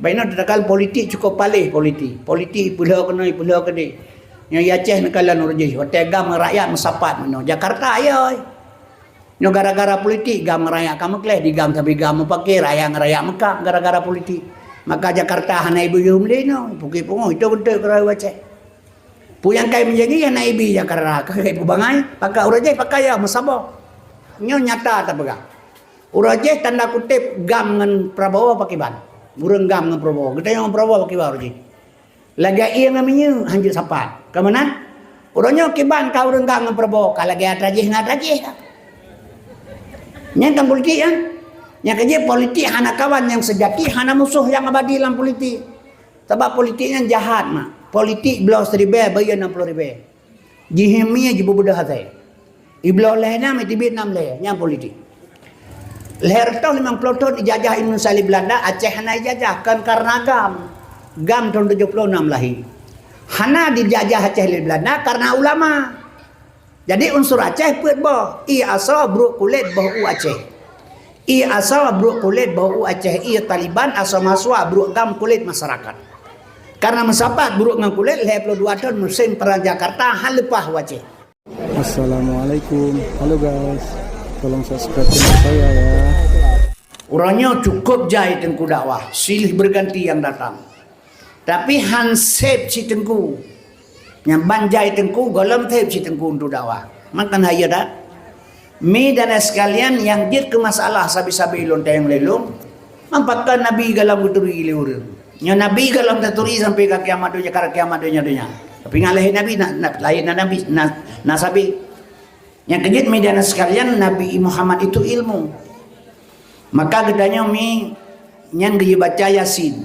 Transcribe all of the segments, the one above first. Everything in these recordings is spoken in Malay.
Baina tetakal politik cukup palih politik. Politik pula kena yang Aceh nekalan urjih. Hotel gam rakyat mesapat mano. Jakarta ya. No gara-gara politik gam rakyat kamu keleh di gam tapi gam pakai rakyat Mekah gara-gara politik. Maka Jakarta hana ibu yumle no. Puki pungo itu betul kerana Aceh. Puyang kai menjadi hana ibu Jakarta. Kai ibu bangai pakai urjih pakai ya mesabah. Nyo nyata tak pegang. Urjih tanda kutip gam dengan Prabowo pakai ban. Burung gam dengan Prabowo. Kita yang Prabowo pakai ban urjih. Lagi ia namanya hanjut sapat. Kemana? Urangnya kiban kau urang gam dengan Prabowo. Kalau lagi atrajih ngat rajih. Nyentang politik kan? Yang kerja politik hana kawan yang sejati, hana musuh yang abadi dalam politik. Sebab politiknya jahat mak. Politik belau seribu, bayar 60 ribu. Jihimnya jibu budak hatai. Iblau lehna mati Vietnam leh, yang politik. Leher tahun 50 tahun dijajah Indonesia di Belanda, Aceh hana dijajah kan karena gam. Gam tahun 76 lahir. Hana dijajah Aceh di Belanda karena ulama. Jadi unsur Aceh put boh. Ia asal buruk kulit bau Aceh. Ia asal buruk kulit bau Aceh. Ia Taliban asal maswa buruk gam kulit masyarakat. Karena mensapat buruk ngam kulit 22 tahun musim perang Jakarta hal lepah Aceh. Assalamualaikum. Halo guys. Tolong subscribe channel saya ya. Orangnya cukup jahit tengku dakwah. Silih berganti yang datang. Tapi hansep si tengku. Yang banjai tengku golem tep si tengku untuk dakwah. Makan haya dah. Mi dan sekalian yang jid ke masalah sabi-sabi lonteng lelong. Mampatkan Nabi galam uturi liur. Nya Nabi galam taturi sampai ke kiamat dunia kara kiamat dunia. Tapi ngalahin Nabi lain Nabi nasabi. Yang kejid mi dan sekalian Nabi Muhammad itu ilmu. Maka gedanya mi yang gaya baca Yasin.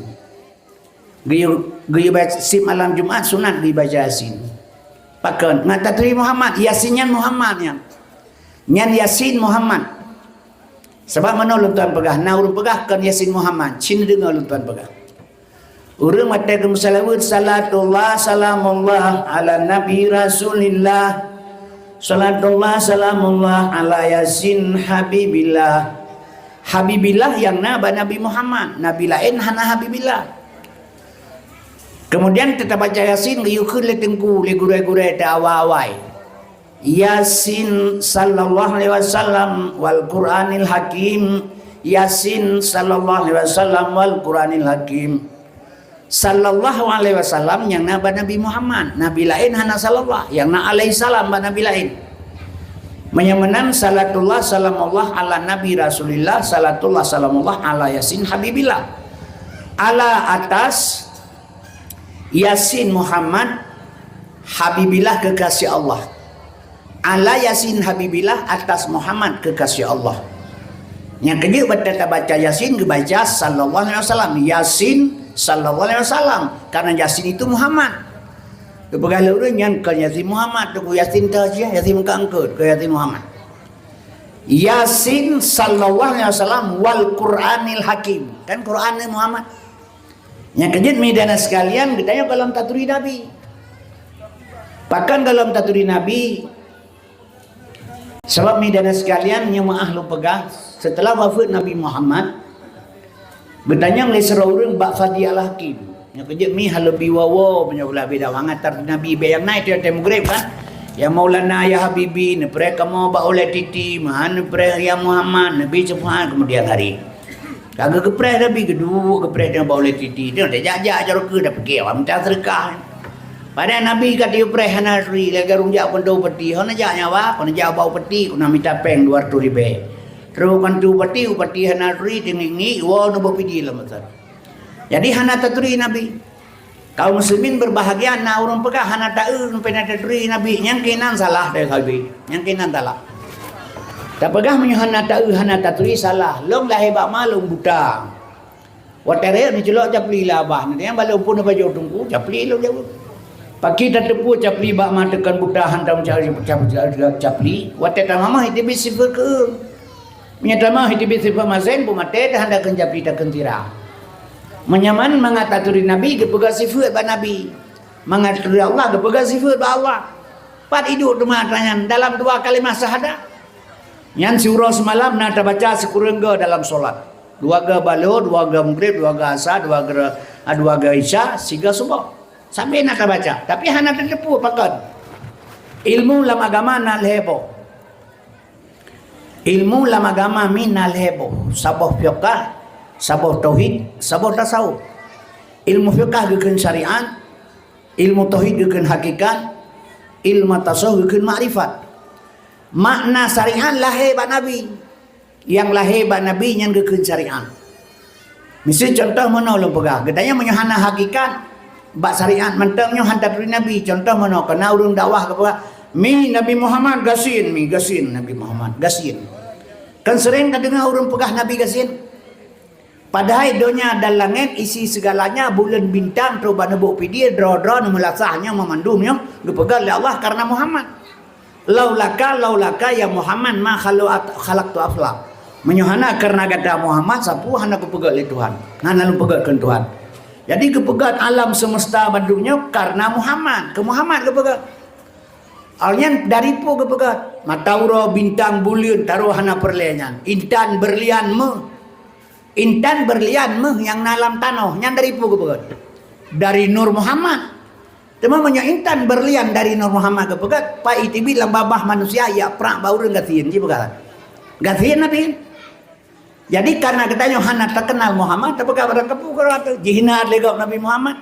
Gaya baca sim malam Jumat sunat gaya baca Yasin. Pakan ngata teri Muhammad Yasinnya Muhammad nyan Yasin Muhammad. Sebab mana luntuan pegah na urang pegah kan Yasin Muhammad. Cina dengar luntuan pegah. Urang mata ke musalawat salatullah salamullah ala nabi rasulillah. Salatullah salamullah ala Yasin habibillah. Habibillah yang Nabi Muhammad. Nabi lain hana habibillah. Kemudian kita baca Yasin gayukun le tengku le gure-gure da awai. Yasin sallallahu alaihi wasallam wal Qur'anil Hakim. Yasin sallallahu alaihi wasallam wal Qur'anil Hakim. Sallallahu alaihi wasallam yang Nabi Muhammad. Nabi lain hana sallallahu. Yang alaihi salam Nabi lain. Menyamanan salatullah salamullah ala Nabi Rasulillah. Salatullah salamullah ala Yasin habibillah. Ala atas Yasin Muhammad habibillah kekasih Allah. Ala Yasin habibillah atas Muhammad kekasih Allah. Yang kedua baca Yasin baca sallallahu alaihi wasallam. Yasin sallallahu alaihi wasallam karena Yasin itu Muhammad. Kepegalah orang yang ke Yasin Muhammad tu Yasin tajah Yasin mengangkut ke Yasin Muhammad. Yasin sallallahu alaihi wasallam wal Qur'anil Hakim. Kan Qur'annya Muhammad. Yang kejut medan sekalian ditanya dalam taturi Nabi. Bahkan dalam taturi Nabi sebab medan sekalian yang ahlu pegah setelah wafat Nabi Muhammad bertanya oleh seorang bak Fadi al-Hakim. Yang kejut mi halabi wawo punya ulah beda wangatar Nabi bayang naik dia mugrib kan. Ya Maulana ya Habibi nepre kamu bak oleh titi mahan nepre ya Muhammad Nabi subhan kemudian hari. Kagak gepreh Nabi kedua gepreh dia bawa oleh titi dia dah jajak cara ke dah pergi awak minta sedekah. Pada Nabi kata dia preh hana ri lega runjak pendau peti hana jak nyawa hana jak bau peti kuna minta peng 200 ribu. Terus kan tu peti hana ri tinggi ni wa no bopidi lah matar. Jadi hana taturi Nabi. Kaum muslimin berbahagia na urang pegah hana taeu pena taturi Nabi yang kinan salah dah Nabi. Yang kinan salah. Tak pegah menyuhana tahu hana taturi salah. Long lah hebat malung buta. Watere ni celok capli lah bah. Nanti yang balik pun apa jauh tunggu capli lo jauh. Pagi tak tepu capli bak matakan buta hantam cari capli. Watere mama itu bisa ke. Menyata mah itu bisa pemasen pun mate dah hendakan capli tak kentira. Menyaman mengataturi Nabi kepegang sifat ba Nabi. Mengataturi Allah kepegang sifat ba Allah. Pat hidup rumah tanya dalam 2 kalimat syahadat. Yang surah semalam nak baca sekurangga dalam solat. Dua ga balur, dua ga maghrib, dua ga asar, dua ga isya, siga subuh. Sampai nak baca. Tapi hana terdepu pakat. Ilmu lam agama nal hebo. Ilmu lam agama min nal hebo. Sabah fiqh, sabah tauhid, sabah tasawuf. Ilmu fiqh gekeun syariat, ilmu tauhid gekeun hakikat, ilmu tasawuf gekeun makrifat. Makna syariat lahir ba nabi. Yang lahir ba nabi yang gekeun syariat. Mesti contoh mana ulun pegah. Gedanya menyohana hakikat bak syariat mentangnya hantar dari nabi. Contoh mana kena urang dakwah kepada mi Nabi Muhammad gasin Nabi Muhammad gasin. Kan sering dengar urang pegah nabi gasin. Padahal dunia dan langit isi segalanya bulan bintang teruba nebuk pidi dra-dra melasahnya memandumnya dipegang oleh Allah karena Muhammad. Laulaka ya Muhammad ma khalaqtu aflaq. Menyohana karena kata Muhammad sapu hana kepegat oleh Tuhan. Hana lu pegatkan Tuhan. Jadi kepegat alam semesta bandungnya karena Muhammad. Ke Muhammad kepegat. Alnya dari po kepegat. Mataura bintang bulan taruh hana perlian. Intan berlian yang dalam tanah. Yang dari po kepegat. Dari Nur Muhammad. Cuma banyak intan berlian dari Nur Muhammad kepegat. Pak itibi lambabah manusia ya prak bauru gatiin. Ji pegat. Gatiin nabi. Jadi karena kita hana terkenal Muhammad, tapi kabar kepukul atau jihina legap Nabi Muhammad.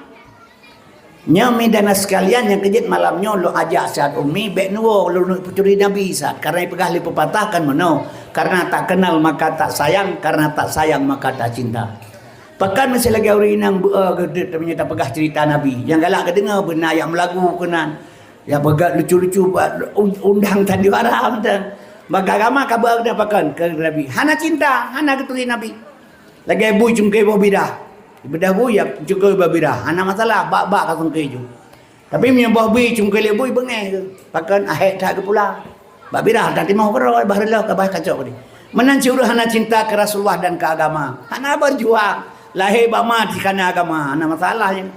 Nyami dan sekalian yang kejit malamnya lo ajak saat umi bek nuwo lo curi Nabi saat karena pegah li pepatahkan meno karena tak kenal maka tak sayang, karena tak sayang maka tak cinta. Pekan masih lagi orang inang gede ternyata pegah cerita Nabi. Yang galak kedengar benar yang melagu kenan. Ya pegat lucu-lucu undang tadi waram dan maka agama kabar dapakan ke Nabi. Hana cinta, hana keturi Nabi. Lagi ibu cungkai berbeda. Bedah bu ya cungkai berbeda. Hana masalah bak-bak kasung keju. Tapi punya buah bui cungkai lebu bengeh ke. Pakan ahek tak ke pula. Bak beda nanti mau beroi baharilah ke bah kacau ni. Menanci urus hana cinta ke Rasulullah dan ke agama. Hana berjuang lahir bama di kana agama. Hana masalahnya.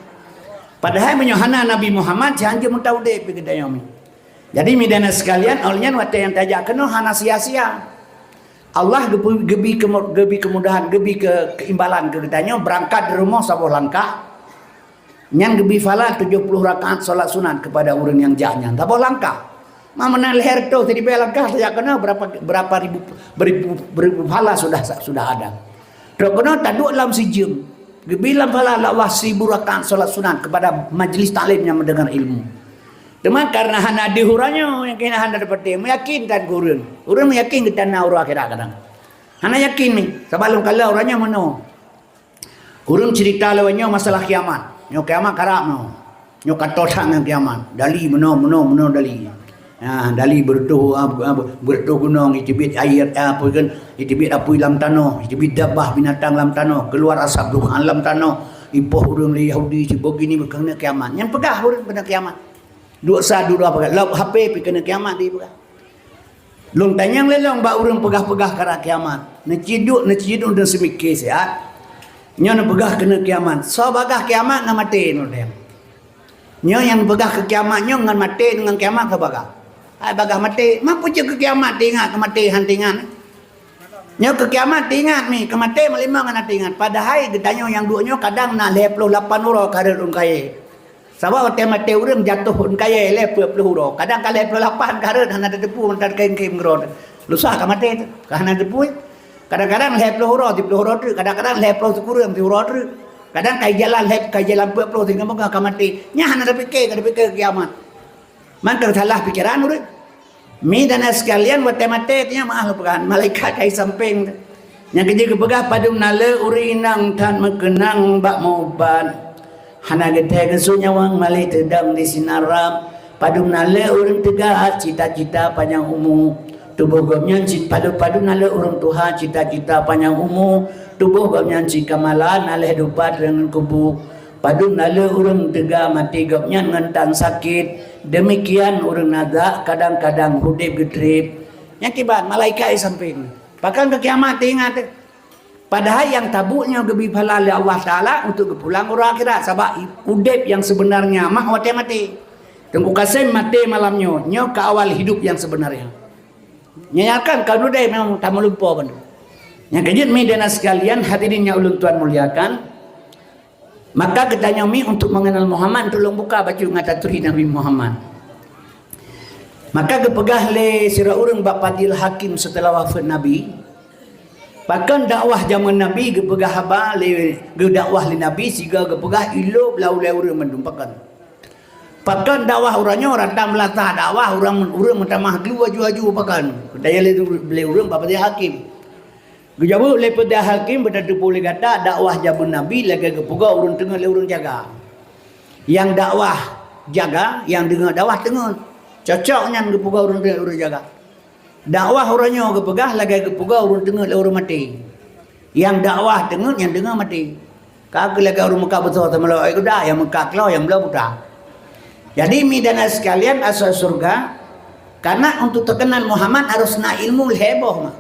Padahal menyohana Nabi Muhammad janji mutaude pi kedai kami. Jadi midana sekalian olehnya waktu yang tajak kena hana sia-sia. Allah gebi kemudahan, gebi keimbalan keritanya berangkat dari rumah sabuh langkah. Yang gebi fala 70 rakaat solat sunat kepada orang yang jahnya. Sabuh langkah. Mana leher tu tadi be langkah tajak kena berapa ribu fala sudah ada. Dok kena taduk dalam sijum. Gebi dalam fala Allah 1000 rakaat solat sunat kepada majlis taklim yang mendengar ilmu. Cuma karena hana dihuranya yang kena hana dapat meyakinkan gurun. Urang meyakin kita na urang akhirat kadang. Hana yakin ni. Sebelum kala orangnya mano. Urang cerita lawannya masalah kiamat. Nyo kiamat karak no. Nyo katotang dengan kiamat. Dali mano dali. Dali bertuh gunung itibit air apa kan itibit api dalam tanah, itibit dabah binatang dalam tanah, keluar asap duhan dalam tanah. Ipoh urang Yahudi begini berkena kiamat. Yang pegah urang kena kiamat. Dua apa lau HP pi kena kiamat di pegah. Long tanyang lelong ba urang pegah-pegah kara kiamat. Neciduk dan semikir siat. Nyo na pegah kena kiamat. So bagah kiamat na mati no dem. Nyo yang pegah ke kiamat nyo ngan mati dengan kiamat ke bagah. Ai bagah mati, mampu je ke kiamat ingat ke mati hantingan. Nyo ke kiamat ingat mi, ke mati melima ngan ingat. Padahal gedanyo yang duanyo kadang na 28 uro karun kaya. Sebab waktu mati urang jatuh pun kaya lepuk huro. Kadang kali 28 karena hana depu mentar kain ngerod. Lusah ka mati tu. Hana depu. Kadang-kadang 10 huro, 10 huro tu. Kadang-kadang 10 kurang 10 huro tu. Kadang kai jalan 40 tinggal moga ka mati. Nya hana dipikir kiamat. Man salah pikiran urang. Mi dan sekalian waktu mati nya maah lupakan malaikat kai samping. Yang kerja kepegah padum nale urinang tan mekenang bak mauban. Hana gede kesunya wang malai tedang di sinaram padum nale urang tegak cita-cita panjang umur tubuh gomnya padu nale urang Tuhan cita-cita panjang umur tubuh gomnya kamalan nale dupat dengan kubu padum nale urang tegak mati gomnya ngentan sakit demikian urang naga kadang-kadang hudip gedrip yang kibat malaikat samping bahkan ke kiamat ingat. Padahal yang tabuknya gebi pahala oleh Allah Ta'ala untuk pulang urang akhirat. Sebab udip yang sebenarnya mah mati. Tunggu kasih mati malamnya. Nyo ke awal hidup yang sebenarnya. Nyanyakan kalau dia memang tak melupa pun. Yang kejut mi dan sekalian hadirin yang ulun tuan muliakan. Maka katanya mi untuk mengenal Muhammad tolong buka baca ngataturi Nabi Muhammad. Maka kepegah le sira urang Bapadil Hakim setelah wafat Nabi. Bahkan dakwah zaman Nabi kepegah haba le dakwah li Nabi siga kepegah ilo belau le urang mendumpakan. Bahkan dakwah urangnya orang tak melatah dakwah urang mentamah dulu aju-aju pakan. Daya le urang Bapadil Hakim. Gejabu le pada hakim berada boleh kata dakwah zaman Nabi lagi kepegah urang tengah le urang jaga. Yang dakwah jaga, yang dengar dakwah tengah. Cocoknya kepegah urang tengah urang jaga. Dakwah orangnya kepegah lagi kepegah urang tengah le urang mati. Yang dakwah tengah yang dengar mati. Kagak lagi urang Mekah betul sama lo dah yang Mekah kelau yang belah buta. Jadi midana sekalian asal surga karena untuk terkenal Muhammad harus na ilmu heboh mah.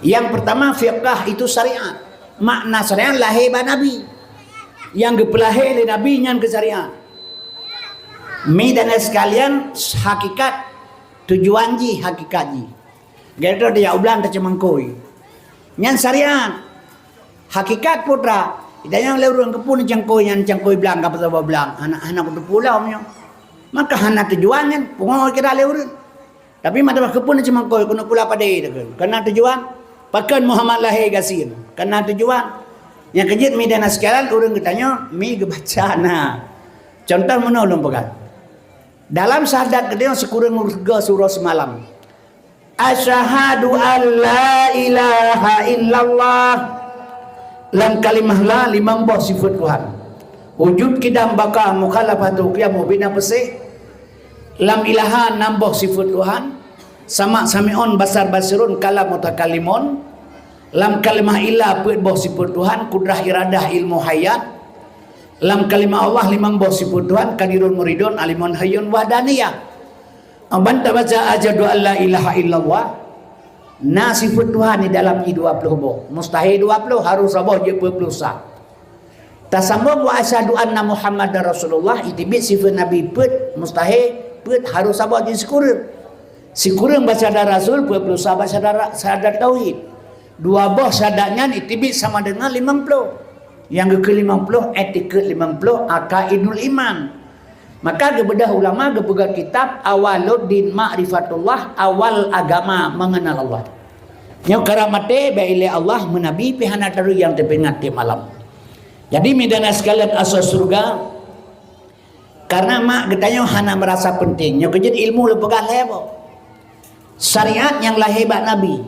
Yang pertama fiqh itu syariat. Makna syariat lahir ba Nabi. Yang gepelahir le Nabi nyan ke syariat. Mi dan sekalian hakikat tujuan ji hakikat ji. Gitu dia ulang tak cemangkoi. Nyan syariat. Hakikat putra. Idanya le urang kepun cangkoi nyan cangkoi belang ka pasal belang. Anak-anak tu pulau nya. Maka hana tujuan nyan pungo kira le urang. Tapi mata kepun cemangkoi kuna pula padai dekat. Karena tujuan pakan Muhammad lahir gasin. Karena tujuan yang kejut mi dan sekalian urang katanya mi gebaca nah. Contoh menolong pegang. Dalam syahadat kedua sekurang urga surah semalam. Asyhadu an la ilaha illallah. Lam kalimah la limang bah sifat Tuhan. Wujud kidam baka mukhalafatu qiyamu bina pesih. Lam ilaha nambah sifat Tuhan. Sama sami'un basar basirun kalam mutakalimun. Lam kalimah ilah put bah sifat Tuhan. Kudrah iradah ilmu hayat. Lam kalimah Allah limang bah sifat Tuhan. Kadirun muridun alimun hayyun wahdaniyah. Banta baca ajadu an la ilaha illallah. Nah sifat Tuhan di dalam I20 boh. Mustahil 20 harus aboh je 20 sah. Tasambung wa asyhadu anna Muhammadar Rasulullah itibit sifat Nabi put mustahil put harus aboh je sekurang. Sekurang baca dar Rasul 20 sah baca syahadat tauhid. Dua boh syahadatnya itibit sama dengan 50. Yang ke-50 etiket 50 akaidul iman. Maka kebedah ulama kepegang kitab Awaluddin Ma'rifatullah, awal agama mengenal Allah. Yang karamate baile Allah menabi pihana taru yang terpengat di malam. Jadi midana sekalian asal surga karena mak getanya hana merasa penting. Yang kejut ilmu lepegang lebo. Syariat yang lahir bak Nabi.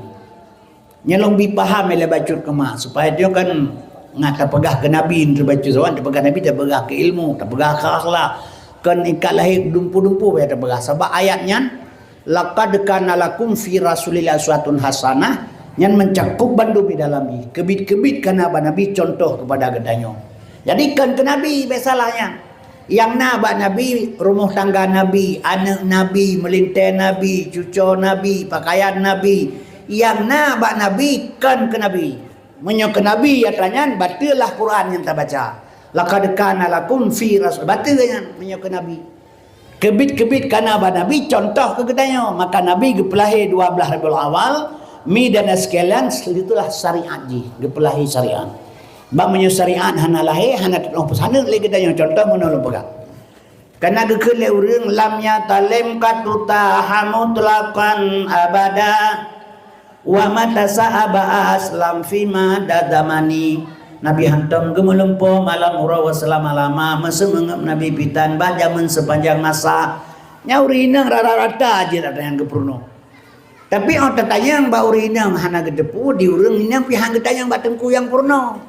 Nyelong bipaham ele bacut ke mak supaya dia kan ngata pegah ke Nabi terbaca zawan terpegah Nabi terpegah ke ilmu, terpegah ke akhlak. Kan ikat lahir dumpu-dumpu ya terpegah. Sebab ayatnya laqad kana lakum fi rasulillah uswatun hasanah yang mencakup bandu di dalam ni. Kebit-kebit kana Nabi contoh kepada gedanya. Jadi kan ke Nabi besalahnya. Yang nak Nabi, rumah tangga Nabi, anak Nabi, melintai Nabi, cucu Nabi, pakaian Nabi. Yang nak Nabi kan ke Nabi. Menyok ke Nabi ya tanya batilah Quran yang tak baca. Laqad kana lakum fi rasul batilnya menyok ke Nabi. Kebit-kebit kana Nabi contoh ke gedanya. Maka Nabi gepelahi 12 Rabiul Awal mi dan sekalian itulah syariat ji, gepelahi syariat. Bab menyo syariat hana lahir hana tolong pesana le gedanya contoh menolong pegang. Karena gekele urang lam ya talim katuta hamutlaqan abada wa mata sahaba aslam fima dadamani. Nabi hantam gemelempo malam ura wa selama-lama masa mengap Nabi pitan bajaman sepanjang masa nyauri inang rara-rata aja ada yang kepruno. Tapi orang tertanya yang bau inang hana gedepu di urang inang pihang getanya yang batengku yang purno.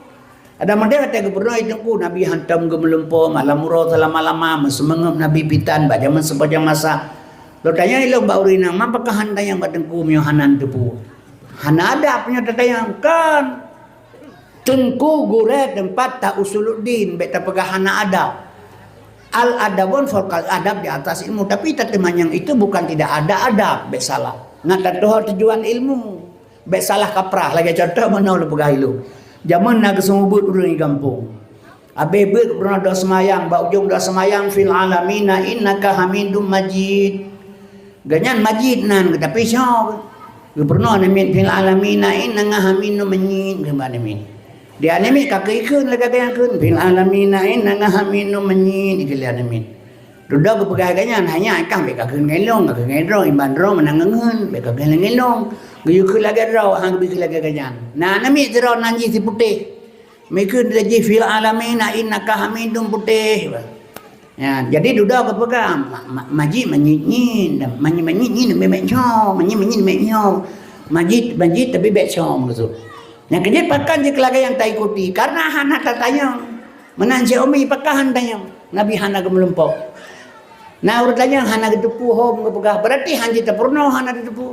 Ada mandai kata kepurno itengku Nabi hantam gemelempo malam ura selama-lama masa mengap Nabi pitan bajaman sepanjang masa. Lo tanya ilong bau inang apakah handa yang batengku mio hanan depu. Hana ada punya tertanya kan. Tengku gure tempat tak usuluddin beta pegahana adab. Al adabun fokal adab di atas ilmu tapi teteman yang itu bukan tidak ada adab besalah. Ngata doh tujuan ilmu. Besalah kaprah lagi contoh mana lu pegah ilu. Zaman nak sumubut urang di kampung. Abe bet pernah doa semayang, ba ujung doa semayang fil alamina innaka hamidum majid. Ganyan majid nan tapi syok. Pernah namin fil alamina inna haminu menyin gimana min. Dia namin kakikeun lagagayakeun fil alamina inna haminu menyin ikelian namin. Duda kepegagayan hanya akang beka keun ngelong ke ngedro imban ro menangengeun beka keun ngelong. Guyu keun lagadro hang bi lagagayan. Nah nami tero nanji si putih. Mekeun daji fil alamina innaka hamidum putih. Ya, jadi duda kepegang majid menyinyin menyinyin memeknyo menyinyin memeknyo majid tapi beksom gitu. Yang kejadian pakan je kelaga yang tak ikuti karena hana tatanya menanji umi pakahan tanya Nabi hana gemulumpok. Nah urutnya hana gedepu hom kepegah berarti hanji terpurno hana gedepu.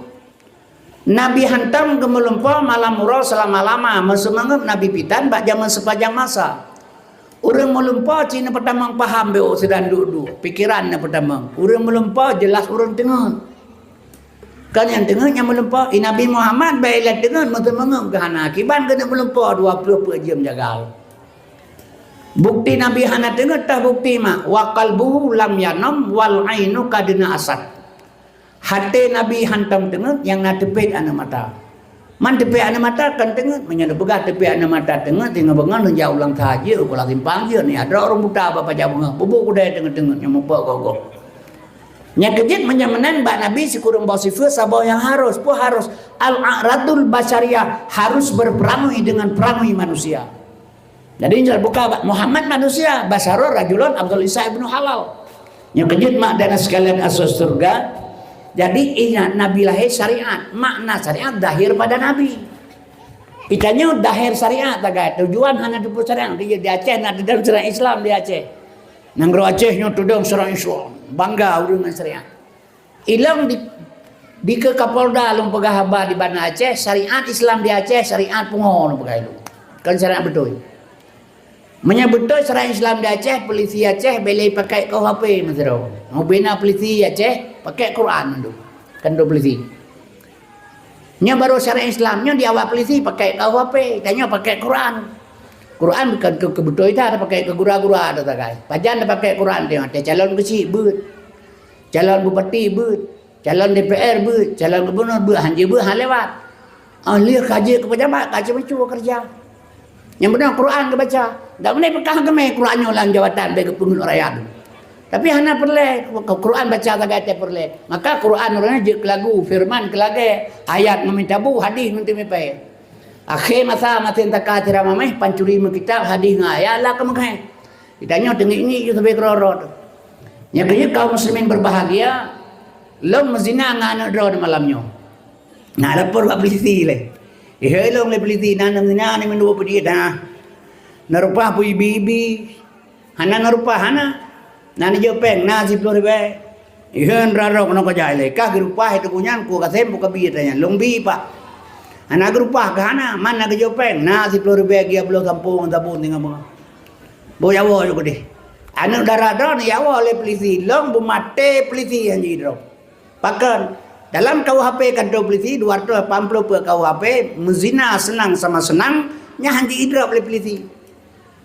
Nabi hantam gemulumpok malam murau selama-lama mesumangep Nabi pitan bak zaman sepanjang masa. Orang melumpah Cina pertama paham beo sedang duduk pikirannya pertama. Orang melumpah jelas orang tengah. Kan yang tengah yang melumpah Nabi Muhammad baiklah tengah mengem ke hana akiban kena melumpah 24 jam jagal. Bukti Nabi hana tengah tah bukti mak wa qalbuhu lam yanam wal ainu kadina asad. Hati Nabi hantam tengah yang na tepit ana mata. Man tepi ana mata kan tengah menyana begah tepi ana mata tengah tinggal bengan jauh ulang saja aku lagi panggil ni ada orang buta apa jauh bengan bubuk kudai tengah-tengah yang mempak kau nya kejit menyamanan bak Nabi si kurang bawa sifat sabau yang harus al-a'radul basyariyah harus berperangai dengan perangai manusia. Jadi injal buka Muhammad manusia basaro rajulun Abdul Isa ibnu Halal yang kejit mak dan sekalian asas surga. Jadi ingat Nabi lahir syariat, makna syariat dahir pada Nabi. Itanya dahir syariat tagay tujuan hanya di syariat dia di Aceh nak dalam syariat Islam di Aceh. Nanggro Aceh nyo tudung syariat Islam, bangga dengan syariat. Ilang di ke Kapolda long pegah haba di Banda Aceh, syariat Islam di Aceh, syariat pungo long pegah itu. Kan syariat betul. Menyebut syariat Islam di Aceh, polisi Aceh boleh pakai KUHP masro. Mau bina polisi Aceh pakai Quran dulu. Kan do polisi. Nya baru syariat Islamnya di awal polisi pakai KUHP, tanya pakai Quran. Quran bukan ke betul itu ada pakai ke gura-gura ada tak kai. Pajan ada pakai Quran tengok ada calon kecil beut. Calon bupati beut. Calon DPR beut, calon gubernur beut, hanja beut hal lewat. Ahli kaji ke pejabat, kaji macam kerja. Yang benar Quran ke baca. Tak boleh pekah gemai Qurannya ulang jawatan bagi pengurus rakyat. Tapi hana perle Quran baca tagate perle. Maka Quran orangnya je lagu firman kelage ayat meminta bu hadis nanti mepai. Akhir masa matin takatira mameh pancuri kitab hadis ngaya lah kemengkai. Ditanya tengik ini sampai kerorot. Nya kaya kaum muslimin berbahagia long mezina ngana dro malamnya. Nah lapor bab polisi le. Long le polisi nana mezina ni mendu pedi dah. Narupa pu ibi hana narupa hana nani jopeng na 10 ribu ihan raro kono kajai le ka grupa itu kunyan ku kasem buka bi tanya longbi pak hana grupa kana mana ke jopeng na 10 ribu gia belum kampung tabun tinggal mga boya wo yo gede anu darado ni yawo le polisi long bumate polisi hanji dro pakan dalam KUHP kantor polisi 280 per KUHP mezina senang sama senang nya hanji idrop le polisi.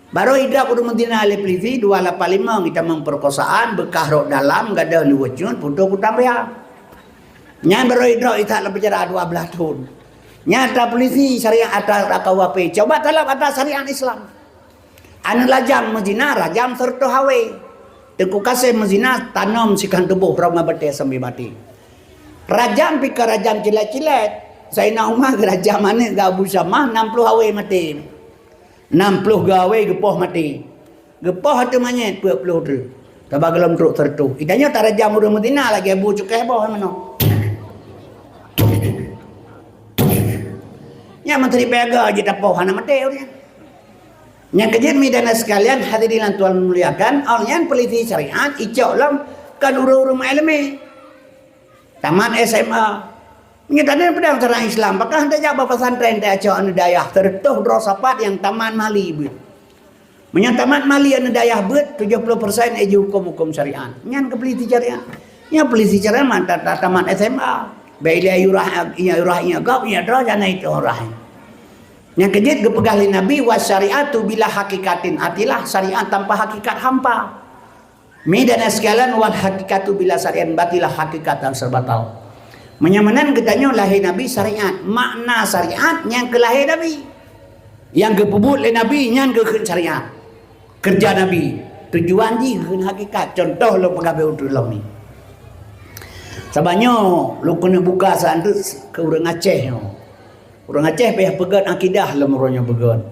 Baru hidup udah mentina oleh polisi 285 kita memperkosaan bekah rok dalam gak ada luwecun putu tambah. Nya baru hidup kita lebih bicara 12 tahun. Nyata polisi syariat atas KUHP coba dalam atas syariat Islam. Anu lajam mezina rajam serta hawe. Teku kasih mezina tanam sikan tubuh roma bete sampai mati. Rajam pika rajam cilet-cilet. Sayyidina Umar rajam mana gak bisa mah 60 hawe mati. 60 gawe gepoh mati. Gepoh tu manyet 20 tu. Tabak gelam truk tertu. Idanya tak rajam urang Madinah lagi abu cukai boh mano. Nya menteri pega aja tapoh hana mati urang. Nya kejadian midana sekalian hadirin Tuhan memuliakan, alnya polisi syariat icok lam kan urang-urang ilmu. Tamat SMA. Menyatakan pedang cara Islam, apakah hendak jawab pesantren tak acau anu dayah tertuh drosapat yang taman mali bet. Menyatakan mali anu dayah bet 70% eji hukum-hukum syariat. Nyan ke peliti syariat. Nya peliti syariat mantap taman SMA. Baiklah yurah gap nya dra jana itu orang. Yang kejit gepegali Nabi was syariatu bila hakikatin atilah syariat tanpa hakikat hampa. Medan sekalian wal hakikatu bila syariat batilah hakikat yang serbatal. Menyamanan katanya lahir Nabi syariat. Makna syariat yang ke lahir Nabi. Yang ke pebut oleh Nabi yang ke syariat. Kerja Nabi. Tujuan je ke hakikat. Contoh lo pegawai utulong ni. Sabanya lo kena buka saat tu ke orang Aceh. Orang Aceh payah pegang akidah lo merenya pegang.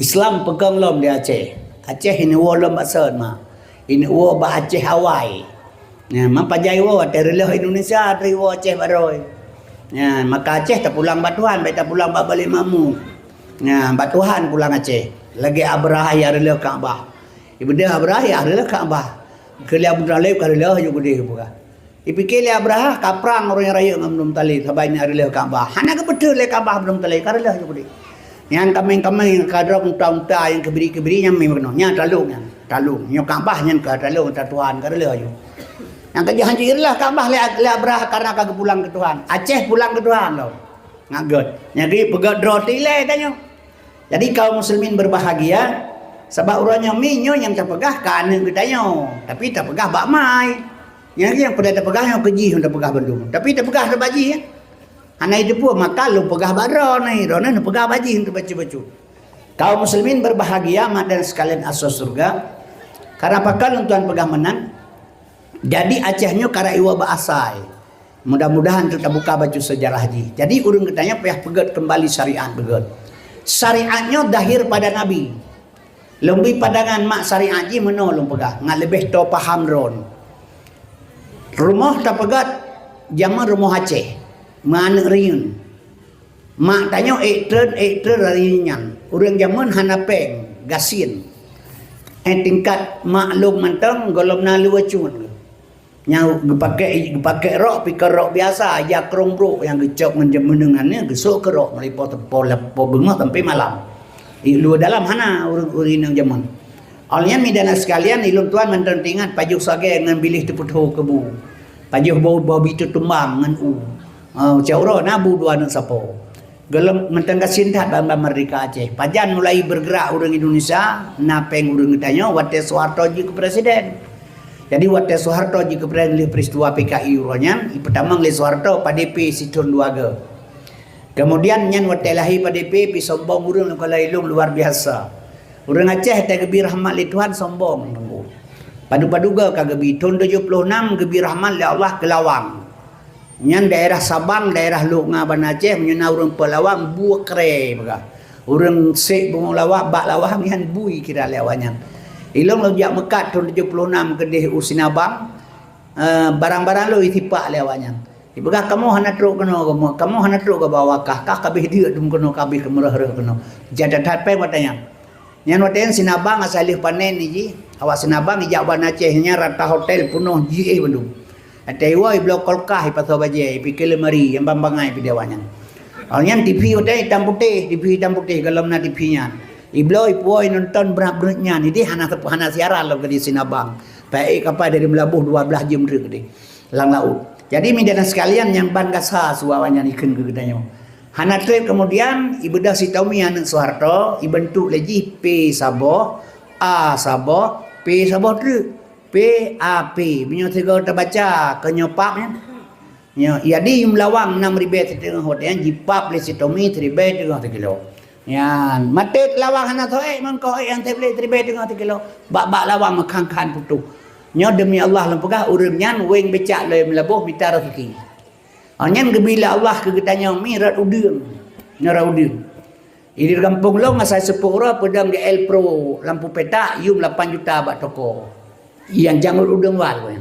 Islam pegang lom di Aceh. Aceh ini wolom baksan mak. Ini wo ba Aceh Hawaii. Ya, maka jaiwa terelah Indonesia teriwa Aceh baroi. Ya, maka Aceh tak pulang batuhan, baik tak pulang balik mamu. Ya, batuhan pulang Aceh. Lagi Abraha ya rela Kaabah. Ibunda Abraha ya rela Kaabah. Kali Abu Talib kali rela juga dia buka. Dipikir Abraha kaprang orang raya dengan Abdul Talib sabaina rela Kaabah. Hana ke betul le Kaabah Abdul Talib kali rela juga dia. Yang kami kadang unta-unta yang kebiri-kebiri yang memang nya talungnya. Talung, nya Kaabah yang ke talung Tuhan kali rela juga. Yang kerja hancurlah Kaabah le Abraha karena kagak pulang ke Tuhan. Aceh pulang ke Tuhan loh. Ngagot. Jadi pegat roti le tanya. Jadi kaum muslimin berbahagia sebab urangnya minyo yang terpegah kan katanya. Tapi terpegah bak mai. Yang pada terpegah yang keji untuk pegah bandung. Tapi terpegah dah baji ya. Hana itu pun maka lu pegah baro ni. Rona nak pegah baji untuk baca-baca. Kaum muslimin berbahagia mak dan sekalian asas surga. Karena pakal tuan pegah menang. Jadi Acehnya kara iwa baasai. Mudah-mudahan kita buka baju sejarah haji. Jadi urang katanya payah pegat kembali syariat pegat. Syariatnya dahir pada Nabi. Lebih padangan mak syariat ji menolong pegah. Ngan lebih to paham ron. Rumah tak pegat zaman rumah Aceh. Mana riun. Mak tanya ekter riunyan. Urang zaman hanapeng gasin. Tingkat maklum mentang golom nalu wacun. Yang pakai rok pikir rok biasa aja krong bro yang gecok mendengannya gesok ke rok meliput tepo bengah sampai malam. Lu dalam hana urin yang zaman. Alnya midana sekalian ilum tuan mententingan pajuh sage dengan bilih teputuh kebu. Pajuh bau bitu tumbang ngan cauro nabu dua nan sapo. Gelem mentengga sintat bamba merdeka Aceh. Pajan mulai bergerak orang Indonesia napeng urang tanya wate Soeharto ji ke presiden. Jadi waktu Soeharto jika berani peristiwa PKI uronyan, pertama oleh Soeharto PDP situn duaga. Kemudian nyan waktu lahir PDP pi sombong urang kalau ilung luar biasa. Urang Aceh tak gebi rahmat li Tuhan sombong nunggu. Padu-paduga kagebi tahun 76 gebi rahmat li Allah ke Lawang. Nyan daerah Sabang, daerah Lunga Ban Aceh menyena urang Pelawang buah kere baga. Urang sek bung lawak bak lawang nyan bui kira lewanyan. Ilong lo jak mekat tahun 76 kedih Usinabang barang-barang lo itipak lewanya. Ibegah kamu hana truk kena kamu hana truk ke bawah kah kabeh dia dum kena kabeh kemerah-reh kena. Jadat hatpe watanya. Nyan waten Sinabang asalih panen ni ji. Awak Sinabang ijak Ban Aceh nya rata hotel penuh ji bandung. Ataiwa blok kolkah paso baje pikir lemari yang bambangai pidawanya. Alnya TV waten hitam putih, TV hitam putih galamna TV-nya. Ibloi puoi nonton berat-beratnya ni dia hana siaran lo ke di Sinabang. Baik kapal dari Melabuh 12 jam ke di lang laut. Jadi midana sekalian yang ban gasa suawanya ikan ke gedanya. Hana trip kemudian ibudah si Tommy anak Soeharto dibentuk lagi P Sabah, A Sabah, P Sabah tu. P A P. Punya tiga terbaca kenyopaknya. Ya, jadi Melawang 6,000 setengah hotel jipap le si Tommy 3,000 kilo. Ya, mati lawang hana thoe mangko yang tebli 3,0 kilo. Bak lawang makangkan putu. Nya demi Allah lempegah urang nyan weng becak le melabuh mita rezeki. Nyan gebila Allah ke getanya mirat udang. Nyara udang. Ini kampung lo ngasai sepura pedang di El Pro lampu petak yum 8 juta bak toko. Yang jangan udang wal we.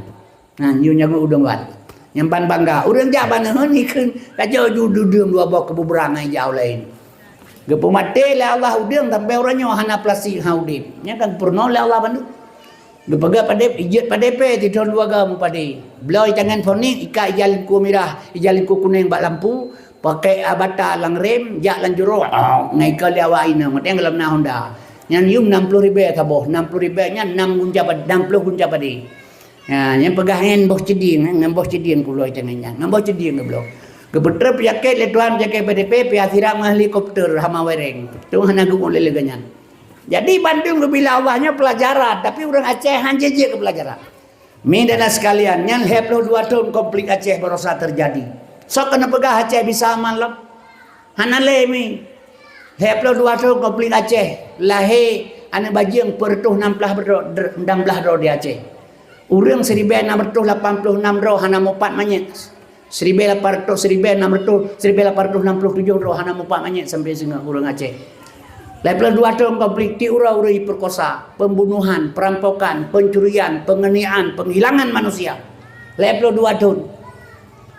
Nah, yum jangan udang wal. Yang ban bangga urang jaban ni keun kajo udang dua bok kebuberangai jauh lain. Gepo mati le Allah udang sampai orangnya hana plastik haudip. Nya kan purno le Allah bandu. Gepaga pada ijet pada pe di tahun 2 gam pada. Belau tangan fonik ika ijal ku merah, ijal ku kuning bak lampu, pakai abata lang rem, jak lan jero. Ngai ka le awak ina mate dalam na Honda. Nyan yum 60,000 taboh, 60,000 nya 6 gunja pada 60 gunja pada. Ya, yang pegahen boh ceding, ngambah ceding kulo tangannya. Ngambah ceding belau. Kebetul penyakit le tuan jaga PDP pi akhirat helikopter hama wereng. Tu hana gumul le ganyan. Jadi Bandung bila Allahnya pelajaran, tapi orang Aceh hanje je ke pelajaran. Mi dan sekalian, yang 22 tahun konflik Aceh berusaha terjadi. So kena pegah Aceh bisa malam. Hanale mi. Heplo 2 tahun komplit Aceh. Lahir anak bajing pertuh 16 ro di Aceh. Urang 1686 ro hana mopat manyet. 1800 1600 1867 ro hana mopat manyet sampai singa urang Aceh. Lepas 2 tahun komplit ti ura-ura perkosa, pembunuhan, perampokan, pencurian, penganiayaan, penghilangan manusia. Lepas 2 tahun.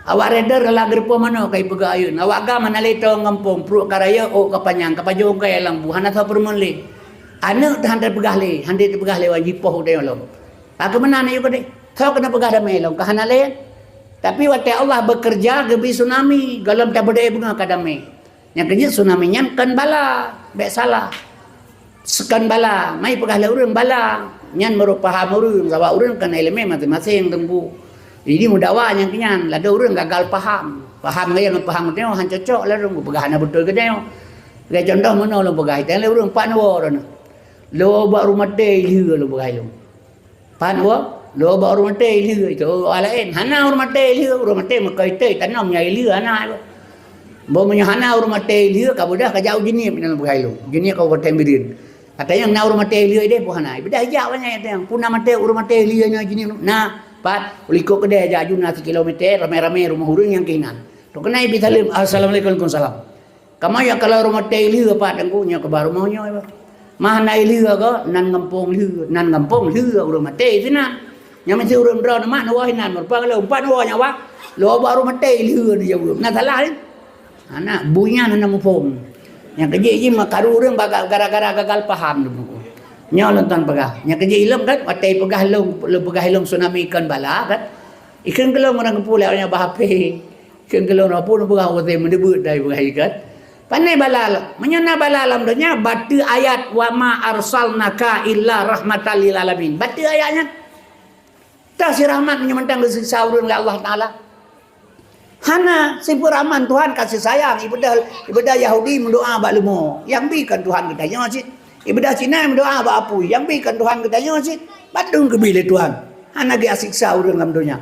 Awak reder lah gerpo mana kai pegayun. Awak ga mana leto ngampung perut karaya o kapanyang kapajo kai lambu hana tha permenli. Anak handai pegah le, handai pegah le wajipoh de lo. Aku mana ni ko de. Kau kena pegah damai lo kahana le. Tapi waktu Allah bekerja gebi tsunami, galam tak berdaya bunga kadame. Yang kerja tsunami nyan kan bala, bek salah. Sekan bala, mai pegah le urang bala. Nyan merupakan urang, sebab urang kan elemen masing-masing tembu. Jadi mudawa yang kenyan, lada orang gagal faham. Faham gaya dengan faham tengok han cocok lah orang pegah na betul ke tengok. Gaya contoh mana lo pegah tengok orang pan wa orang. Lo ba rumah teh liu lo pegah lo. Pan wa lo ba rumah teh liu itu alain. Hana rumah teh liu, rumah teh makai teh tanam nyai liu hana. Bo menyo hana rumah teh liu ka budah ka jauh jenis pina pegah lo. Jenis kau bertembirin. Katanya na rumah teh liu deh pohana. Bedah jauh banyak tengok. Puna mate rumah teh liu nya jenis. Nah Pat, uliko ke dia jaju nasi kilometer, rame-rame rumah hurung yang kinan. Tu kena ibi salim, assalamualaikum salam. Kamu ya kalau rumah teh liu Pat dengkunya ke baru maunya apa? Mah nai liu ko, nan ngampung liu rumah teh sina. Yang mesti urang dra nama wah nan merpa kalau umpan wah nyawa. Lo baru rumah teh liu ni jauh. Nah salah ni. Anak bunya nan mupong. Yang kerja makaru urang gara-gara gagal paham dulu. Nya lontan pegah. Nya kerja ilmu kan, watai pegah long tsunami ikan bala kan. Ikan kelong orang kepulai nya bahape. Ikan kelong apa nu pegah watai mendebut dai pegah ikan. Pandai bala. Menyana bala alam dunia batu ayat wa ma arsalnaka illa rahmatan lil alamin. Batu ayatnya. Tak si rahmat menyemantang siksa urang Allah Taala. Hana sifat rahman Tuhan kasih sayang ibadah Yahudi mendoa bak lemo. Yang bikan Tuhan kita nya masjid. Ibadah Cina berdoa apa apu yang bikan Tuhan katanya sih badung ke bilik Tuhan anak ge asiksa urang dalam dunia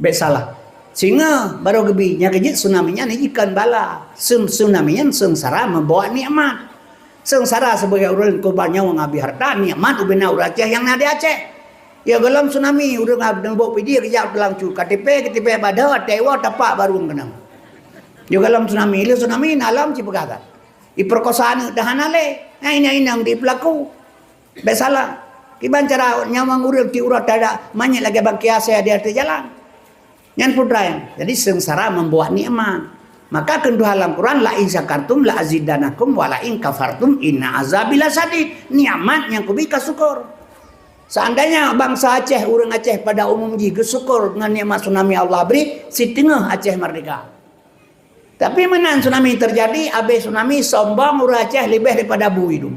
bet salah sehingga baru gebi nya kejit tsunami nya ikan bala tsunami nya sengsara membawa nikmat sengsara sebagai urang korban nyawa ngabi harta nikmat ubena urang Aceh yang ada Aceh ya gelam tsunami urang abdang bawa pidi kejap dalam cu KTP badah tewa tapak baru kenang yo gelam tsunami alam cipegata iperkosaan dah hanale inang di pelaku besalah kiban cara nyawang urang ti urat ada banyak lagi bang kiasa di atas jalan nyan putra jadi sengsara membawa nikmat maka kedua dalam Quran la in syakartum la azidanakum wa la in kafartum inna azabi lasadid nikmat yang kubi syukur seandainya bangsa Aceh urang Aceh pada umum ji syukur dengan nikmat tsunami Allah beri setengah Aceh merdeka. Tapi mana tsunami terjadi, habis tsunami sombong urang Aceh lebih daripada bu hidung.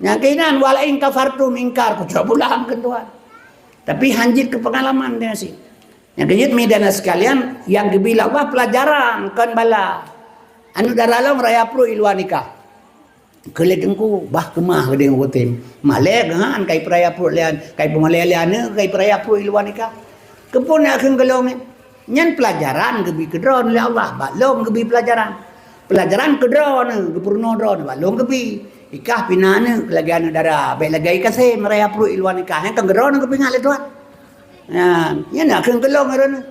Yang kainan wala in kafartum ingkar ku coba ke Tuhan. Tapi hanjit ke pengalaman dia sih. Yang kejut medan sekalian yang dibilang wah pelajaran kan bala. Anu daralong raya pro iluan nikah. Keledengku bah kemah gedeng wotem. Malek han kai peraya pro lian, kai pemalelian kai peraya pro iluan nikah. Kepun akeun gelong nyan pelajaran gebi kedron oleh Allah balong gebi pelajaran kedron gepurno dron balong gebi ikah pinane kelagian darah baik lagi kasih meraya pro iluan nikah yang kedron gebi ngale tuan ya nak keun kelong ron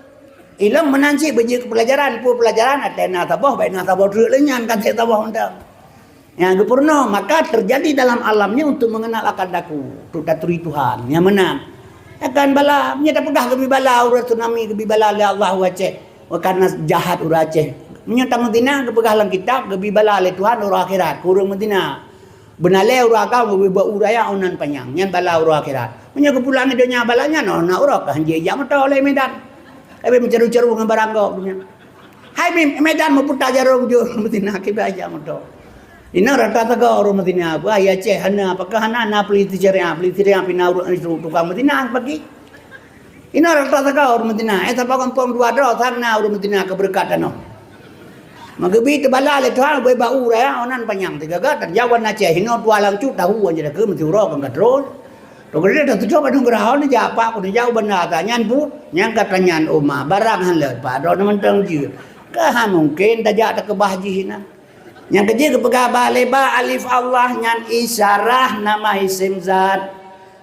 ilong menanci beji pelajaran atena tabah baik na tabah truk lenyan kan saya tabah undang yang gepurno maka terjadi dalam alamnya untuk mengenal akan daku tuturi Tuhan yang menang akan bala menyata pegah gebi bala urang tsunami gebi bala oleh Allah Aceh karena jahat urang Aceh menyata Medina kepegah lang kitab gebi bala oleh Tuhan urang akhirat kurang Medina benale urang agama gebi ba uraya onan panjang nyan bala urang akhirat menyata kepulang dunia balanya no na urang kan je jam to oleh Medan tapi menceru-ceru dengan barang go dunia hai Medan mau putar jarong jo Medina ke aja to ina rata taga orang Medina apa ya Aceh hana apakah hana na peliti ceria pina urang tukang Medina pagi ina rata taga orang Medina eta kampung dua do tanah orang Medina keberkatan no magabi tebala le tuan boy bau ya onan panjang tiga gatan jawan Aceh hino tualang cut tahu aja ke mesti uro kan gadrol to gede tu coba dong gerahon ni apa ko jauh benar nyan bu nyan katanyan oma barang han le pa do mentang ji Kah mungkin tajak tak kebahajian. Yang kecil kepegah baleba alif Allah nyan isyarah nama isim zat.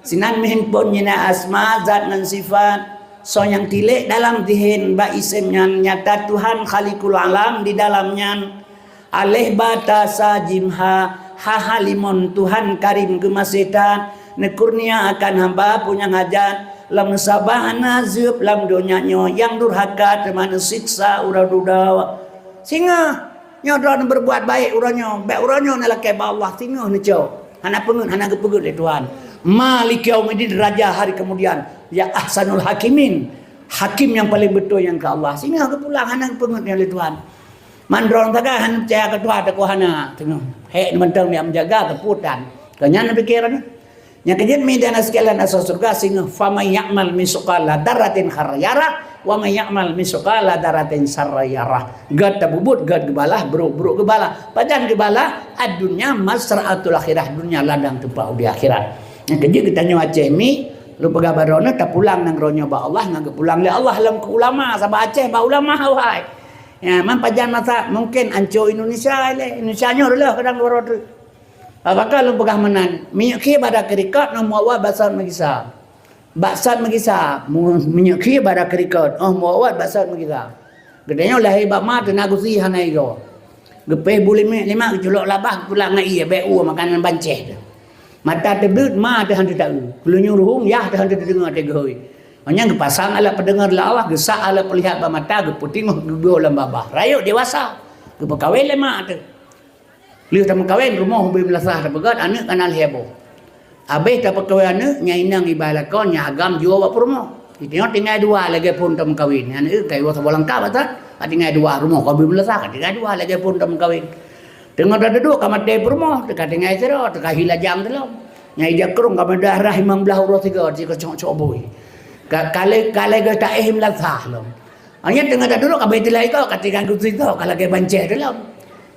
Sinan handphone nyana asma zat dan sifat. So yang tilik dalam dihin ba isim nyan nyata Tuhan Khaliqul Alam di dalamnya. Alih batasa jimha hahalimon Tuhan karim gemasitan nekurnia akan hamba punya hajat lam sabah nazib lam donyanya yang durhaka teman siksa uradudawa singa nyodon berbuat baik uranyo baik uranyo nalakai ba Allah singa neco hana pengen hana gepegut le Tuhan malik yaumidin raja hari kemudian ya ahsanul hakimin hakim yang paling betul yang ke Allah singa kepulang hana pengen le Tuhan mandrong taga han percaya ke Tuhan tak hana tengok hek mentang dia menjaga keputan kenyan pikiran nya kejadian medan sekalian asal surga sehingga fama ya'mal misqala daratin khayyara wa may ya'mal misqala daratin sarayara gad tabubut gad gebalah buruk gebalah padan gebalah adunya masraatul akhirah dunia ladang tempau di akhirat nya kejadian kita nyawa cemi lu pegah barona tak pulang nang ronyo ba Allah ngag pulang le Allah lam ke ulama sabah Aceh ba ulama wahai ya, man pajan masa mungkin anco Indonesia le Indonesia nyor lah kadang borot. Apakah lu pegah menan? Minyak ki pada kerikat no muawad basat magisa. Basat magisa, minyak ki pada kerikat oh muawad basat magisa. Gedenya lah hebat mat nagusi hanai go. Gepeh boleh lima julok labah pulang ngai BU makanan banceh. Mata tebut ma te hantu tak. Lu nyuruh ya te hantu dengar te goi. Hanya gepasang ala pendengar la Allah gesak ala pelihat ba mata geputing gego lam babah. Rayo dewasa. Gepekawin le mak tu. Liu tak kawin rumah hobi melasah tak begat anak kanal heboh. Habis tak kawin anak nyai nang ibalakon nya agam jual apa rumah. Kita tinggal dua lagi pun tak kawin. Anak kai wasa bolang ka batat. Tinggal dua rumah hobi melasah tinggal dua lagi pun tak kawin. Tengok dah duduk kamar teh rumah dekat tinggal zero dekat hilajang telom. Nyai dia kerung kamar darah imam belah urus tiga jika cok boy. Kale ke tak melasah lom. Hanya tengah dah duduk kamar tilai kau katikan kursi kau kalau ke banceh telom.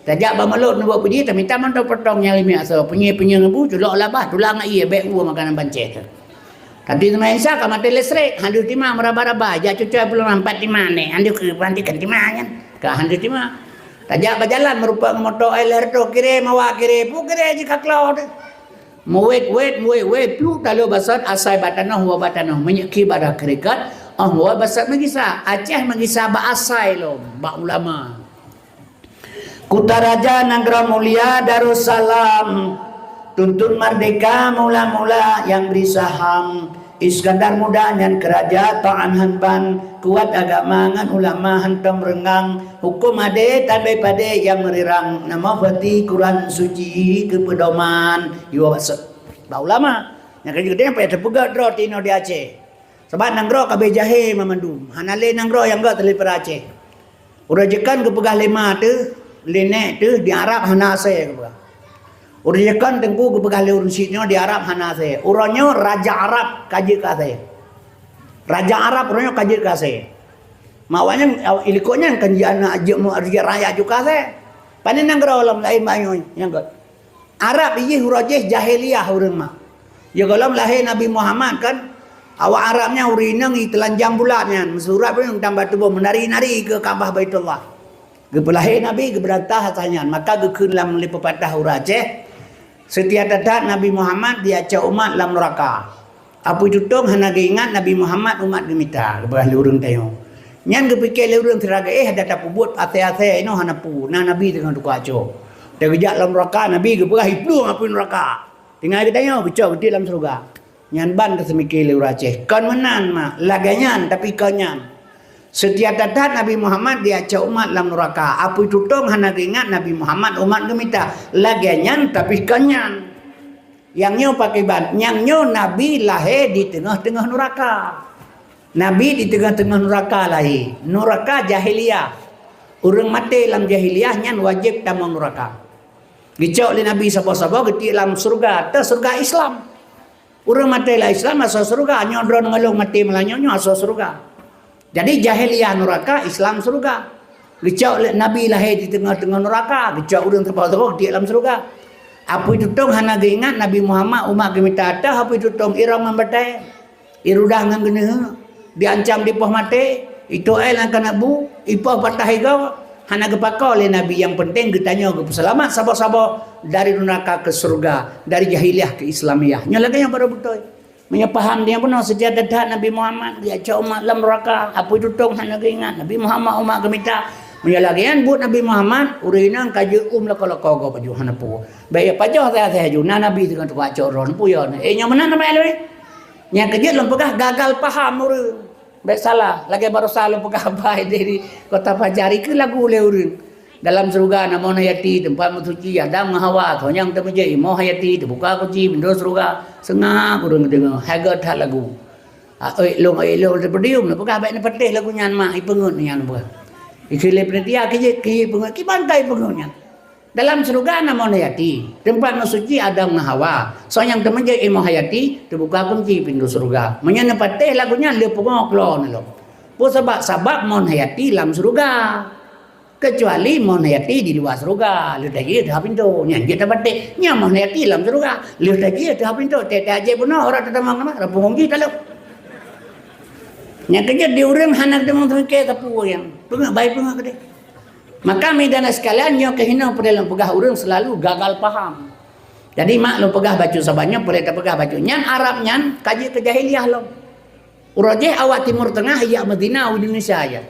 Tajak ba malut nak buat puji tak minta man potong nyali mi aso penye ngebu julok labah tulang iya bek u makanan bancet. Tadi sama Isa kamar telesrek handu timah meraba-raba ja cucu belum nampak di mana handu ke panti kan timah kan ka handu timah. Tajak berjalan merupa motor ailer to kire mawa kire pu kire jika cloud. Muwet plu dalu basat asai batanoh wa batanoh menyeki pada kerikat wa basat magisa Aceh magisa ba asai lo ba ulama. Kutaraja Negara Mulia Darussalam tuntun merdeka mula-mula yang beri saham Iskandar muda dan keraja ta'an hanban kuat agama ngan ulama hantam rengang hukum ade tabai pade yang merirang nama fati Quran suci kepedoman yuwa basat ba ulama yang gede apa terpegat ro tino di Aceh sebab nangro kabe jahe mamandum hanale nangro yang gak teli per Aceh urajekan kepegah lima tu lenek tu di Arab hanase ke. Uriakan tengku ke begal urusitnya di Arab hanase. Uranyo raja Arab kaji kase. Raja Arab uranyo kaji kase. Mawanya ilikonya kanjian aje mu arja raya juga kase. Panen nang alam lain banyak yang got. Arab ini hurajeh jahiliyah urang mah. Ya kalau lahir Nabi Muhammad kan awak Arabnya urinang telanjang bulatnya. Mesurat pun tambah tubuh menari-nari ke Kaabah Baitullah. Gepelahir Nabi geberantah hasilnya maka gekun lam li pepatah Aceh setiap datat Nabi Muhammad diaca umat lam neraka apa tutung hana ingat Nabi Muhammad umat gemita gebelah urang tayo nyan gepikir urang teraga data pubut ate-ate ino hana pu na Nabi tengah duka aco tegejak lam neraka Nabi gebelah hiplu apa neraka tinggal kita bicara di dalam surga nyan ban kesemikir Aceh kan menan mah laganyan tapi kanyan. Setiap datat Nabi Muhammad diaca umat dalam neraka. Apa itu tong hana ingat Nabi Muhammad umat gemita. Lagianyan tapi kanyan. Yang nyo pakai ban. Yang nyo Nabi lahir di tengah-tengah neraka. Nabi di tengah-tengah neraka lahir. Neraka jahiliyah. Orang mati dalam jahiliyah nyan wajib tamang neraka. Gicok li Nabi sapa-sapa geti dalam surga. Itu surga Islam. Orang mati dalam Islam asal surga. Nyodron ngalung mati melanyonyo asal surga. Jadi jahiliyah neraka, Islam surga. Gecak Nabi lahir di tengah-tengah neraka, gecak urang terpaut-paut di dalam surga. Apa itu tong hana ingat Nabi Muhammad umat gemita atah apa itu tong irang membatai. Irudah ngan geuneung diancam di poh mati, itu ail akan abu, ipah patah igau. hana gepaka oleh Nabi yang penting getanya ge selamat sabar-sabar dari neraka ke surga, dari jahiliyah ke Islamiyah. Nya lagi yang pada betul. Menyepaham dia benar sejak dah Nabi Muhammad dia cak umat dalam neraka. Apa itu tong hana ingat Nabi Muhammad umat gemita. Menyalagian buat Nabi Muhammad urina kaji lah kalau kau baju hana pu. Baik pajah saya ju Nabi dengan tu baca ron pu ya. Nya mana nama eloi? Nya kerja lom pegah gagal paham urang. Baik salah, lagi baru salah pegah baik dari kota Fajari ke lagu le urang. Dalam surga nama hayati tempat suci ada mahawa yang terjadi mau hayati terbuka kunci pintu surga sengah urang dengar hagat hal lagu. Long terpedium pegah baik nepetih lagu nyan mak ipengut nyan buat. Ikile perhatian ke pengut ki bantai pengutnya. Dalam surga nama hayati tempat suci ada mahawa yang terjadi mau hayati terbuka kunci pintu surga. Menyana patih lagunya le pengok lo nelo. Po sebab mau hayati dalam surga. Kecuali monayati di luar surga, lihat lagi dah pintu, nyanyi kita batik, nya monayati dalam surga, lihat lagi dah pintu, tete aja pun orang tetamang nama, rapung kita lo. Nya kerja di urang hanak demang tu ke tapu yang, pengak baik pengak kede. Maka medan sekalian nya kehina pada dalam pegah urang selalu gagal paham. Jadi mak lo pegah baju sabannya, boleh tak pegah baju. Nyan Arab nyan kaji kejahiliah lo. Urajeh awak Timur Tengah ya Madinah Indonesia aja.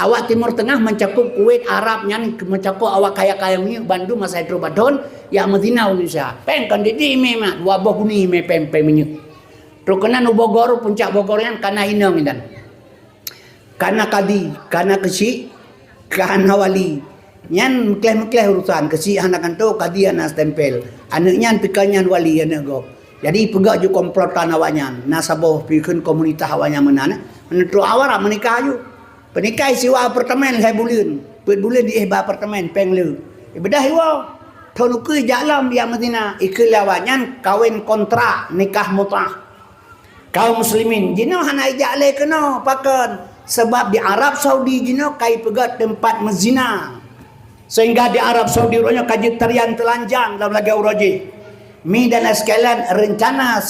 Awak Timur Tengah mencakup Kuwait, Arab, nyan mencakup awak kaya-kaya ni Bandung, Masai Badon, ya Madinah Indonesia. Pengkan di memang dua boh ni me pempe minyak. Terkena nu Bogor, puncak Bogor yang kana inang dan. Kana kadi, kana kesi, kana wali. Nyan mekleh-mekleh urusan kesi hanakan tu kadi anak tempel. Anaknya pikannya wali anak go. Jadi pegak ju komplotan awaknya. Nasabah pikun komunitas awaknya menana. Menentu awak menikah ayu. Pernikahan siwa apartemen saya bulan. Bulan di apartemen penglu. Ibadah iwa. Tahun ke jalan dia Madinah. Ikut lawannya kawin kontrak nikah mutah. Kaum muslimin jino hana ijak le kena pakan sebab di Arab Saudi jino kai pegat tempat mezina. Sehingga di Arab Saudi ronya kaji tarian telanjang dalam laga uraji. Mi dan sekalian rencana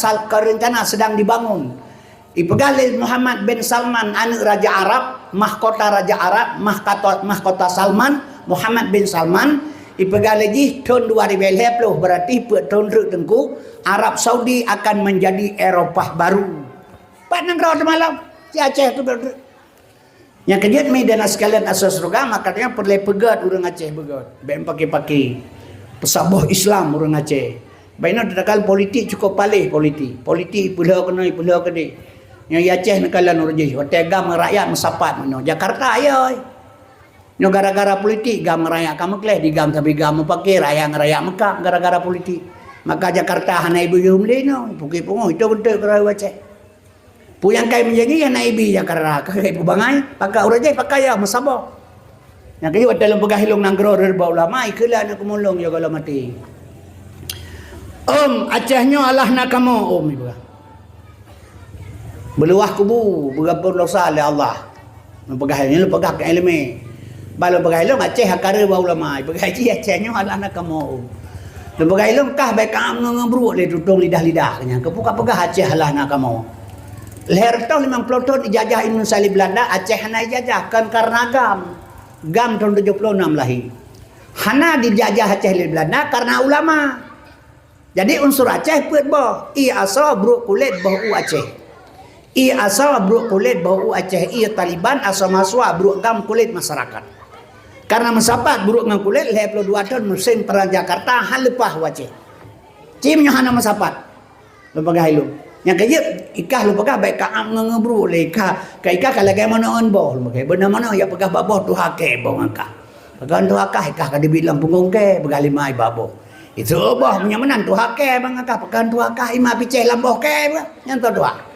sedang dibangun. Ipegalil Muhammad bin Salman anak Raja Arab, mahkota Raja Arab, mahkota Salman, Muhammad bin Salman. Ipegalih tahun 2020 berarti tahun tengku Arab Saudi akan menjadi Eropah baru. Pak nang rawat malam si Aceh tu berarti. Yang kejadian medan sekalian asas surga makanya perlu pegat orang Aceh begat. Bem pakai pesabah Islam orang Aceh. Baiknya dedakal politik cukup palih politik. Politik pulau kena. Yang Aceh nekalan urji, hotel gam rakyat mesapat mano. Jakarta ayo. Nyo gara-gara politik gam rakyat kamu kleh di gam tapi gam pakai rakyat Mekah gara-gara politik. Maka Jakarta hana ibu yumle no, puki pungo itu betul kerana Aceh. Puyang kai menjadi hana ibu Jakarta, kai ibu bangai, pakai urji pakai ya mesabah. Yang kaya dalam pegah hilung nang gero berbau ulama ikulah nak kumulung ya kalau mati. Acehnya Allah nak kamu ibu. Beluah kubu bergabung dosa oleh Allah. Pegah ini lu pegah ke ilmu. Balu pegah ilmu Aceh hakare ba ulama. Pegah Acehnya Allah nak kamu. Lu pegah ilmu kah baik kam ngebruk le tutung lidah-lidah nya. Kepuka pegah Aceh Allah nak kamu. Leher tahun 50 tahun dijajah Indonesia di Belanda, Aceh hana dijajahkan karena gam. Gam tahun 76 lahir. Hana dijajah Aceh di Belanda karena ulama. Jadi unsur Aceh put boh. I asal bruk kulit bau Aceh. I asal bruk kulit bau Aceh. I Taliban asal maswa bruk gam kulit masyarakat. Karena mensapat bruk ngam kulit leh 22 tahun mesin perang Jakarta hal lepah Aceh. Cimnya hana mensapat. Lepagah ilmu. Yang kaya ikah lepagah baik kaam ngebruk le ikah. Ka ikah kalau gaya mana on boh lepagah. Benar mana ya pegah baboh tu hake boh ngakah. Pegah tu hakah ikah kada bilang punggung ke pegah limai baboh. Itu boh punya menan tu hake bang ngakah pegah tu hakah ima piceh lamboh ke yang tu doa.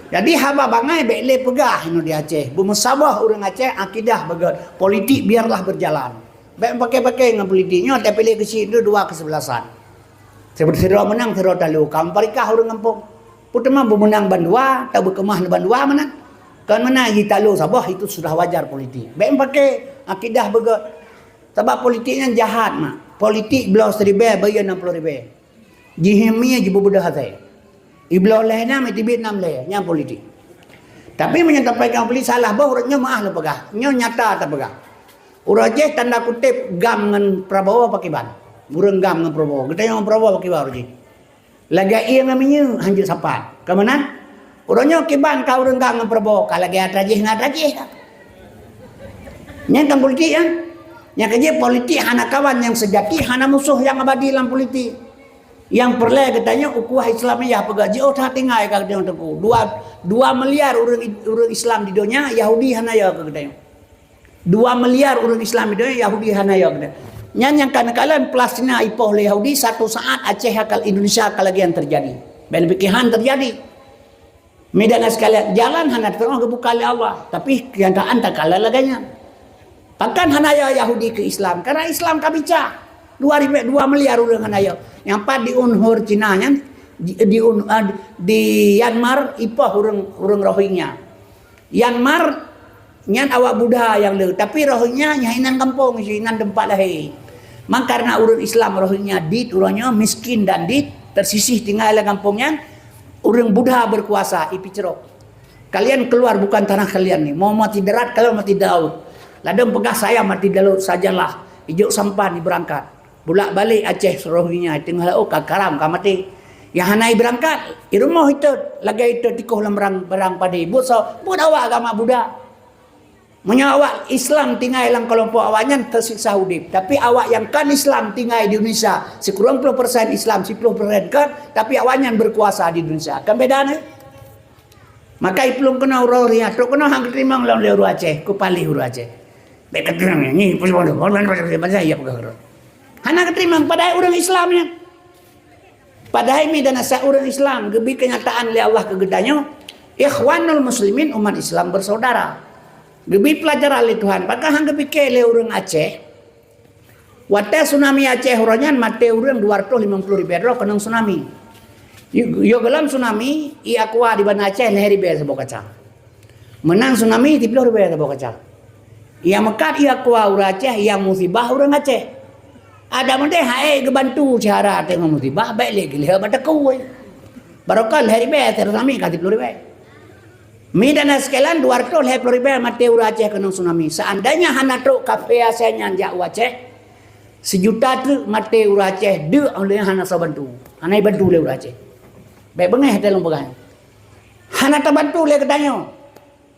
Jadi haba bangai bekle pegah ino di Aceh. Bermusabah orang Aceh akidah begat. Politik biarlah berjalan. Baik pakai-pakai dengan politiknya tapi pilih ke sini dua kesebelasan. Seperti terus menang terus talu. Kamu parikah orang kampung. Putema bermenang bandua, tak berkemah di bandua menang. Kan mana kita talu sabah itu sudah wajar politik. Baik pakai akidah begat. Sebab politiknya jahat mak. Politik belau seribu bayar 60,000. Jihimnya jibu budak saya. Iblau lehna metibit 6 leh yang politik. Tapi menyampaikan politik salah bah urutnya maah le pegah. Nyo nyata tak pegah. Urang Aceh tanda kutip gam dengan Prabowo pakai ban. Urang gam dengan Prabowo. Kita yang Prabowo pakai ban Aceh. Lagi ia namanya hanjut sapat. Ke mana? Urangnya kiban kau urang gam dengan Prabowo. Kalau lagi atrajih ngat rajih. Yang kan politik kan? Yang kerja politik hana kawan yang sejati, hana musuh yang abadi dalam politik. Yang perlu katanya ukuah Islamiyah pegaji oh tak tinggal kata teku. 2 miliar orang Islam di dunia, Yahudi hana ya katanya. 2 miliar orang Islam di dunia, Yahudi hana ya katanya. Yang kadang-kadang plastina ipoh le Yahudi satu saat Aceh akal Indonesia kalagian terjadi. Benepikihan terjadi. Medan sekalian jalan hana terang kebuka oleh Allah, tapi kenyataan tak kalah laganya. Bahkan hanaya Yahudi ke Islam karena Islam kabica 2 miliar orang hanaya yang pat di Unhur Cina nya di Myanmar ipah orang Rohingya Myanmar nyan awak Buddha yang le tapi Rohingya nyahinan kampung nyahinan tempat lahir maka karena orang Islam Rohingya dit orangnya miskin dan dit tersisih tinggal di kampungnya orang Buddha berkuasa ipi cerok kalian keluar bukan tanah kalian nih mau mati darat kalau mati daud ladang pegah saya mati dalut sajalah ijuk sampan berangkat bulak balik Aceh Rohingya tengah oh karam kamati yang hanai berangkat di rumah itu lagi itu tikuh lemrang berang pada ibu so buat awak agama Buddha menyawak Islam tinggal dalam kelompok awaknya tersiksa hidup tapi awak yang kan Islam tinggal di Indonesia sekurang 10% Islam 10% kan tapi awaknya berkuasa di Indonesia kan beda nih maka ipulung kena Rohingya tu kena hang terima lawan le Aceh ku palih Aceh baik keterang ni pun bahasa ya pegang. Hana keterima padahal orang Islamnya. Padahal ini dan asa orang Islam gebi kenyataan oleh Allah kegedanya ikhwanul muslimin umat Islam bersaudara. Gebi pelajaran oleh Tuhan. Maka hang gebi ke orang Aceh. Wate tsunami Aceh orangnya mati orang 250,000 kena tsunami. Yo gelam tsunami ia kuah di Banda Aceh leher ribe sebab kaca. Menang tsunami 30 ribe sebab kaca. Ia mekat ia kuah urang Aceh yang musibah orang Aceh. Ada mende hae gebantu cara tengok musibah baik lagi leh bata kuai. Barokah leher ribe tsunami 30 ribe. Mi dana sekalian 250 ribe mati urang Aceh kena tsunami. Seandainya hana truk kafe asalnya jak Aceh 1 juta tu mati urang Aceh de oleh hana sabantu. Hana bantu le urang Aceh. Baik bengeh dalam pegang. Hana terbantu le katanya.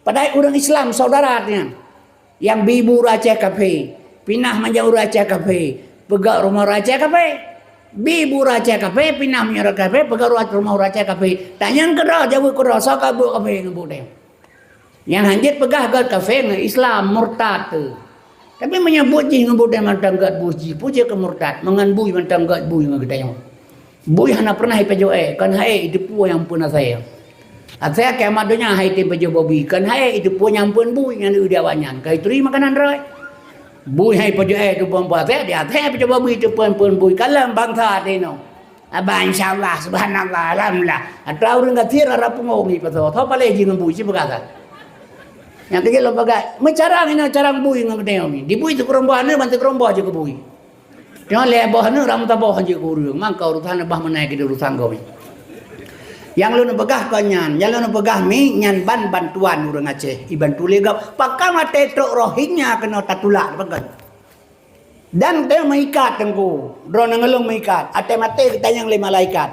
Padahal orang Islam saudaranya. Yang bibu Aceh kafe, pinah manja Aceh kafe, pegak rumah Aceh kafe. Bibu Aceh kafe, pinah manja kafe, pegak rumah Aceh kafe. Tanya kera jauh kera saka bu kafe ngebut dia. Yang hanjit pegah gat kafe nge Islam murtad tu. Tapi menyebut ji ngebut dia mantang gat buji, puji ke murtad, mengan bui mantang gat bui ngegedanya. Bui hana pernah ipejoe, kan hae itu pu yang puna saya. Saya kiamat dunia hai tim pejo bobi kan hai itu punya ampun bui yang dia wanyan kai teri makanan rai bui hai pejo tu pompa saya dia saya pejo bobi itu pun bui kalam bangsa tino aba insyaallah subhanallah alhamdulillah atau orang gatira rapungogi pato tho pale jing bui si bagasa yang kecil lo bagai mecarang ini carang bui ngamdeo ni di bui tu kerombane bantu kerombo aja ke bui jangan leboh ne ram taboh aja ke urang mangka urusan bah menaik ke urusan gowi yang lu pegah kanyan, yang lu pegah mi nyan ban bantuan orang Aceh, ibantu legap. Pakam ate truk Rohingya kena tatulak pegan. Dan dia mengikat tengku, drone ngelung mengikat. Ate mate kita yang 5 malaikat.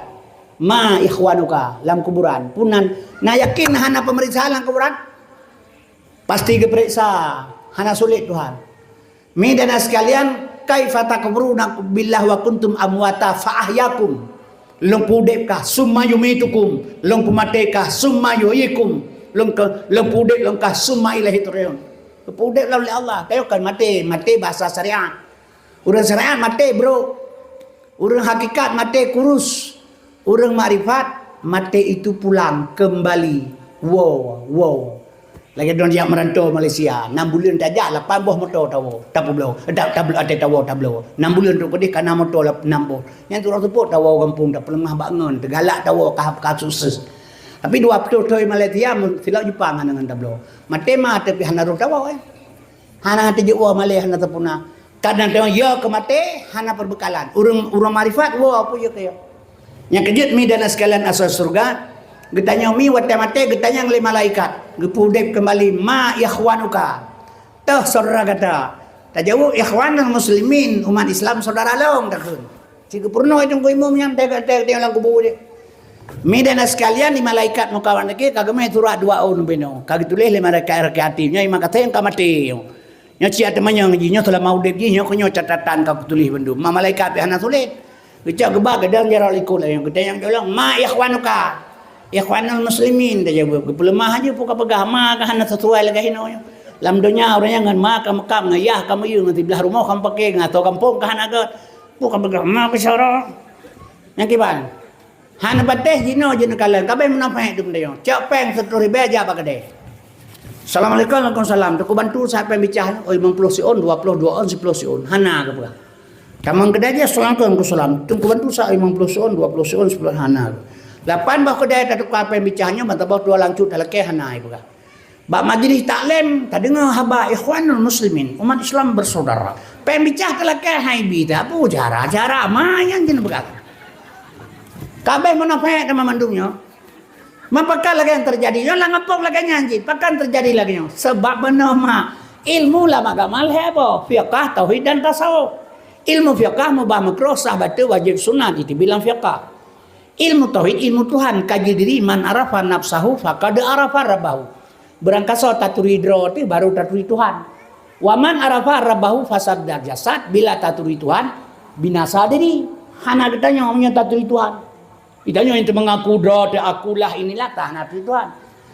Ma ikhwanuka dalam kuburan. Punan, nah yakin hana pemeriksaan dalam kuburan? Pasti keperiksa, hana sulit Tuhan. Mi dan sekalian, kaifa takfuruna billah wa kuntum amwata fa ahyakum. Long pudek kah summa yumitukum long pumate kah summa yuhyikum long pudek long kah summa ilahi turun pudek oleh Allah kayo kan mati bahasa syariat urang syariat mati bro urang hakikat mati kurus urang marifat mati itu pulang kembali wow lagi don yang merantau Malaysia 6 bulan tajak 8 buah motor tawo tapu blau ada tawo tablo 6 bulan tu pedih kana motor 6 buah yang tu orang support tawo kampung tak pelemah bangun tegalak tawo kasus tapi 2 toy Malaysia silap Jepang dengan tablo mate mah tapi hana ro tawo hana te je Malaysia hana tapuna kadang tawo ya ke mate hana perbekalan urang marifat apa ya kaya yang kejut mi dan sekalian asal surga getanya mi wate mate getanya yang 5 malaikat gepudep kembali ma ikhwanuka tah saudara kata Tak jauh ikhwanul muslimin, umat Islam saudara long tak kun. Jika purno itu ko imam yang tega lang kubur dia. Midana sekalian di malaikat mo kawan lagi kagame turah dua on beno. Kag tulis le malaikat rekatimnya ima katen ka mati. Nya cia temannya nginya telah mau dep nya konyo catatan ka tulis bendu. Ma malaikat pe hana tulis. Kecak gebak gedang jarak likul yang gede yang bilang ma ikhwanuka. Ikhwanul muslimin dah jawab. Pelemah aja puka pegah ma ka hana sesuai lagi hino. Lam dunia orangnya ngan ma ka makam ngayah kamu yu nanti belah rumah kamu pakai ngato kampung ka hana ga. Puka pegah ma besara. Yang kiban. Han bateh jino jino kalian kabe menapa hidup dia. Cak peng 10,000 aja apa gede. Assalamualaikum Waalaikumsalam. Aku bantu sampai bicara. Oh 50 sion, 22 on 10 sion. Hana ke apa? Tamang kedai dia Assalamualaikum. Tunggu bantu sa 50 sion, 20 sion 10 hana. 8 bah kedai tak apa yang bicaranya mata bah 2 langcut halake hana ibu. Ba majlis taklim tak dengar haba ikhwanul muslimin, umat Islam bersaudara. Pembicara telake hai bida apa jara ma yang jenis begat. Kabeh menafek sama mandungnya. Mapakah lagi yang terjadi? Yang langapok lagi nyanjit. Pakan terjadi lagi. Sebab benar mak. Ilmu lah magamal hebo. Fiqah, tauhid dan tasawuf. Ilmu fiqah mubah makruh sahabat wajib sunat. Itu bilang fiqah. Ilmu tauhid, ilmu Tuhan. Kaji diri man arafa nafsahu faqad arafa rabbahu. Berangkat so taturi droti baru taturi Tuhan. Waman arafa rabbahu fasad jasad. Bila taturi Tuhan binasa diri. Hana ditanya omnya taturi Tuhan. Itanya yang mengaku doa akulah inilah tanah Tuhan.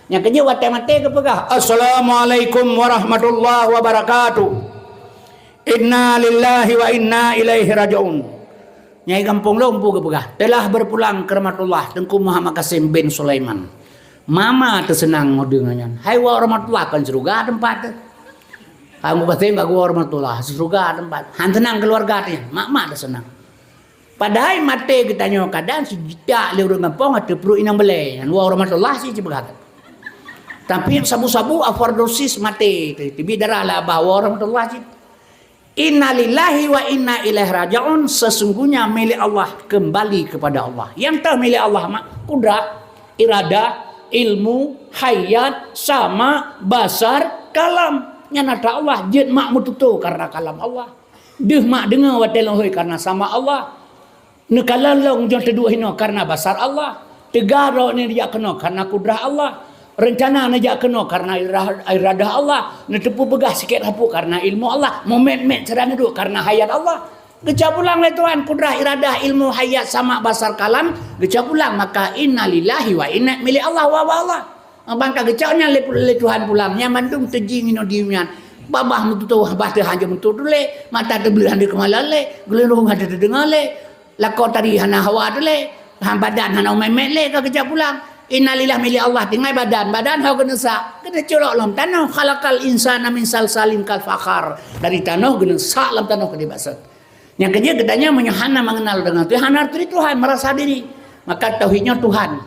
Yang kerja wate mate ke pegah. Assalamualaikum warahmatullahi wabarakatuh. Inna lillahi wa inna ilaihi rajiun. Nyai kampung lompu ke pegah. Telah berpulang ke rahmatullah Tengku Muhammad Qasim bin Sulaiman. Mama tersenang ngodengannya. Hai wa rahmatullah kan surga tempat. Kamu Qasim bagu rahmatullah surga tempat. Han tenang keluarganya. Mama tersenang. Padahal mati kita nyo kadang si jita leureung ngampong atuh perlu inang belai. Wa rahmatullah sih cebegat. Tapi sabu-sabu overdosis mati. Tibi darah lah wa rahmatullah sih. Inna lillahi wa inna ilaihi raji'un. Sesungguhnya milik Allah kembali kepada Allah. Yang tahu milik Allah mak kudrat, iradah, ilmu, hayat, sama, basar, kalam. Nyata Allah jet mak mututu karena kalam Allah. Deuh mak dengar wa teloh karena sama Allah. Nekalalong jong teduh hino karena basar Allah. Tegaro ni dia kena karena kudrah Allah. Rencana ni dia kena karena iradah Allah. Netepu begah sikit hapu karena ilmu Allah. Moment serang duduk karena hayat Allah. Gecap pulang le Tuhan kudrah iradah ilmu hayat sama basar kalam. Gecap pulang maka inna lillahi wa inna milik Allah wa Allah. Bangka gecapnya le Tuhan pulang. Nyamandung tejing ino diumian. Babah mutu habah teh hanja mutu le. Mata tebelan di kemalale. Gelendung ada terdengar le. Lakau tadi hana hawa dule, han badan hana memek le ke kejap pulang. Innalillah milik Allah tinggal badan hau kena sak. Kena colok lam tanah khalaqal insana min salsalin kal fakhar. Dari tanah kena sak lam tanah ke dibasat. Yang kerja kedanya menyahana mengenal dengan Tuhan, arti Tuhan merasa diri. Maka tauhidnya Tuhan.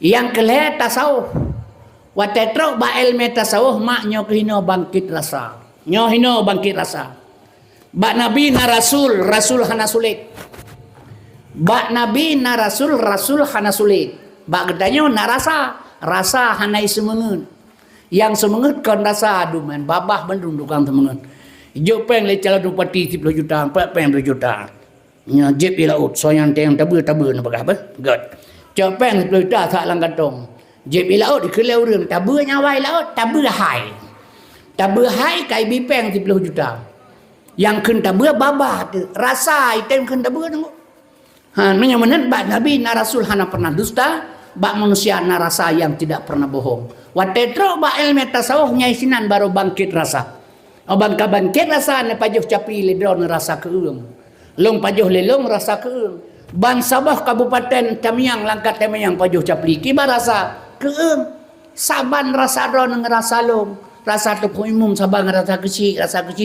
Yang kelih tasawuf. Wa tetrok ba ilmu tasawuf mak nyo hino bangkit rasa. Nyo hino bangkit rasa. Ba nabi na rasul hana sulit. Bak Nabi na Rasul hana sulit. Bak gedanya na rasa hanai semengen. Yang semengen kan rasa aduman babah bendung dukang semengen. Jo peng le cala 20 juta, 40 juta. Nya jep ilaut soyan teng tabu na bagah ba. God. Jo peng 10 juta sak lang kantong. Jep ilaut dikele urang tabu nyawai laut, tabu hai. Tabu hai kai bi peng 10 juta. Yang keun tabu babah rasa item keun tabu tengok. Menyamanan bak Nabi na Rasul hana pernah dusta, bak manusia na rasa yang tidak pernah bohong. Watetro bak ilmu tasawuf nyaisinan baru bangkit rasa. Bangka bangkit rasa na pajuh capi ledron rasa keung. Long pajuh lelong rasa keung. Ban Sabah Kabupaten Tamiang Langkat Tamiang pajuh capi kibar rasa keung. Saban rasa ron ngerasa long. Rasa tepung umum sabar ngerasa kecil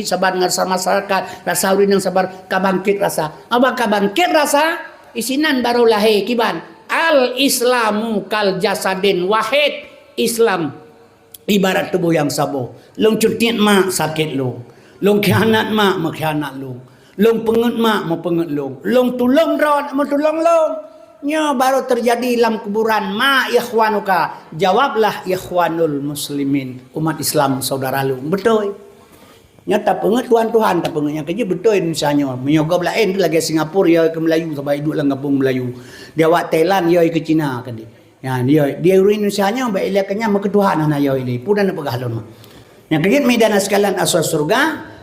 sabar ngerasa masyarakat, rasa urin yang sabar kabangkit rasa. Abang kabangkit rasa isinan baru lahir kiban al islamu kal jasadin wahid. Islam ibarat tubuh yang sabo. Long curtit mak sakit long khianat mak mengkhianat long penget mak mau penget long tulung ron mau tulung long. Nya baru terjadi dalam kuburan ma ikhwanuka. Jawablah ikhwanul muslimin, umat Islam saudara lu. Betul. Nya tak penget Tuhan tak penget yang kerja betul misalnya. Menyogob lain tu lagi Singapura ya ke Melayu sampai duduk dalam kampung Melayu. Dia awak Thailand ya ke Cina kan dia. Ya dia Indonesia nya baik dia kenya mak Tuhan ana ya ini. Pudan apa gahlon mah. Yang kerja medan sekalian asal surga.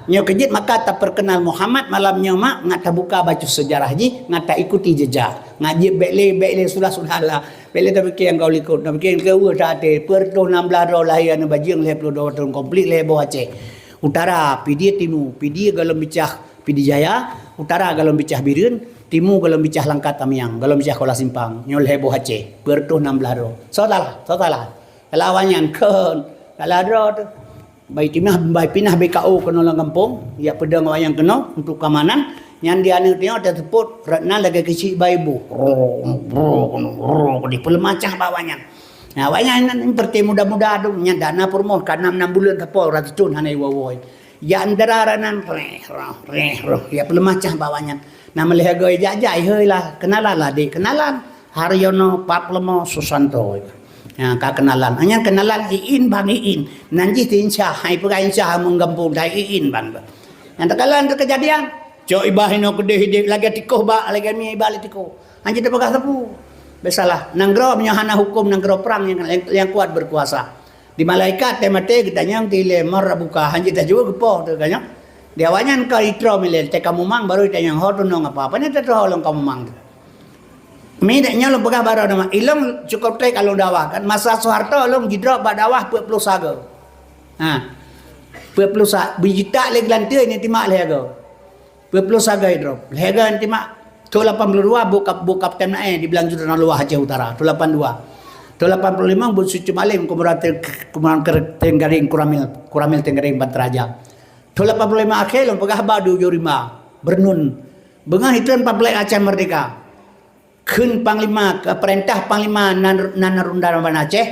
Nya kerja maka tak perkenal Muhammad malamnya mak ngata buka baca sejarah ji ngata ikuti jejak. Ngaji bekle sudah lah. Bekle tak fikir yang kau ikut. Tak fikir kau tate per tahun 16 lahir na bajing le 22 tahun komplit le bo Aceh. Utara pidi timu pidi galom bicah pidi jaya utara galom bicah birun timu galom bicah langkat tamiang galom bicah kola simpang nyol hebo Aceh bertuh 16 ro sotalah lawanyan kon kaladro tu bai pinah BKO kena lang kampung ya pedang wayang kena untuk keamanan nyan dia ni tengok ada teput ratna lagi kecil baibu di pelemacah bawanya. Nah, wanya ini perti muda-muda tu nya dana permoh kan 6 bulan tapo ratun hanai wawoi. Ya andararan ya pelemacah bawanya. Nama lehagoi jajai heulah kenalan lah di kenalan Haryono Paplemo Susanto. Ya ka kenalan. Hanya kenalan Iin Bang Iin. Nanti insya hai pegai insya menggampung dai Iin Bang. Yang tekalan tu kejadian. Cok ibahino kedeh hidup lagi tikoh ba lagi mi balik tikoh. Hanya dia pegang sapu. Besalah nanggro menyahana hukum nanggro perang yang kuat berkuasa di malaikat temate gedanyang ti lemar buka hanji dah juga gepo tu kanya dia wanyan ka itro milel te kamu mang baru ditanyang hotu nong apa nya te holong kamu mang mi dak nya lo pegah baru nama ilong cukup te kalau dakwah kan masa Soeharto long jidro badawah 40 saga ha 40 saga bijita le glante ni timak lego 40 saga hidro lego timak tu 82 bukap tem nae di bilang juta luah Aceh Utara tu 82 tu 85 bu suci malim kemudian tenggaring kuramil tenggaring Bantaraja tu 85 akhir long pegah badu jorima bernun bengah itu 14 Aceh merdeka kun panglima ke perintah panglima nanarunda ban Aceh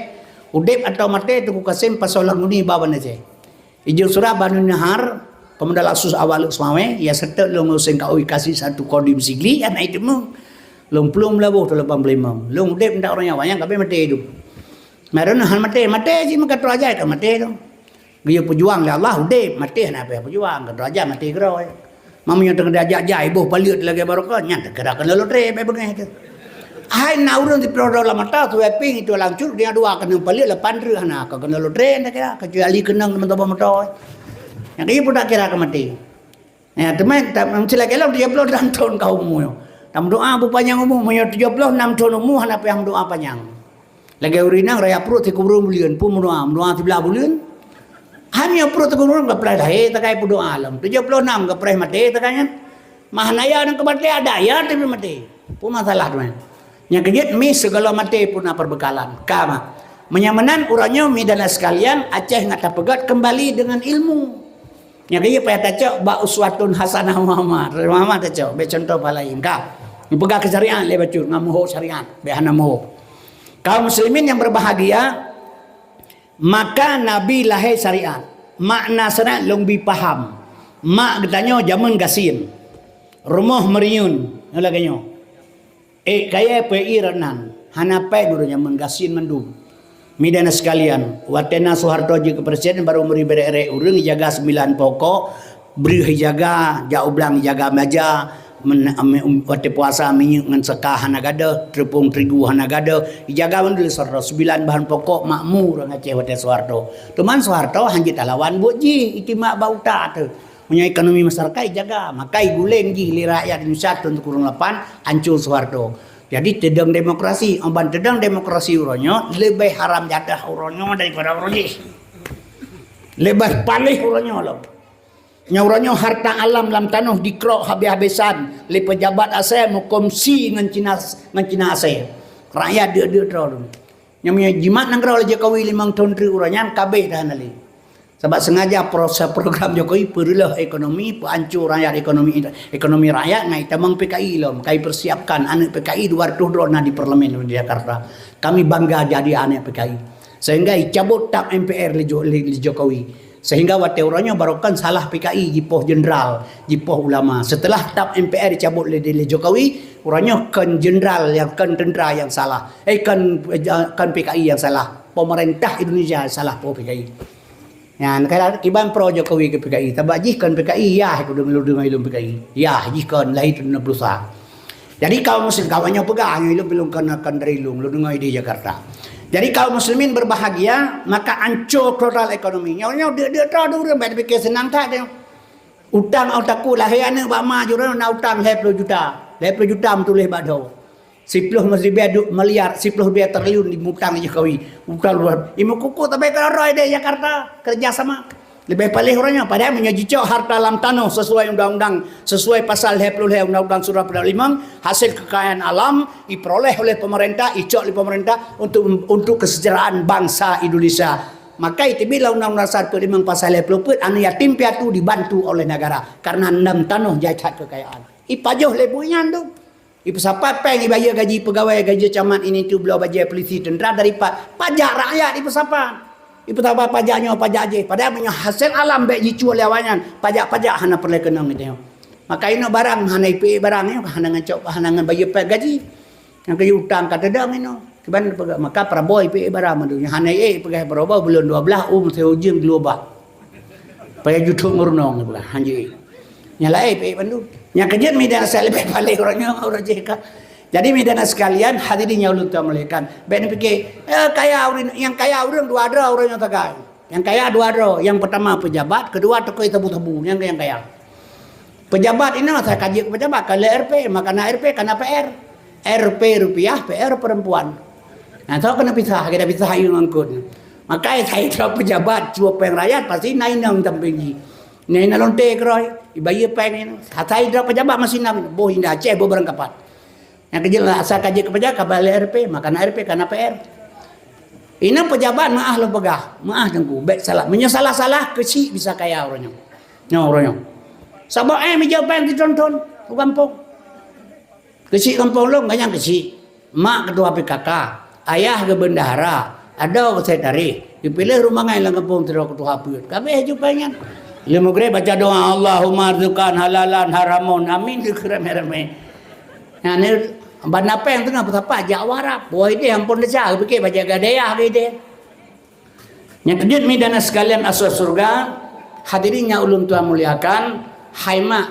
udip atau mate tu Kasim pasolang nuni bawan Aceh ijil surah Banu Nahar kemudian lasus awal semawe ya serta long useng kau kasih satu kodim sigli anak itu mu long plum labuh tu 85 long dep ndak orang yang kabe mate hidup meron han mate ji maka raja ka mate tu dia pejuang la Allah dep mate na apa pejuang ka raja mate gro mamanya tengah diajak jai boh paliut lagi barokah nya gerak kena lotre be bengai tu hai naurun di produk la mata tu ping itu langsung dia dua kena paliut la pandre hana ka kena lotre ndak kira kecuali kenang teman-teman motor yang dia pun tak kira ke mati. Ya, teman, mesti lagi lah 36 tahun kau umur. Tam doa panjang umur, 76 tahun umur, apa yang doa panjang. Lagi urinang raya perut tikubur bulan, pun doa 13 bulan. Hanya perut tikubur enggak pernah dah, tak kaya pun doa alam. 76 enggak pernah mati, tak kaya. Mahanaya dan kemati ada ya, tapi mati. Pun masalah teman. Yang kejut mi segala mati pun perbekalan. Kama. Menyamanan urangnya mi dan sekalian Aceh ngata pegat kembali dengan ilmu. Yang kaya payah tacok ba uswatun hasanah Muhammad tacok be contoh palain ka pegang kesyariat le bacur ngamuh syariat be hanamuh kaum muslimin yang berbahagia maka nabi lahir syariat makna syariat long bi paham mak getanyo zaman gasin rumah meriun laganya kaya pe iranan hanapai dulu zaman gasin mendung midana sekalian watena Soeharto juga presiden baru beri bere urang jaga 9 pokok beri jaga jauh belang jaga meja wate puasa minyak ngan sekah hanagada tepung terigu hanagada jaga mandul Soeharto 9 bahan pokok makmur ngaceh wate Soeharto teman Soeharto hanjit lawan boji itu mak bauta tu punya ekonomi masyarakat jaga makai guleng ji li rakyat Indonesia untuk kurung 8 hancur Soeharto. Jadi tedang demokrasi, amban tedang demokrasi uronyo lebih haram jadah uronyo daripada uronyo. Lebih palih uronyo loh. Nya uronyo harta alam lam tanah dikrok habis-habisan le pejabat ASEAN mukomsi ngan Cina ASEAN. Rakyat dia terus. Nya punya jimat nang krok Jokowi 5 tahun tri uronyan kabeh dah nali. Sebab sengaja proses program Jokowi perlulah ekonomi, hancur rakyat ekonomi rakyat ngai tamang PKI lom, kai persiapkan anak PKI 200 drona di parlemen di Jakarta. Kami bangga jadi anak PKI. Sehingga cabut tap MPR li Jokowi. Sehingga wate orangnya barokan salah PKI jipoh jenderal, jipoh ulama. Setelah tap MPR dicabut li Jokowi, orangnya kan jenderal yang kan tentera yang salah. Kan PKI yang salah. Pemerintah Indonesia salah PKI. Yan kaya iban pro Jokowi ke PKI. Tabak jihkan PKI ya aku dah meludung ilmu PKI. Ya jihkan lahir tu nak berusaha. Jadi kaum muslim kawannya pegang ilmu belum kena dari ilmu ludung di Jakarta. Jadi kaum muslimin berbahagia maka hancur total ekonomi. Nyawa dia tahu orang baik fikir senang tak dia. Utang otakku lahir anak bak ma jurang nak utang 20 juta. 20 juta mentulih bado. 10 miliar 10 triliun dimutang Jokowi. Utang luar. Imu kuku tapi kalau roy di Jakarta kerjasama. Lebih paling orangnya padahal menyajicok harta dalam tanah sesuai undang-undang, sesuai pasal 20 undang-undang surah pada 5, hasil kekayaan alam diperoleh oleh pemerintah, icok oleh pemerintah untuk kesejahteraan bangsa Indonesia. Maka itu bila undang-undang 1 pasal 20 anu yatim piatu dibantu oleh negara karena 6 tanah jacat kekayaan. Ipajoh lebunya tu. Ibu siapa peng dibayar gaji pegawai, gaji camat ini tu belau bayar polisi tentera daripada pajak rakyat ibu siapa. Ibu tahu apa pajaknya pajak je. Padahal punya hasil alam baik jicu lewanyan. Pajak-pajak hana perlu kena gitu. Maka ini barang hana IP barang ni hana ngacok hana bayar pajak gaji. Yang kaya utang kata dah ni. Keban maka Prabowo IP barang tu. Yang hana pegai Prabowo bulan 12 sehujung global. Payah jutuk ngurnong bukan hanji. Yang lain IP bandu. Yang kerja media saya lebih balik orangnya orang jeka. Jadi medan sekalian hadirin yang ulun muliakan. Ben fikir kaya orang yang kaya orang dua ada orang yang tagai. Yang kaya dua ada. Yang pertama pejabat, kedua tokoh tabu-tabu yang kaya. Pejabat ini saya kaji ke pejabat kalau RP maka nak RP kena PR. RP rupiah, PR perempuan. Nah, tahu kena pisah, kita pisah yang angkut. Maka saya tahu pejabat cua peng rakyat pasti naik nang tampingi. Naik lonte keroi, ibayi peng ini. Saya tahu pejabat masih nak boh indah Aceh boh barang kapat. Yang kerja asal kaji kepada kabel RP, makan RP karena PR. Ini pejabat maah lo pegah, maah tengku, baik salah, menyesalah-salah kecil bisa kaya orangnya. Nyo orangnya. Sabak meja pen ditonton, ke kampung. Kecil kampung lo enggak yang kecil. Mak ketua PKK, ayah ke bendahara, ada sekretari, dipilih rumah ngai lang kampung terus ketua PUT. Kabeh jupangan. Ia mugre baca doa Allahumma rizqan halalan haramun. Amin dikrem-reme. Nah, ni banda peng tengah betapa Jawa boy dia ampun dah fikir baca gadaya dia. Yang kedua midana sekalian asal surga hadirinnya ulun tuan muliakan haima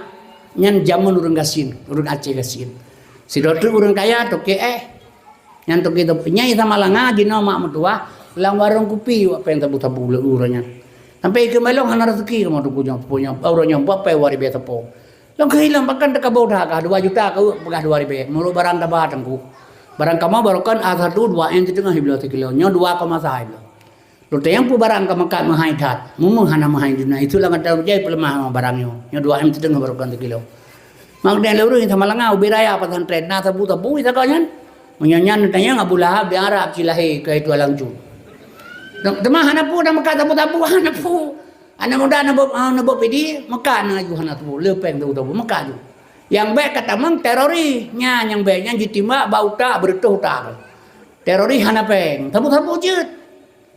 nyan jamun urang gasin, urang Aceh gasin. Si dokter urang kaya toke nyan toke tu nyai sama langa gino mak mertua lang warung kopi apa yang tabu-tabu urangnya. Sampai ke melong hana rezeki kamu tu punya urangnya apa wari biasa po. Long kehilang bahkan dekat bodoh kah 2 juta kau pegah 2 ribu. Mulu barang dah tengku. Barang kamu barukan A1 2 yang di tengah hiblo kilo. Nyo 2,5 hiblo. Lu yang pu barang kamu kat mahai tat. Mumu hana mahai dunia. Itulah kata jai pelemah barangnya. Nyo 2 yang di tengah barukan kilo. Magden luru yang sama langau biraya pesantren na tabu-tabu itu kau nyan. Menyanyan tanya Abu Lahab di Arab cilahi ke itu alangju. Demah hana pu dah makan tabu-tabu hana pu. Anak muda nak pedi Mekah nak aju hana tu lepeng tu Mekah tu. Yang baik kata mang terori nya yang baiknya jitima bauta bertuh tak. Terori hana peng tabu-tabu je.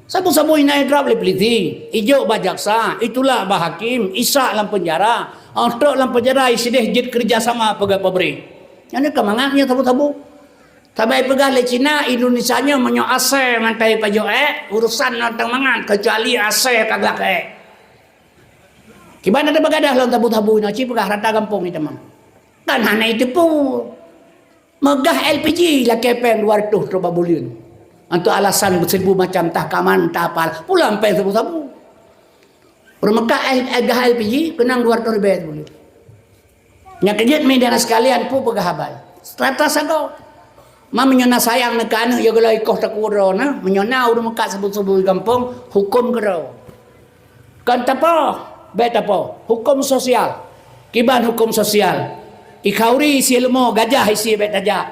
Sabu-sabu inai drop le polisi, ijo bajaksa, itulah bahakim, Isa dalam penjara, Ontok dalam penjara isideh jid kerjasama pegawai pabrik. Yang kemangaknya tabu-tabu. Tabai pegah le Cina Indonesia nya menyo ase mantai pajo urusan nantang mangan kecuali ase kagak Gimana ada begadah lawan tabu-tabu nak cip pegah rata kampung ni teman. Kan hana itu pun megah LPG lah kepeng 200 coba bulian. Untuk alasan 1000 macam tak kaman tak apal pulang pe tabu-tabu. Permekah agah LPG kenang 200 ribu bulian. Nya kejut media sekalian pu pegah habal. Strata sago. Ma menyona sayang nak anu ya kalau ikoh tak uro na menyona urang mekat sebut-sebut kampung hukum kero. Kan tapo Bet apa? Hukum sosial. Kiban hukum sosial. Ikauri isi ilmu gajah isi bet aja.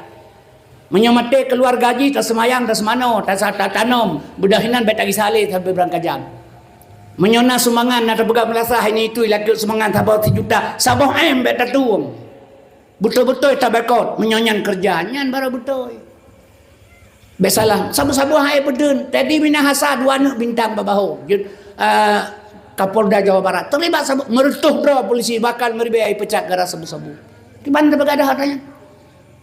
Menyamate keluar gaji tak semayang tak semano tak tanam budahinan bet lagi salih sampai berangkajan. Menyona sumbangan nak pegang melasah ini itu lagi sumbangan tabau 1 juta. Sabah bet tuang. Betul-betul tak berkot menyonyan kerja nyan baru betul. Besalah sabu-sabu hai bedun. Tadi minahasa 2 anak bintang babahu. Kapolda Jawa Barat terlibat merutuh bro polisi bakal meribai pecat gara sabu-sabu. Di mana begadah hatanya?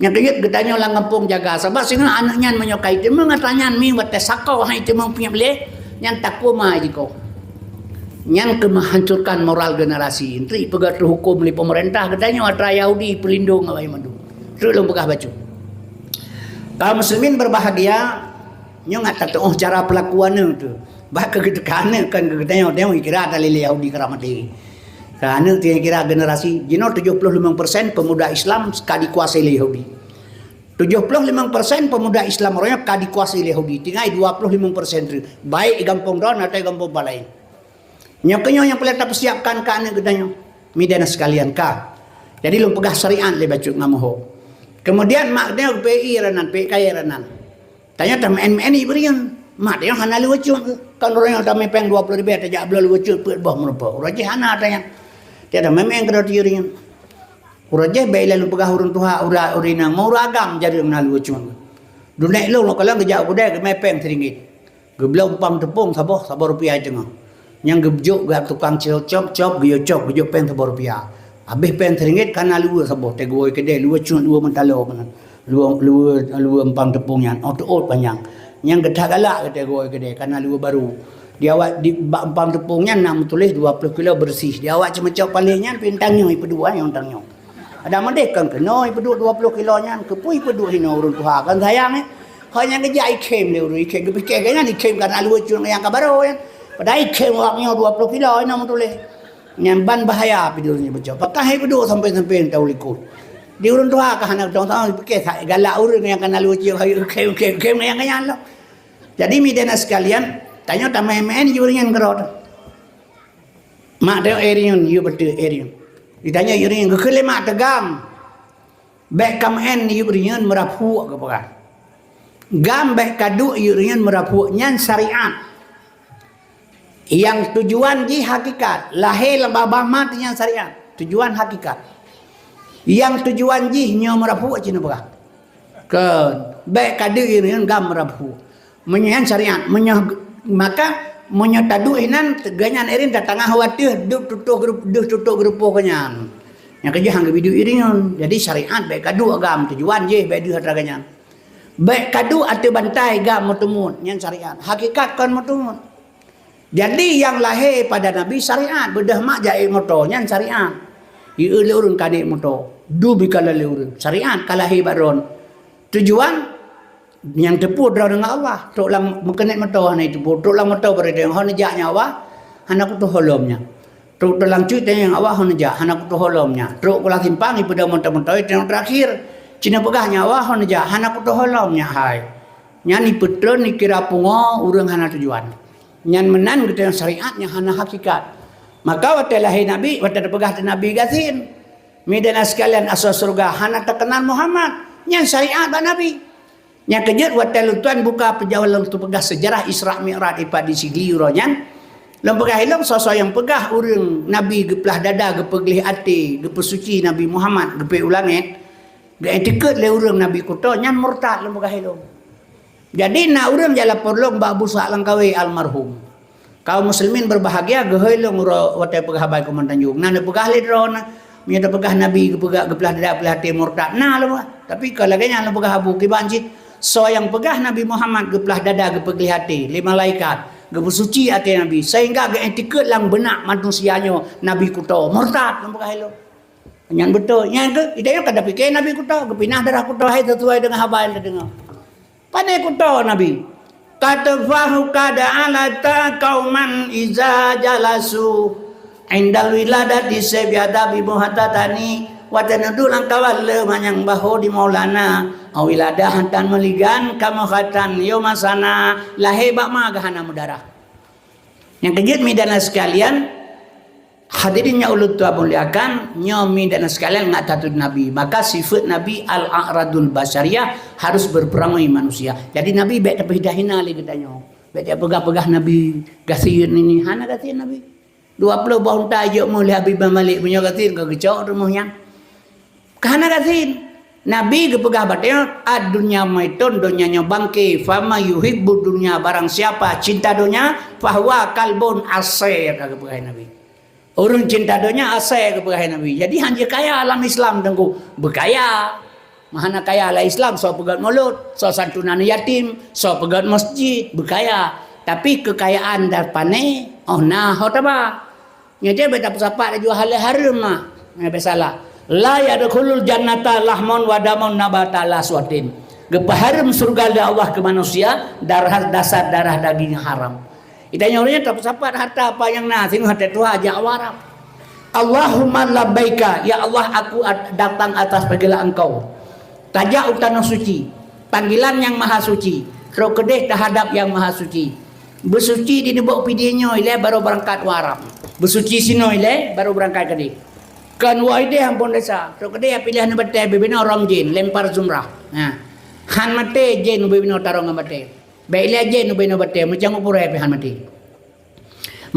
Yang kejut getanya orang kampung jaga sebab sehingga anaknya menyokai dia mengatanya mi wate sakau hai dia punya beli yang takuma jiko. Yang menghancurkan moral generasi. Intri pegat hukum oleh pemerintah katanya watra Yahudi pelindung awai madu. Terus lu pegah baca. Kaum muslimin berbahagia nyo ngata tu cara pelakuannya tu. Bah kegedekan kan katanya tengok kira tali Yahudi keramati. Karena dia kira generasi jino 75% pemuda Islam sekali kuasai Yahudi. 75% pemuda Islam orangnya kadi kuasai Yahudi. Tinggal 25% baik gampang don atau gampang balai. Nyokenyo yang pelita persiapkan ka anak gedanya midana sekalian ka. Jadi lu pegah syariat le bacu ngamoho. Kemudian mak dia PI ranan, PKI ranan. Tanya tam MNI berian. Mak dia hana lu bacu kan orang yang tamai peng 20 ribu tajak belum lu bacu put bah merupa. Urang hana tanya. Dia dah memang kena tiurin. Urang baik lalu pegah urang tuha urina mau agam jadi menalu bacu. Dunek lu kalau ngejak budaya ke mepeng teringit. Geblau umpam tepung sabar rupiah jengah. Yang gebjuk gak tukang cop gejuk pen sebuah rupiah. Habis pen teringit karena luar sebuah tegoi kedai luar cun luar mentalo mana. Luar empang tepungnya auto panjang. Yang gedak galak tegoi kedai karena luar baru. Dia awak di empang tepungnya nak tulis 20 kilo bersih. Dia awak cuma cop palingnya pintangnya ipedua yang tangnya. Ada mandek kan kena ipedua 20 kilonya kepui ipedua hina urun tuha kan sayang hanya ngejak ikem le urun ikem kepikir kayaknya ikem karena luar cun yang kabaro kan. Padahal ikan waknya 20 kilo ini nama tulis. Yang ban bahaya pidurnya baca. Pakai peduk sampai tahu likut. Di urun tua ke anak tahu fikir galak urun yang kena lucu ikan yang kaya lo. Jadi midana sekalian tanya tamai men yuringan kerot. Mak dia eriun yu betul eriun. Ditanya yuringan kekele mak tegam. Baik kamen yuringan merapu ke pekan. Gam baik kadu yuringan merapu nyan syariat. Yang tujuan di hakikat lahir lebah mati yang syariat tujuan hakikat yang tujuan ji nyo merapu cina berah ke baik kadu ini gam merapu menyan syariat maka menyatadu inan ganyan erin datang khawatir tutup grup kanyan yang kerja hangga video iringan jadi syariat baik kadu agam tujuan ji baik dia ganyan baik kadu atau bantai gam mutumun yang syariat hakikat kan mutumun. Jadi yang lahir pada Nabi syariat bedah mak jai motornya syariat. Ieu le urang kadik motor. Du bikala le urang syariat kalahi baron. Tujuan yang tepu draw dengan Allah. Tok lang mengkenet motor na itu. Tok lang motor berada yang hon jaknya Allah. Hanak tu holomnya. Tok lang cuit yang Allah hon jak hanak tu holomnya. Tok kula simpang ipada motor-motor itu yang terakhir. Cina pegahnya Allah hon jak hanak tu holomnya hai. Nyani petron ni kira pungo urang hana tujuan. Yang menan kita yang syariatnya hana hakikat. Maka waktu lahir Nabi, waktu pegah Nabi gasin. Midana sekalian asal surga hana terkenal Muhammad. Yang syariat bah Nabi. Yang kejut waktu lutuan buka perjalanan untuk pegah sejarah Isra Mi'raj ipa di Sigli uronyan. Lalu pegah hilang sosok yang pegah urang Nabi gepelah dada gepeglih hati gepesuci Nabi Muhammad gepe ulangit. Geetiket le urang Nabi kuto nyan murtad lalu pegah hilang. Jadi nak urang jala porlong ba busa langkawe almarhum. Kaum muslimin berbahagia geheulung wate pegah bae kuman Tanjung. Nah pegah le drona nya pegah Nabi pegah gepelah dada belah hati murtad. Nah lu tapi kalau ganya lu pegah Abu Kibanjit so yang pegah Nabi Muhammad gepelah dada gepegli hati lima malaikat gebusuci hati Nabi sehingga ge etiket lang benak manusianya Nabi kuto murtad lu pegah lu. Nyan betul nya ke idenya kada pikir Nabi kuto gepinah darah kuto hai sesuai dengan habail dengar. Pandai kuto Nabi. Katafahu kada alata kauman iza jalasu indal wiladati sebiada bibu hatatani watanadu lang kawalle manyang baho di maulana awiladah hantan meligan kamu khatan yomasana laheba magahana mudara. Yang kejut midana sekalian hadirinnya ulut tua muliakan nyomi dan sekalian ngatatut Nabi maka sifat Nabi al-a'radul basyariyah harus berperangai manusia jadi Nabi baik tapi dahina li katanya baik dia pegah-pegah Nabi gasin ini hana gasin Nabi 20 tahun tajuk mulai Habib Malik punya gasin ke gecok rumahnya kahana gasin Nabi kepegah batnya ad-dunya maitun dunianya bangke fama yuhibbu dunya barang siapa cinta dunia fahuwa kalbun asir kepegah Nabi. Orang cinta dunia asal kepada Nabi. Jadi hanya kaya alam Islam tengku berkaya. Mana kaya alam Islam so pegat mulut, so santunan yatim, so pegat masjid berkaya. Tapi kekayaan darpane nah hotaba. Nya dia beta pusapa ada jual hal haram mah. Biasalah. La yadkhulul jannata lahmun wa damun nabata la swatin. Gepaharam surga dari Allah ke manusia darah dasar darah daging haram. Itanya orangnya tak pusapa harta apa yang tengok harta tu aja awarap. Allahumma labbaika, ya Allah aku datang atas panggilan engkau. Tajak utana suci, panggilan yang maha suci. Rokedeh terhadap yang maha suci. Bersuci di nebok pidinya ile baru berangkat warap. Bersuci sino ile baru berangkat kadi. Kan waide ampun desa. Rokedeh pilihan betai bebina orang jin lempar zumrah. Han mate jin bebina tarong mate. Baiklah jin bebina mate macam upurai han mate.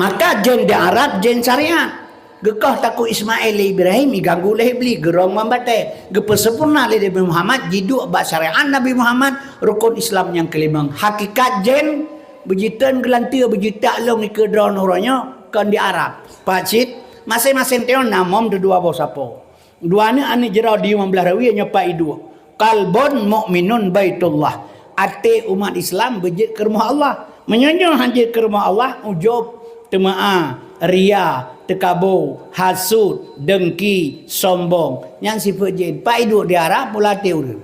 Maka jin di Arab jin syariat. Gekah takut Ismail Ibrahim iganggu leh beli gerong membate gepesempurna leh Nabi Muhammad jiduk bak syariat Nabi Muhammad rukun Islam yang kelima hakikat jen bejitan gelantia bejita long ke drone orangnya kan di Arab pacit masing-masing teo namom dua bos apa duanya ane jerau di 15 rawi nyepai dua kalbon mukminun baitullah ate umat Islam bejit ke rumah Allah menyanjung hanjit ke rumah Allah ujub temaa ria tekabur, hasud, dengki, sombong. Yang sifat jin. Pak hidup di Arab pula teori.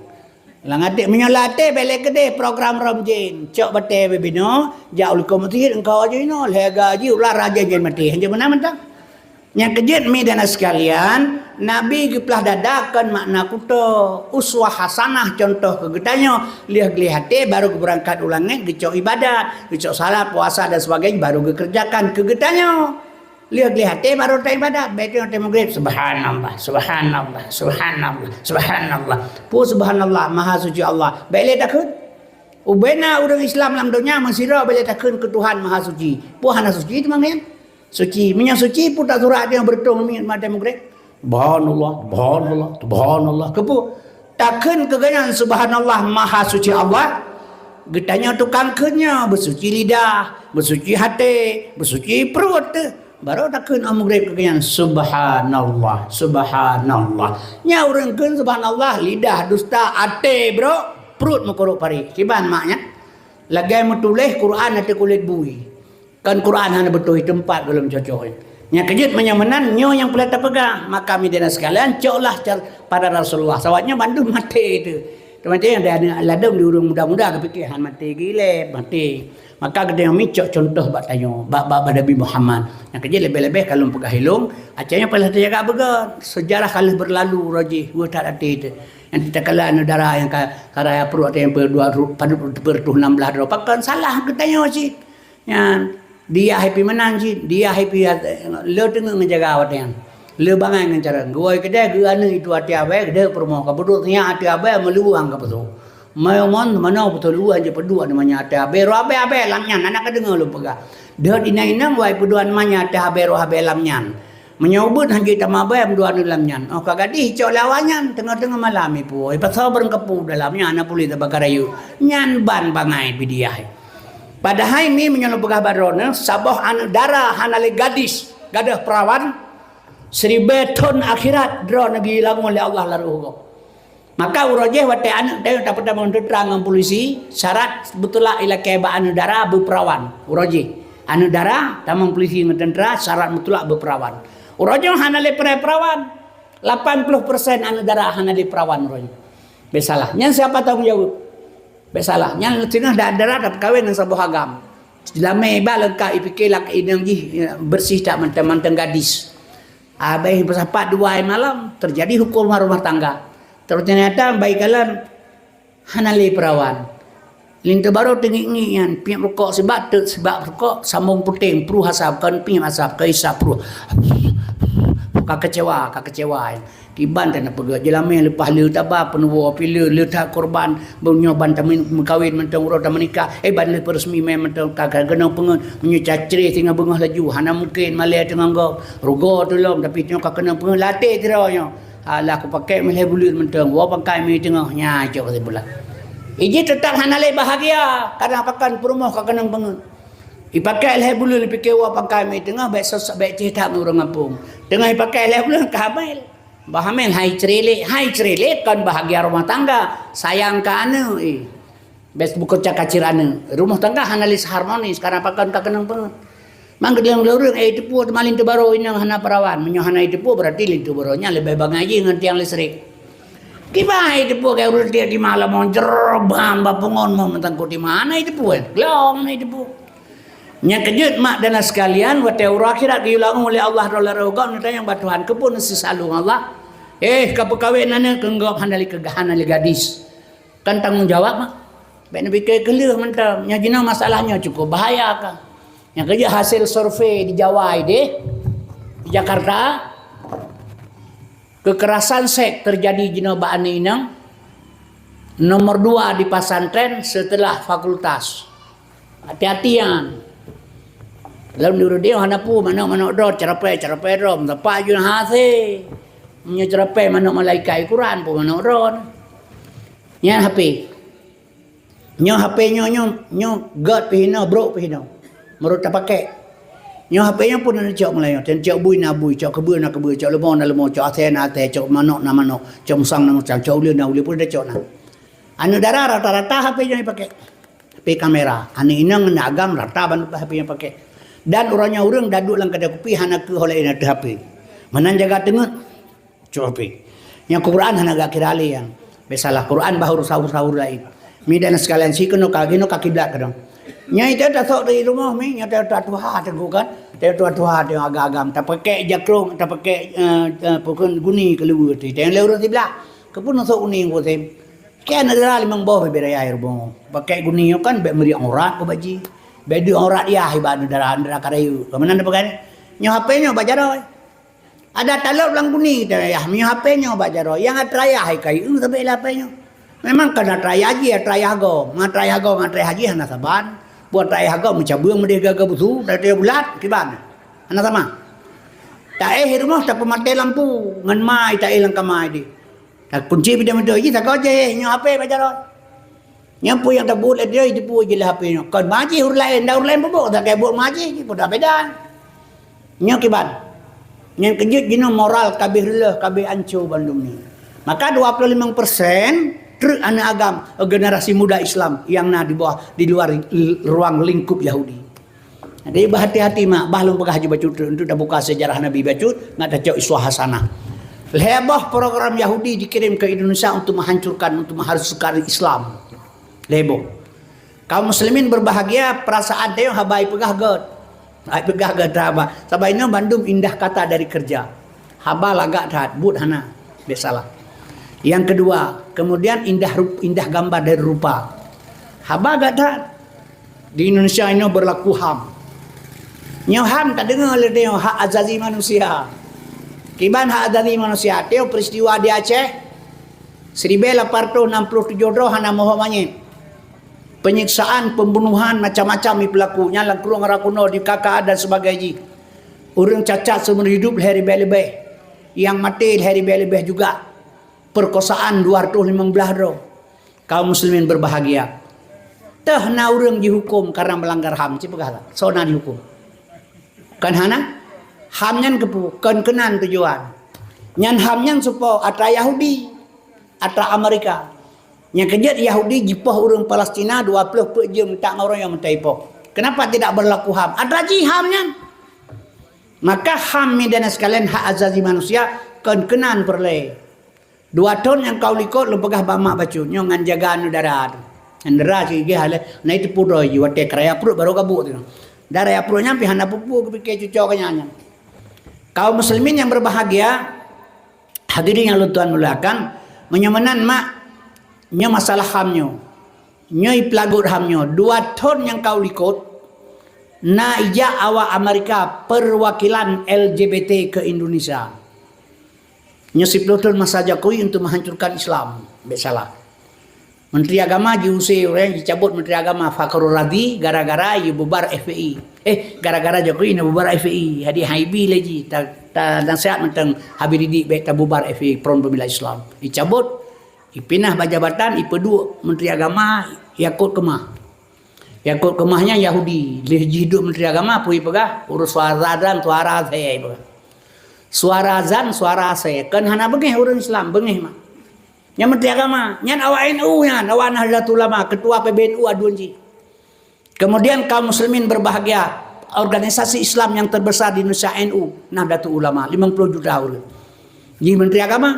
Langatik menyolate balik gede program rom jin. Cok bate bebino, jauh komitir engkau aja ino, lega aja ulah raja jin mati. Hanya benar mentang. Yang kejut medan sekalian, Nabi giplah dadakan makna kuto uswah hasanah contoh kegetanya lihat baru berangkat ulangnya gecok ibadat, gecok salat, puasa dan sebagainya baru dikerjakan kegetanya. Lihat baru tak ibadat. Baca nanti maghrib subhanallah, subhanallah, subhanallah, subhanallah. Pu subhanallah, maha suci Allah. Baik takut. Ubena orang Islam dalam dunia masira baik takut ke Tuhan maha suci. Pu hana suci itu mangnya. Suci, minyak suci pu tak surat dia bertung minyak mata maghrib. Subhanallah, subhanallah, subhanallah. Kepu takkan keganyan subhanallah maha suci Allah. Getanya tukang kenya bersuci lidah, bersuci hati, bersuci perut. Baru takkan maghrib keganyan subhanallah, subhanallah. Nya orang kan subhanallah lidah dusta ate bro perut makorok pari. Kiban maknya. Lagai mutuleh Quran ate kulit bui. Kan Quran hanya betul tempat dalam cocok. Nya kejut menyamanan nyo yang pelata pegang. Maka midana sekalian coklah pada Rasulullah. Sawatnya Bandung mati itu. Mati yang ada ladang di urung muda-muda kepikiran mati gile mati. Maka kita yang micok contoh bak tanyo bak Nabi Muhammad. Yang kerja lebih-lebih kalau pegah hilung, acanya paling terjaga begal. Sejarah kalau berlalu roji, gua tak ada itu. Yang kita kala negara yang karaya perut yang per 16 pakan salah ketanya sih. Yang dia happy menang sih, dia happy le tengah menjaga awak yang. Le bangai dengan cara gua kedai gua itu hati abai kedai permoh kabudut nya hati abai meluang kabetul. Mayomon mana betul lu aja pedua namanya ate habero abe lamnyan anak kedengar lu pega dia dinainang wai peduan namanya ate habero abe lamnyan menyobut hanji tamabe amduan lamnyan oh kagadi cok lawanyan tengah-tengah malam ipu pasal berengkepu dalamnya anak puli tabakarayu nyan ban bangai bidiah padahal ini menyolo pegah barona sabah anu darah hanale gadis gadah perawan 1000 ton akhirat drone gilang oleh Allah laruh. Maka urojeh wate anak dia dapat terang dengan polisi syarat betullah ila keba anu darah berperawan urojeh anu darah tamang polisi ngetentera syarat betullah berperawan urojeh hanale perawan 80% anu darah hanale perawan urojeh besalah nya siapa tanggung jawab besalah nya tengah darah dapat kawin dengan sabuh agam lame balengka ipike lak inang ji bersih tak mantan gadis abai bersapat 2 malam terjadi hukum rumah tangga. Terus ternyata baik kalian hanali perawan. Lintu baru tengingian piak rokok sebab rokok sambung puting pru hasapkan piak asap kaisa pru. Kecewa. Tiban tanah pegat jelame lepas le tabah penuwa pila le tak korban benyoban tamin kawin mentang urang menikah ban le resmi mentang kagak kena pengen menyucacri tinggal bengah laju hana mungkin malai tengah go rugo tolong tapi tengok kena pengen latih tiranya. Alah aku pakai meleh bulut mentang wa pakai mi tengahnya cok kata pula iji tetap hanale bahagia kadang pakan perumoh ka kenang pengen ipakai leh bulut fikir wa pakai mi tengah baik sos baik cerita urang kampung tengah ipakai leh bulut ka hamil bahamil hai cerele kan bahagia rumah tangga sayang ka anu Bes buku cakacirana. Rumah tangga analis harmonis karena pakan kakenang pun. Mangga dia ngelurung itu pu malin tu baru ini hana perawan. Menyohana itu pu berarti lintu barunya lebih bangaji dengan tiang listrik. Kiba itu pu kayak urut dia di malam moncer bang bapungon mau mentangku di mana itu pu? Glong itu pu. Nya kejut mak dan sekalian wa teu akhirat diulang oleh Allah dolar roga nita yang batuhan kepun sesalu Allah. Kapekawenana kenggop handali kegahan ali gadis. Kan tanggung jawab mak. Baik nabi ke kelih mentang. Nya jina masalahnya cukup bahaya kan. Yang kerja hasil survei di Jawa di Jakarta kekerasan seks terjadi jina ba'ani inang nomor 2 di pesantren setelah fakultas. Hati-hatian. Lalu nurut dia hana pu mana do carapai rom tapa jun hase. Nya carapai mana malaikat Quran pu mana ron. Nya HP. Nyo HP nyo god pihino bro pihino. Menurut tak pakai. Nyo HP nya pun nak cok Melayu. Dan cok bui na bui, cok kebun na kebun, cok lemon na lemon, cok ate na ate, cok manok na manok, cok musang na musang, cok uli na uli pun dah cok na. Anu darah rata-rata HP nya pakai. HP kamera. Anu inang na agam rata bantu HP nya pakai. Dan orangnya orang daduk lang kada kupi hana ke oleh na HP. Manan jaga tengah cok HP. Yang Quran hana gak kirali yang. Besalah Quran baru sahur-sahur lain. Midan sekalian si keno kiblat kadang. Nya itu dah sok dari rumah mi nya dah tua teguh kan. Dah tua dia agak-agam tak pakai jakrong, tak pakai pokon guni keluar tu. Teng leureun tibla. Kepun sok uning ko tem. Kian ada limang bawah bere air bon. Pakai guni kan be meri aurat ko baji. Be di aurat ya ibadu darah karayu. Kemana pakai? Nya HP nya bajaro. Ada talok lang guni ya mi HP nya bajaro. Yang atraya hai kai sampai HP nya. Memang kena traya haji ya traya go. Ngatrai haji hana saban. Buat traya go mencabung mede gaga busu dari bulat kiban. Hana sama. Tak rumah tak pemati lampu ngan mai tak ilang kamai di. Tak kunci bida mede ji tak je nyo HP bajaro. Nyampu yang tak bulat dia itu pu je lah HP nyo. Kon maji hur lain bubuk tak kayak buat maji pada beda. Nyo kiban. Yang kejut gino moral kabeh leuh kabeh ancu Bandung ni. Maka 25% anak agam generasi muda Islam yang di luar ruang lingkup Yahudi. Jadi berhati-hati mak bahlum pegah haji bacut untuk dah buka sejarah Nabi bacut ngat ada iswah hasanah. Lebah program Yahudi dikirim ke Indonesia untuk menghancurkan untuk mengharuskan Islam. Lebo. Kaum muslimin berbahagia perasaan dia habai pegah god. Ai pegah god haba. Sabaina Bandung indah kata dari kerja. Haba lagak tat but hana. Biasalah. Yang kedua, kemudian indah gambar dari rupa. Haba gak tak? Di Indonesia ini berlaku HAM. Nyo HAM tak dengar oleh dia hak azazi manusia. Kiban hak azazi manusia. Dia peristiwa di Aceh 1867 roh hana moho manyet. Penyiksaan, pembunuhan macam-macam pelakunya lang kurung rakuno di kakak dan sebagainya. Orang cacat seumur hidup hari lebih. Yang mati hari lebih juga. Perkosaan 215 roh. Kaum muslimin berbahagia. Teh na urang dihukum karena melanggar HAM cipegah. Sona dihukum. Kan hana HAM nyan kepu kan kenan tujuan. Nyan HAM nyan supo atra Yahudi, atra Amerika. Yang kejat Yahudi jipoh urang Palestina 20 jam tak orang yang mentaipoh. Kenapa tidak berlaku HAM? Atra ji HAM nyan. Maka HAM medan sekalian hak azazi manusia kan kenan perle. 2 tahun yang kau likut lu pegah bamak bacu nyo ngan jaga anu darah tu. Andra si ge hale na itu puro ji wate kraya perut baru kabut tu. Darah ya perutnya pi hana pupu ke cucok kanyanya. Kaum muslimin yang berbahagia hadirin yang lutuan mulakan menyamanan mak nyo masalah HAM nyo. Nyo ipelagut HAM nyo 2 tahun yang kau likut na ija awak Amerika perwakilan LGBT ke Indonesia. Nyesip lutun masa Jokowi untuk menghancurkan Islam. Besalah. Menteri Agama diusir orang dicabut Menteri Agama Fakhrul Razi gara-gara ia bubar FPI. Gara-gara Jokowi nak bubar FPI. Hadi haibi lagi. Tak nasihat tentang habis didik baik tak bubar FPI Front Pembela Islam. Dicabut, dipindah jabatan, dipedu Menteri Agama Yakut Kemah. Yakut Kemahnya Yahudi. Leh hidup Menteri Agama pui pegah urus suara dan suara saya pegah. Suara azan, suara saya. Kan hana bengih orang Islam, bengih mah. Yang Menteri Agama, nyan awak NU nyan, awak Nahdlatul Ulama, ketua PBNU aduan ji. Kemudian kaum muslimin berbahagia, organisasi Islam yang terbesar di Indonesia NU, Nahdlatul Ulama, 50 juta orang. Ji Menteri Agama,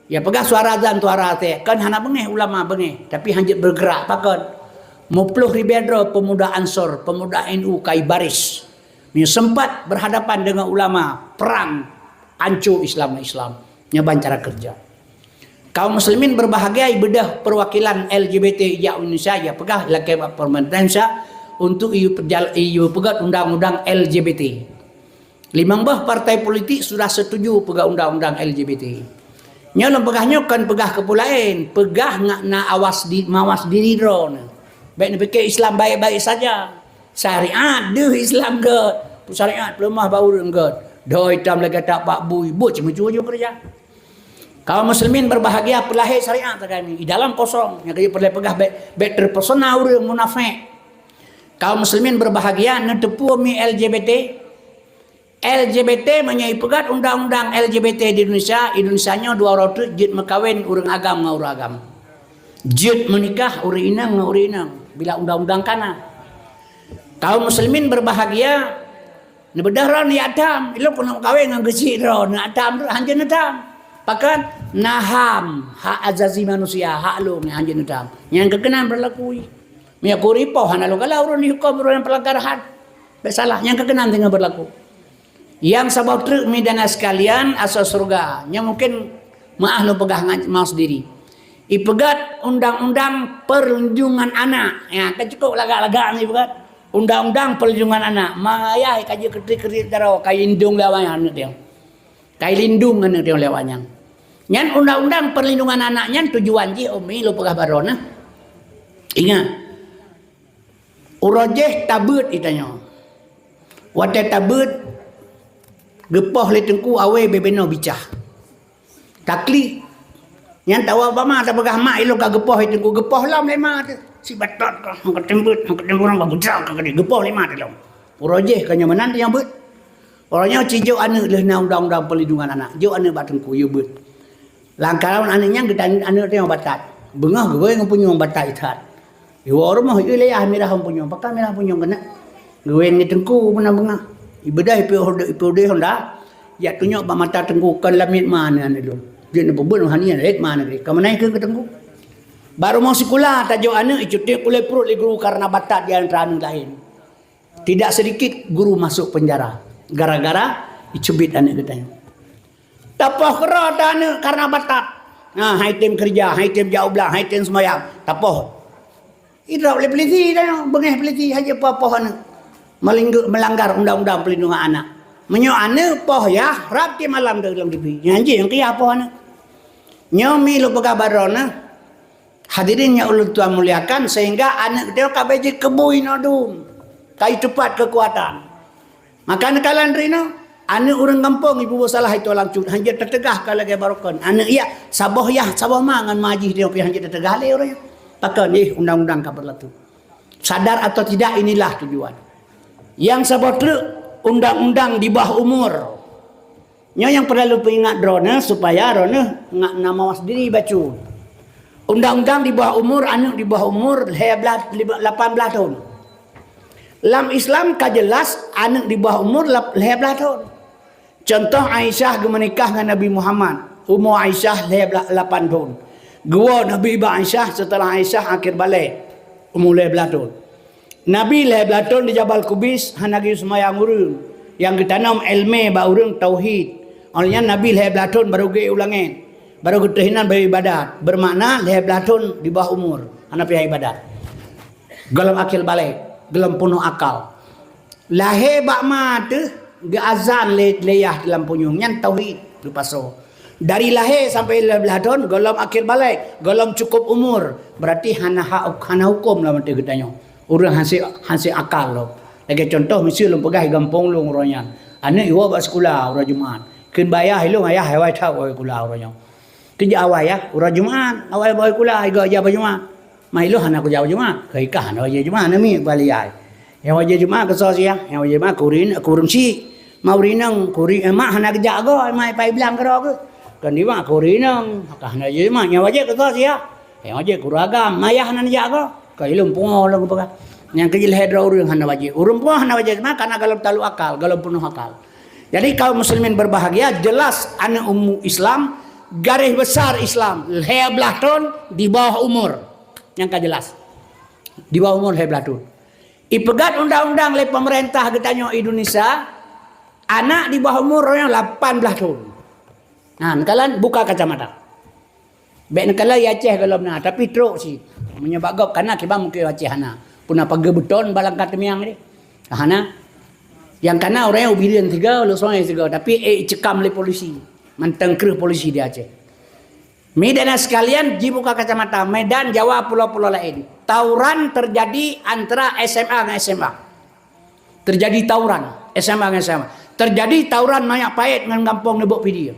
ya pegah suara azan tuara teh, kan hana bengeh ulama bengeh, tapi hanjit bergerak pakan. Mupluh Ribedro, pemuda Ansor, pemuda NU kai baris. Ini sempat berhadapan dengan ulama, perang, hancur Islam. Nyaban cara kerja. Kaum muslimin berbahagia bedah perwakilan LGBT ya Indonesia ya pegah laki pemerintah untuk iu pegat undang-undang LGBT. 15 partai politik sudah setuju pegah undang-undang LGBT. Nyolong pegahnya kan pegah kepulain, pegah ngak na mawas diri drone. Baik nak fikir Islam baik-baik saja. Syariat deh Islam god. Syariat lemah bau god. Doi tam lagi tak pak bui, bu cuma-cuma kerja. Kaum muslimin berbahagia pelahir syariat kami di dalam kosong yang kaya pegah baik terpesona orang munafik. Kaum muslimin berbahagia netepu mi LGBT menyai pegat undang-undang LGBT di Indonesia nya 200 jid mekawin urang agam ngau urang agam. Jid menikah urang inang ngau urang inang bila undang-undang kana. Kaum muslimin berbahagia nebedah ron ya adam, ilo kena kawin ngan gesi ron adam hanjeun adam. Pakan naham hak azazi manusia hak lu ni hanjeun adam. Yang kekenan berlaku. Mia kuripo hana lu kalau urang dihukum urang pelanggar had. Bersalah yang kekenan tengah berlaku. Yang sabab truk midana sekalian asal surga. Nya mungkin maah lu pegah mau sendiri. Ipegat undang-undang perlindungan anak. Ya, kan cukup lagak-lagak ni pegat. Undang-undang perlindungan anak. Maya kaji kerti-kerti darah kai lindung lawan anak dia. Kai lindung anak dia lawannya. Nyan undang-undang perlindungan anaknya tujuan ji umi lu pegah barona. Ingat. Urajeh tabut itanya. Wate tabut gepoh le tengku awe bebeno bicah. Takli. Yang tahu apa mah tak pegah mak ilo ka gepoh tengku gepoh lam le mak si batot ka hang ketembut orang bagudrak ka gede gepoh le mak dalam. Urajeh kanya menan yang bet. Orangnya cijo anu leh na undang-undang perlindungan anak. Jo anu bat tengku yo bet. Langkalaun anaknya gedan anu teh batat. Bengah gue ngpunyong batat ithat. Yo orang mah ieu le ah mirah punyong, pakal mirah punyong kena. Gue ni tengku mana bengah. Ibadah ipode honda ya tunjuk ba mata tengkukan lamit mana anu. Dia nak bubun hanian lek mana dia. Kamu naik ke tengku. Baru mau sekolah tajuk anak cuti kulai perut le guru karena batat dia antara anu lain. Tidak sedikit guru masuk penjara gara-gara dicubit anak katanya. Tapoh kera anak karena batat. Nah, hai tim kerja, hai tim jauh belah, hai tim semayang. Tapoh. Ida boleh peliti dah, bengeh peliti haja apa-apa anak. Melanggar undang-undang perlindungan anak. Menyo anak poh ya, rati malam dalam TV. Nyanyi yang kia apa anak. Nyomi lu pekabarona. Hadirin yang ulun tuan muliakan sehingga anak dia kabeji kebui nodum. Kai cepat kekuatan. Maka anak kalian rino, anak orang kampung ibu salah itu langsung hanya tertegah kalau ke barokon. Anak iya sabah mangan majih dia pi hanya tertegah le orang. Pakai ni undang-undang ka berlaku. Sadar atau tidak inilah tujuan. Yang sabah truk undang-undang di bawah umur. Yang perlu pengingat drone supaya drone ngak nama sendiri baca. Undang-undang di bawah umur anak di bawah umur 18 tahun. Dalam Islam ka jelas anak di bawah umur 18 tahun. Contoh Aisyah menikah dengan Nabi Muhammad. Umur Aisyah 8 tahun. Gua Nabi Aisyah setelah Aisyah akhir balik umur 18 tahun. Nabi 18 tahun di Jabal Kubis hanagi semayang urang yang ditanam ilmu ba urang tauhid. Olehnya Nabi 18 tahun baru ge ulangin. Baru ketehinan beribadat. Bermakna 18 tahun di bawah umur anak pi ibadat. Gelam akil balik, gelam penuh akal. Lahir bak mate ge azan leyah dalam punyung nyan tauhid lupa so. Dari lahir sampai 18 tahun gelam akil balik, gelam cukup umur. Berarti hana hukum lah mate getanya. Urang hasil akal lo. Lagi contoh mesti lu pegah gampong lu ngoronya. Anak iwa bak sekolah urang Jumaat. Keun bayah lu ayah hawai tau oi kula urangnya. Kerja awal ya, urang Jumaat, awal boy kula iga ja Jumaat. Mai lu hana ku ja Jumaat. Kai kah na ja Jumaat nami baliai. Yang wajah Jumaat ke sia, yang wajah Jumaat kurin si. Mau rinang kuri emak hana kerja go mai pai bilang kero ke. kan di mak kurinang kah na je mak nya wajib kata sia yang wajib kuragam mayah nan ja ko kailum pungo lang pagah yang kecil hedra urang hana wajib urang pungo hana wajib mah karena kalau talu akal kalau penuh akal. Jadi kaum muslimin berbahagia, jelas anak umum Islam, garis besar Islam, 12 tahun di bawah umur. Yang ka jelas. Di bawah umur 12 tahun. Ipegat undang-undang oleh pemerintah getanyo Indonesia, anak di bawah umur yang 18 tahun. Nah, kalian buka kacamata. Baik kala ya Aceh kalau benar, tapi teruk sih. Menyebabkan karena kita mungkin Aceh hana. Punah pagi beton balang katemiang ni. Hana yang karena orang yang ubirin tiga, lu soalnya tiga, tapi cekam oleh polisi, mentengker polisi di Aceh. Medan sekalian, dibuka kacamata, Medan, Jawa, pulau-pulau lain. Tawuran terjadi antara SMA dengan SMA. Terjadi tawuran SMA dengan SMA. Terjadi tawuran Mayak Pahit dengan kampung Nebok Pidi.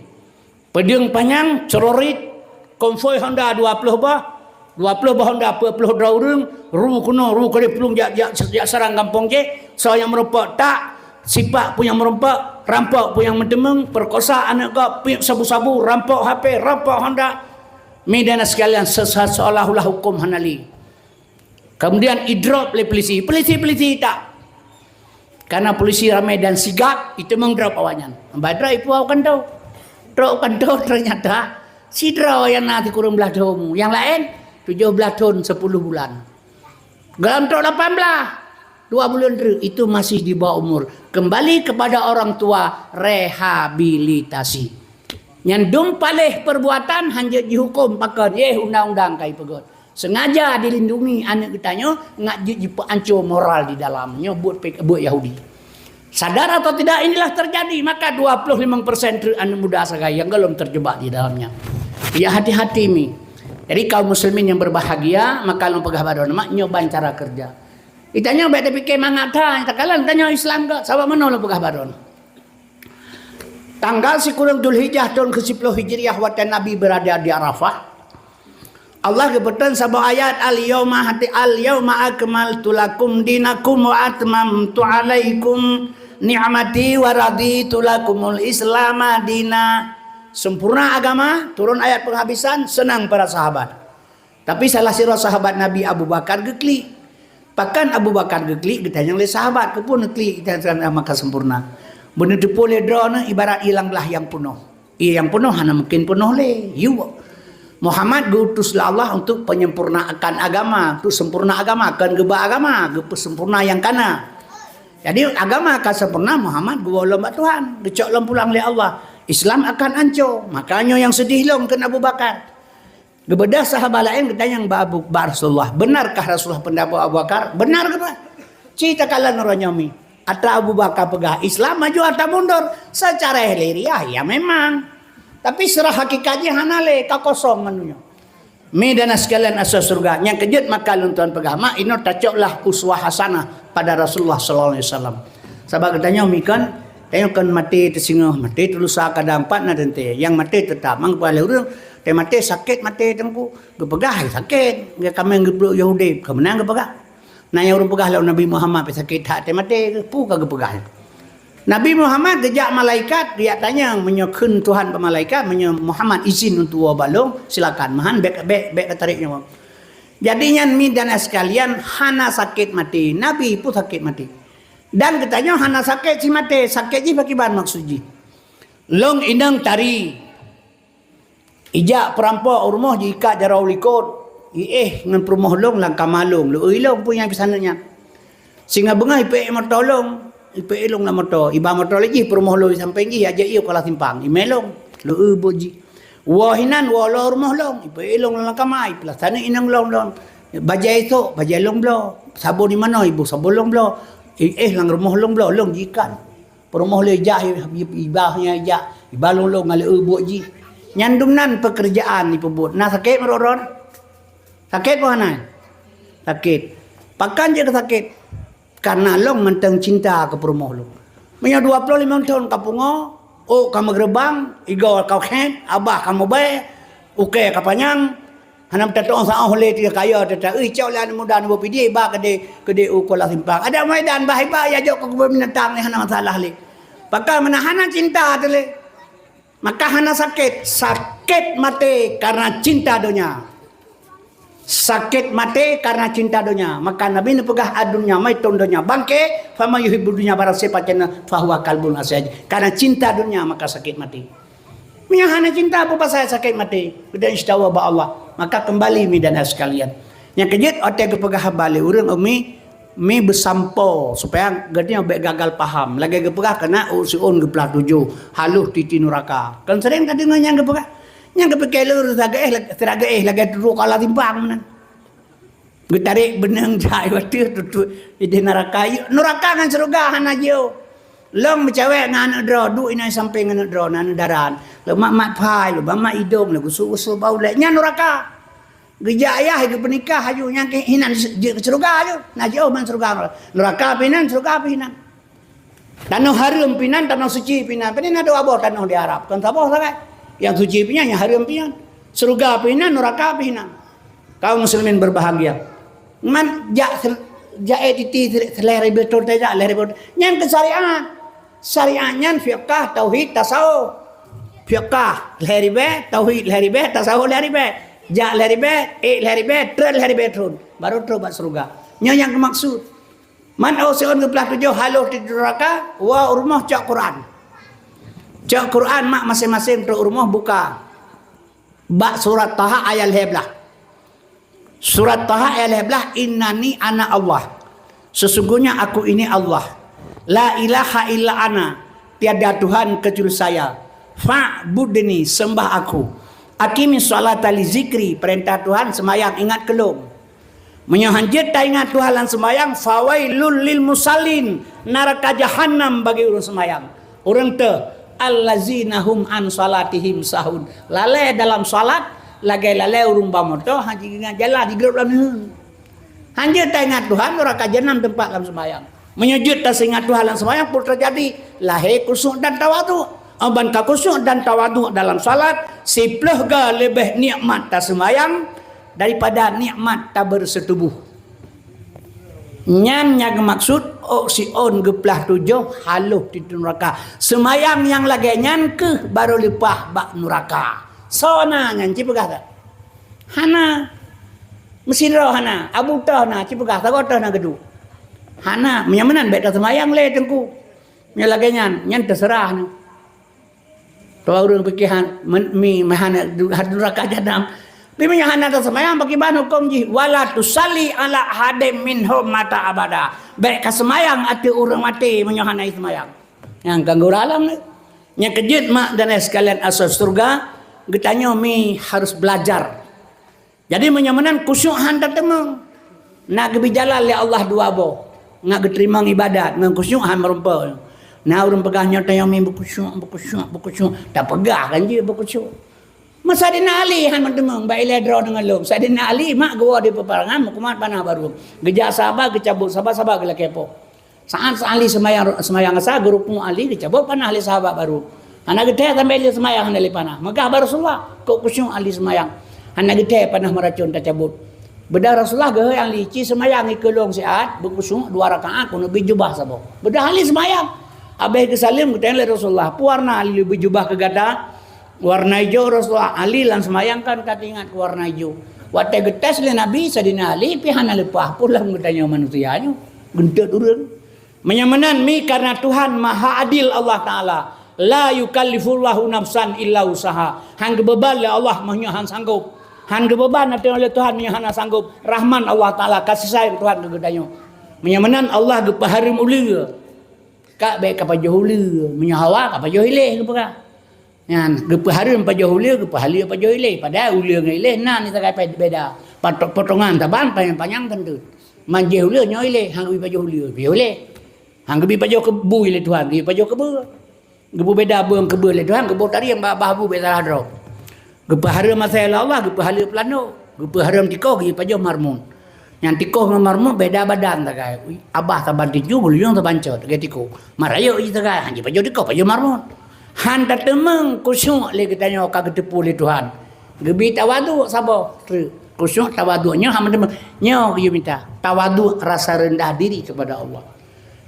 Pedang Panjang, Cerorit, konvoi Honda 20 bah, 20 bah Honda 40 draurung, ru kuno, ru kali pelung jak serang kampung je, so yang merompak tak. Sipak pun yang merompak, rampok pun yang mendemeng, perkosa anak kau, sabu-sabu, rampok HP, rampok Honda. Medan sekalian seolah-olah hukum hanali. Kemudian idrop oleh polisi. Polisi tak. Karena polisi ramai dan sigap, itu mengdrop awalnya. Badra ipu akan tahu. Drop kan tahu ternyata si draw yang nanti kurang belah tahun. Yang lain 17 tahun 10 bulan. Dalam tahun 18. 2 bulan itu masih di bawah umur. Kembali kepada orang tua, rehabilitasi. Nyandung palih perbuatan hanya dihukum pakai undang-undang kai pegot. Sengaja dilindungi anak kitanya ngajut dipancur moral di dalamnya buat Yahudi. Sadar atau tidak inilah terjadi, maka 25% anak muda sekarang yang belum terjebak di dalamnya. Ya hati-hati mi. Jadi kaum muslimin yang berbahagia, maka lu pegah badan mak nyobain cara kerja. Itanya baik tapi ke mangata, kalian tanya Islam ke, sahabat mana lo pegah baron. Tanggal sekurang Dzulhijjah tahun ke-10 Hijriah waktu Nabi berada di Arafah. Allah kebetulan sabah ayat al-yawma akmaltu lakum dinakum wa atmamtu alaikum ni'mati wa raditu lakumul Islam dina. Sempurna agama, turun ayat penghabisan, senang para sahabat. Tapi salah sirah sahabat Nabi Abu Bakar gekli. Bahkan Abu Bakar geklik ditanya oleh sahabat ke pun geklik kita maka sempurna. Benar boleh drone ibarat hilanglah yang penuh. Yang penuh hanya mungkin penuh le. Muhammad diutuslah Allah untuk penyempurnaan agama, untuk sempurna agama, akan geba agama, geba sempurna yang kana. Jadi agama akan sempurna Muhammad gua lomba Tuhan, dicok lom pulang oleh Allah. Islam akan hancur. Makanya yang sedih lom ke Abu Bakar. Kepada sahabat lain ditanya Abu Rasulullah, benarkah Rasulullah pendapat Abu Bakar? Benar ke Pak? Cerita kalian orang nyami. Atau Abu Bakar pegah Islam maju atau mundur? Secara hiliriah ya memang. Tapi serah hakikatnya hanale kosong manunya. Medan sekalian asas surga. Yang kejut maka luntuan pegah. Mak ini tacoklah uswah hasanah pada Rasulullah sallallahu alaihi wasallam. Sahabat ditanya mikan, tengokkan mati tersinggah, mati terlusa kadang 4 na dente. Yang mati tetap mang kepala urang mati sakit mati tengku gepegah sakit dia kami geblok Yahudi kemenang gepegah nanya urang pegah lawan Nabi Muhammad sakit hak mati pu ka gepegah Nabi Muhammad gejak malaikat dia tanya menyokun Tuhan pemalaikat Muhammad izin untuk balong silakan mahan bek ketariknya jadinya mi dan sekalian hana sakit mati Nabi pun sakit mati dan katanya hana sakit si mati sakit ji bagaimana maksudnya long indang tari ijak perampok rumah jika jarau likut dengan perumah long langkah malung lu ilong punya pesanannya sehingga bengah ipe tolong ipe ilong lah motor iba motor lagi perumah lo sampai gi aja iyo kalau simpang imelong lu boji wahinan wala rumah long ipe ilong langkah mai plus sana inang long bajai itu bajai long blo sabo di mana ibu sabo long blo lang rumah long blo long jikan perumah lo ijak ibahnya ijak ibalong long ngale boji nyandumnan pekerjaan ni pebut. Nah sakit meroron? Sakit mana? Sakit. Pakan je sakit. Karena long mentang cinta ke perumah long. Punya 25 tahun kapungo. Oh kamu gerbang. Igo kau khen. Abah kamu baik. Oke kapanyang. Hanam tatong sa oleh tiga kaya. Tata. Cau lah muda ni bopi dia. Iba kede ukola simpang. Ada maidan bahaya. Ya jok ke binatang ni. Hanam masalah li. Pakan menahanan cinta tu li. Maka hana sakit mati karena cinta dunia. Sakit mati karena cinta dunia. Maka Nabi ni pegah adunya mai ton dunia bangke fama yuhibbu dunya barang siapa cina fahuwa kalbun asyaj. Karena cinta dunia maka sakit mati. Punya hana cinta apa pasal sakit mati. Kemudian istawa ba Allah. Maka kembali mi dan sekalian. Yang kejut otak ke pegah balik urang mi bersampo supaya gadnya gagal paham. Lagi ke pegah kena usun ke pelah 7 haluh titi neraka. Kan sering tadi yang ke pegah. Yang ke pekelur teraga lagi duduk kala timbang menan. Getarik benang jai waktu tutu di neraka. Neraka kan surga hana jauh. Long mencawek ngan dro du ina sampai ngan dro nan daran. Lo mak pai lo mak idom lo gusu bau le nya neraka. Geja ayah ke penikah haju nya ke hinan surga aja. Na jauh man surga. Neraka pinan surga pinan. Tanah harum pinan tanah suci pinan. Pinan ada abah tanah di Arab. Kan sabah sangat. Yang suci pinan yang harum pinan. Surga pinan neraka pinan. Kaum muslimin berbahagia. Man titi selera betul tidak selera betul. Yang kesarian. Syariatnya fiqh, tauhid, tasawuf. Fiqh, lehribe, tauhid, lehribe, tasawuf, lehribe. Ja lehribe, lehribe, trel lehribe trun. Baru terus surga. Yang maksud. Man ausion ke pelah 7 haluh di neraka, wa rumah cak Quran. Cak Quran mak masing-masing tu rumah buka. Bak surat Taha ayat 11. Surat Taha ayat 11, innani ana Allah. Sesungguhnya aku ini Allah. La ilaha illa ana, tiada Tuhan kecuali saya. Fa'budni, sembah aku. Aqimi sholata li zikri, perintah Tuhan semayang ingat kelong. Menyohanjit tak ingat Tuhan lan semayang, fawailul lil musallin, neraka jahannam bagi orang semayang. Orang te allazina hum an salatihim sahun. Lalai dalam salat, lagi lalai urung bamoto haji ingat jalan di grup dalam. Hanjit tak ingat Tuhan, neraka jahannam tempat dalam semayang. Menyujud tak ingat Tuhan dalam semayang pun terjadi lahir kusuk dan tawadu. Bantah kusuk dan tawadu dalam salat siplah ga lebih nikmat tak semayang daripada nikmat tak bersetubuh. Nyan yang maksud si on geplah 7 haluh di neraka. Semayang yang lagi nyan ke baru lepah bak neraka. Sona nyan cipegah tak? Hana mesin roh hana abu tah na cipegah tak kota na gedu. Hana menyamanan baik dah semayang le tengku. Nya lagi nyan terserah na. Tuh orang pikiran mi mahana neraka jadam. Bimi hana dah semayang bagi ban hukum ji wala tusalli ala hadim minhum mata abada. Baik ka semayang ati orang mati menyohanai semayang. Yang ganggu alam ni. Nya kejut mak dan sekalian asal surga getanya mi harus belajar. Jadi menyamanan kusyuk handa temeng. Nak gebijalan le Allah dua bo. Ngak diterima ibadat dengan khusyuk han merumpah. Nah urang pegahnya tayang mi berkhusyuk. Tak pegah kan je berkhusyuk. Masa dina Ali han mendemang baik le draw dengan lom. Sadina Ali mak gua di peperangan mukumat panah baru. Gejak sabar kecabut sabar gela kepo. Saat Ali semayang asa grup Ali dicabut panah Ali sahabat baru. Anak gede sampai Ali semayang ali panah. Maka Rasulullah kok khusyuk Ali semayang. Anak gede panah meracun tak cabut. Beda Rasulullah gaya yang lici semayang ikelong siat berkusung 2 rakaat kuno bijubah sabo. Beda Ali semayang. Abah ke salim ketanya Rasulullah. Puarna Ali bijubah ke gada warna hijau Rasulullah. Ali lan semayang kan kat ingat warna hijau. Wate getes le Nabi sadina Ali pihana lepah pulang ketanya manusianya. Gentet urang. Menyamanan mi karena Tuhan Maha Adil Allah Taala. La yukallifullahu nafsan illa usaha. Hang beban le Allah menyahan sanggup. Han beban nanti oleh Tuhan menyahana sanggup. Rahman Allah Ta'ala kasih sayang Tuhan kegedanyo. Menyamanan Allah gepaharim ulia. Kak baik kapal johuli. Menyahawa kapal johileh kepaka. Yan gepaharim kapal johuli gepahalia kapal johileh. Padahal ulia ngileh nah ni tak kaya beda. Potongan taban panjang tentu. Manje ulia nyoileh hang gebi kapal johuli. Johileh. Hang gebi kapal kebu ileh Tuhan. Gebi kapal kebu. Gebu beda buang kebu ileh Tuhan. Gebu tadi yang bahabu beda hadro. Gepaharam masalah Allah, gepahalia plano, gepaharam tikoh, gepajo marmun. Yang tikoh dengan marmun beda badan tak kaya. Abah taban tiju, beliau taban cot, tak tikoh. Marayo itu tak kaya, hanji pajo tikoh, pajo marmun. Han tak temeng kusyuk le katanya kagak tepu le Tuhan. Gebi tawadu sabo, kusyuk tawadunya ham temeng. Nyo kieu minta tawadu rasa rendah diri kepada Allah.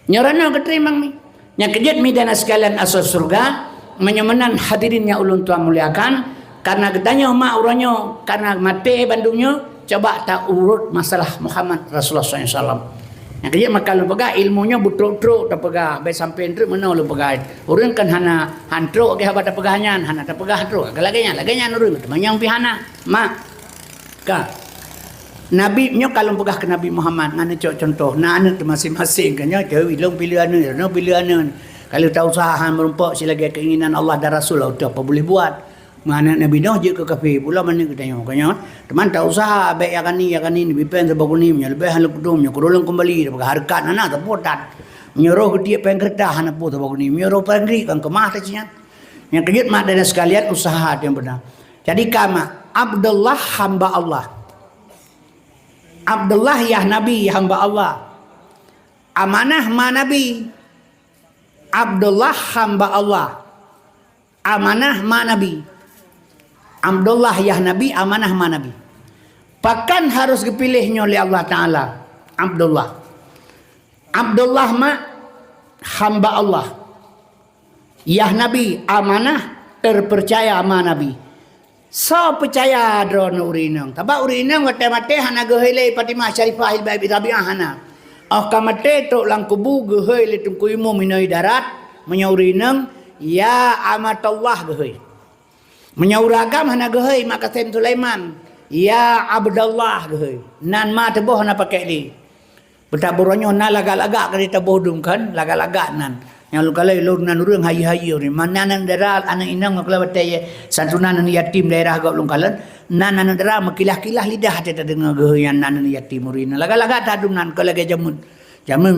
Nyorana keterimang mi. Yang kejut mi dana sekalian asal surga. menyamanan hadirin yang ulun tuan muliakan, karena gedanya mak uranyo, karena mati bandungnya, coba tak urut masalah Muhammad Rasulullah SAW. Yang kerja maka lu pegang ilmunya butruk-truk tak pegang, baik sampai entrik mana lu pegang. Urun kan hana hantruk ke habat tak pegangan, hana tak pegang hantruk. Laginya urun temanyang pihana. Mak, ka. Nabi nyo kalau pegang ke Nabi Muhammad, ngana contoh, na anak masing-masing kan nyo, jauh ilung pilih anu. Kalau tak usaha merumpak selagi keinginan Allah dan Rasul, itu apa boleh buat. Mana Nabi Nuh je ke kafir pula mana kita tengok kan teman tak usah baik yang ni bipen sebab ni lebih hal kudum kurulung kembali dekat harkat anak tak potat menyuruh ke dia pen kereta hana po sebab ni menyuruh pangri kan kemah tak cian yang kejut mak dan sekalian usaha yang benar. Jadi kama Abdullah hamba Allah, Abdullah ya Nabi hamba Allah, amanah ma Nabi, Abdullah hamba Allah, amanah ma Nabi. Abdullah ya Nabi, amanah ma Nabi. Bahkan harus dipilihnya oleh Allah Ta'ala. Abdullah. Abdullah ma hamba Allah. Ya Nabi, amanah terpercaya ma Nabi. So percaya drone urinang. Tabak urinang mate-mate hana gehele Fatimah Syarifah Hilbah Rabi'ah hana. Kamate tok lang kubu gehele tungkuimu minoi darat menyaurinang ya amatullah gehele. Menyauragam hana gehei mak Qasim Sulaiman ya Abdullah gehei nan ma teboh hana pakai li betaburonyo na lagak-lagak kali teboh dum kan lagak-lagak nan yang lu kalai lu nan urang hayi-hayi ri mananan daral anak inang ngakla batay santunan yatim daerah gak lu kalan nan daral makilah-kilah lidah tata dengar geheyan nan yatim urina lagak-lagak tadum nan kalage jamun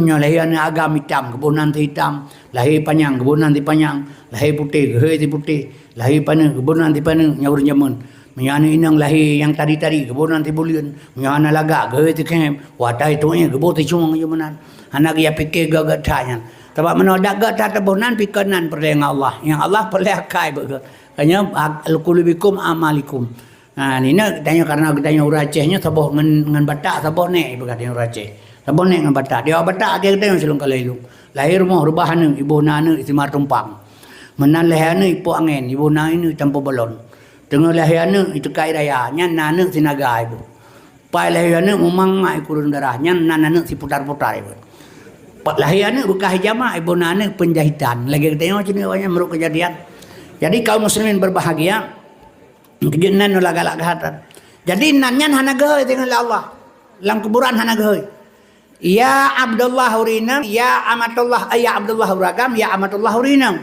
nyo lahir anak agam hitam kebunan hitam lahir panjang kebunan panjang lahir putih gehei putih lahir panang kebunan panang nyaur nyamun menyana inang lahir yang tadi-tadi kebunan bulian menyana lagak gehei kem watai tuanya kebut cung jumanan anak ya pikir gagak tanya sebab mana dak gak tabunan pikanan perleng Allah yang Allah perlekai begitu hanya alqulubikum amalikum. Nah ini tanya karena tanya uracehnya saboh ngan batak saboh nek berkata uraceh saboh nek ngan batak dia batak dia tanya selung kalailu lahir rumah rubahan ibu nana istimar tumpang menan lahana ipu angin ibu nana ini tanpa balon tengah lahana itu kai raya nyan nana sinaga ibu pai lahana memangai kurun darah nyan nana si putar-putar ibu lahana bekah jamaah ibu nana penjahitan lagi tengok sini banyak meruk kejadian. Jadi kaum muslimin berbahagia kejenan lagak-lagak hatan. Jadi nanyan hana gehei dengan Allah lang kuburan hana gehei ya Abdullah hurinam ya amatullah ya Abdullah huragam ya amatullah hurinam.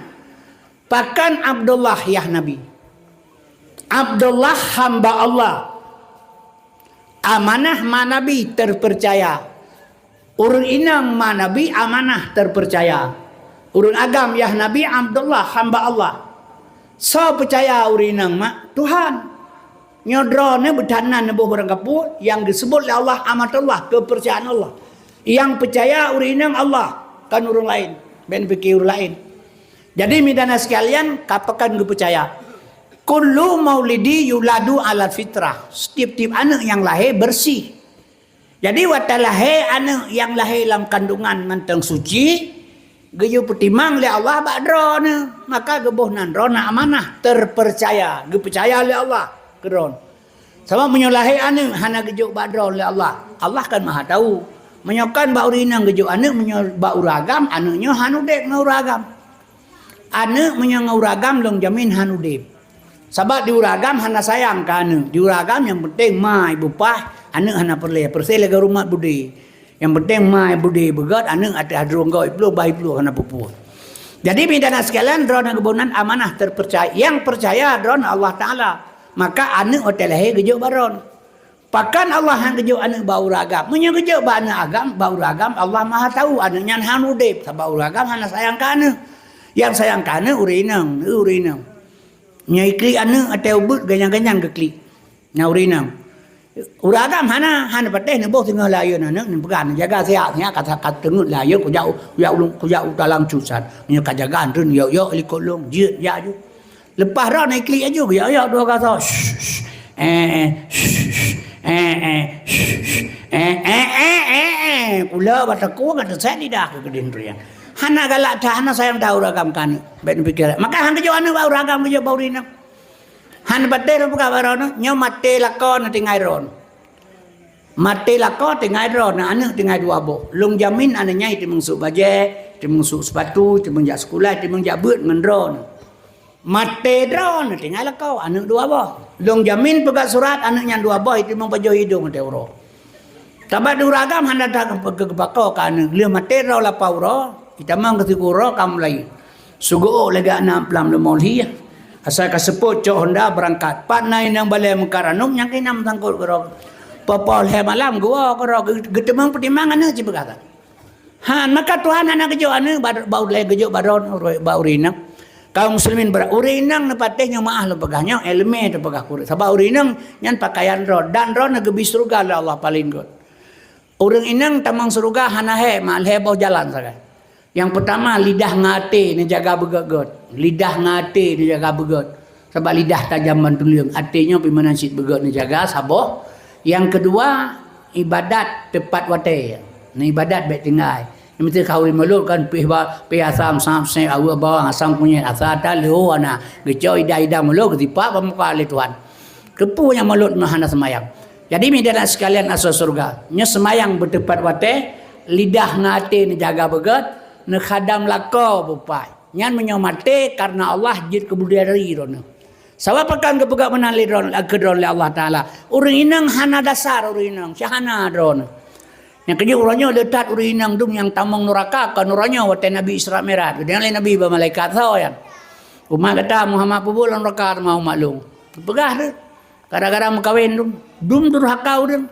Bahkan Abdullah ya Nabi, Abdullah hamba Allah, amanah ma Nabi terpercaya. Urun inang ma Nabi amanah terpercaya. Urun agam ya Nabi Abdullah hamba Allah. So percaya urun inang ma Tuhan. Nyodrone betanan nebuh barang kapur yang disebut oleh Allah amatullah kepercayaan Allah. Yang percaya urun inang Allah kan urun lain, ben fikir urun lain. Jadi midana sekalian, kapakan gue percaya. Kullu maulidi yuladu ala fitrah. Setiap-tiap anak yang lahir bersih. Jadi wata lahir anak yang lahir dalam kandungan mantang suci, geyu pertimang oleh Allah bakdrona. Maka gebuh nan rona amanah terpercaya. Gue percaya oleh Allah kedron. Sama menyolahir anak hana gejuk bakdron oleh Allah. Allah kan maha tahu. Menyokan bak urinang gejuk anak menyobak uragam, anaknya hanudek uragam. Anak menyanguragam long jamin hanudip. Sebab diuragam hana sayang ke anak. Diuragam yang penting ma ibu pah, anak hana perleh. Persih lega rumah budi. Yang penting ma budi begat, anak ada hadrung gau iplu, bah iplu hana pupu. Jadi bidana sekalian, drona kebunan amanah terpercaya. Yang percaya drona Allah Ta'ala. Maka anak hotel lahir gejuk baron. Bahkan Allah yang gejuk anak bau ragam. Menyang gejuk anak agam, bau ragam, Allah maha tahu. Anaknya hanudip. Sebab uragam hana sayang ke anak. Yang sayang kana urinang. Nyai klik anu atau ubud ganyang-ganyang ke klik. Na urinang. Uragam hana pateh ne boh tengah layu na ne pegan jaga sihat kata tengut layu ku jau dalam cusan. Nya kajagaan run yo likot long jeut ya ju. Lepas dah naik klik aja ya dua kata. Pula bata ku ngata saya lidah ke kedin prian. Hana galak dah, hana sayang tahu ragam kan. Baik pikir. Maka hang kerja anu bau ragam kerja bau rina. Han batte ro buka barono, nyo mate lako na tingai ron. Mate lako tingai ron, anu tingai dua boh. Lung jamin anu nyai timung su baje, timung su sepatu, timung jak sekolah, timung jak beut ngan ron. Mate ron tingai lako, anu dua boh. Lung jamin pegat surat anu nyang dua boh timung baju hidung te uro. Tabat duragam handa tak ke bako kan, liu mate ro la pauro. Kita mang ketikuro kamu lagi. Sugo lagi anak pelam lemol hiya. Asal kaseput cok Honda berangkat. Pat naik nang balai mengkaranum yang kinam tangkut kerok. Popol he malam gua kerok getemang pertimbangan aja berkata. Han maka Tuhan anak kejo anu bau lagi kejo baron bau rinang. Kaum muslimin berurinang nepatnya maah lo pegahnya elme tu pegah kurit. Sabab urinang nyan pakaian ron dan ron nagebi surga Allah paling good. Urang inang tamang surga hanahe mal heboh jalan sagai. Yang pertama lidah ngate ni jaga begot. Lidah ngate ni jaga begot. Sebab lidah tajaman tuliung. Artinya pimanansit begot ni jaga saboh. Yang kedua ibadat tepat wate. Ni ibadat baik tinggal. Yang mesti kau melut kan pi asam samse awu bawang asam punya asal talu ana. Geco ida melut ketipak pemuka oleh Tuhan. Kepu yang melut mahana semayang. Jadi media sekalian asal surga. Nya semayang bertepat wate, lidah ngate ni jaga begot. Nekhadam lako bupai. Nyan menyomate karena Allah jid kebudayari rono. Sawa pakan kepegak menali ron akedron oleh Allah Taala. Urang inang hana dasar urang inang, syahana rono. Yang kerja urangnya letat urang inang dum yang tamang neraka kan urangnya wate Nabi Isra Mi'raj. Dengan Nabi ba malaikat tau yan. Umat kata Muhammad pubulan neraka mau maklum. Pegah tu. Gara-gara mengkawin dum durhaka urang.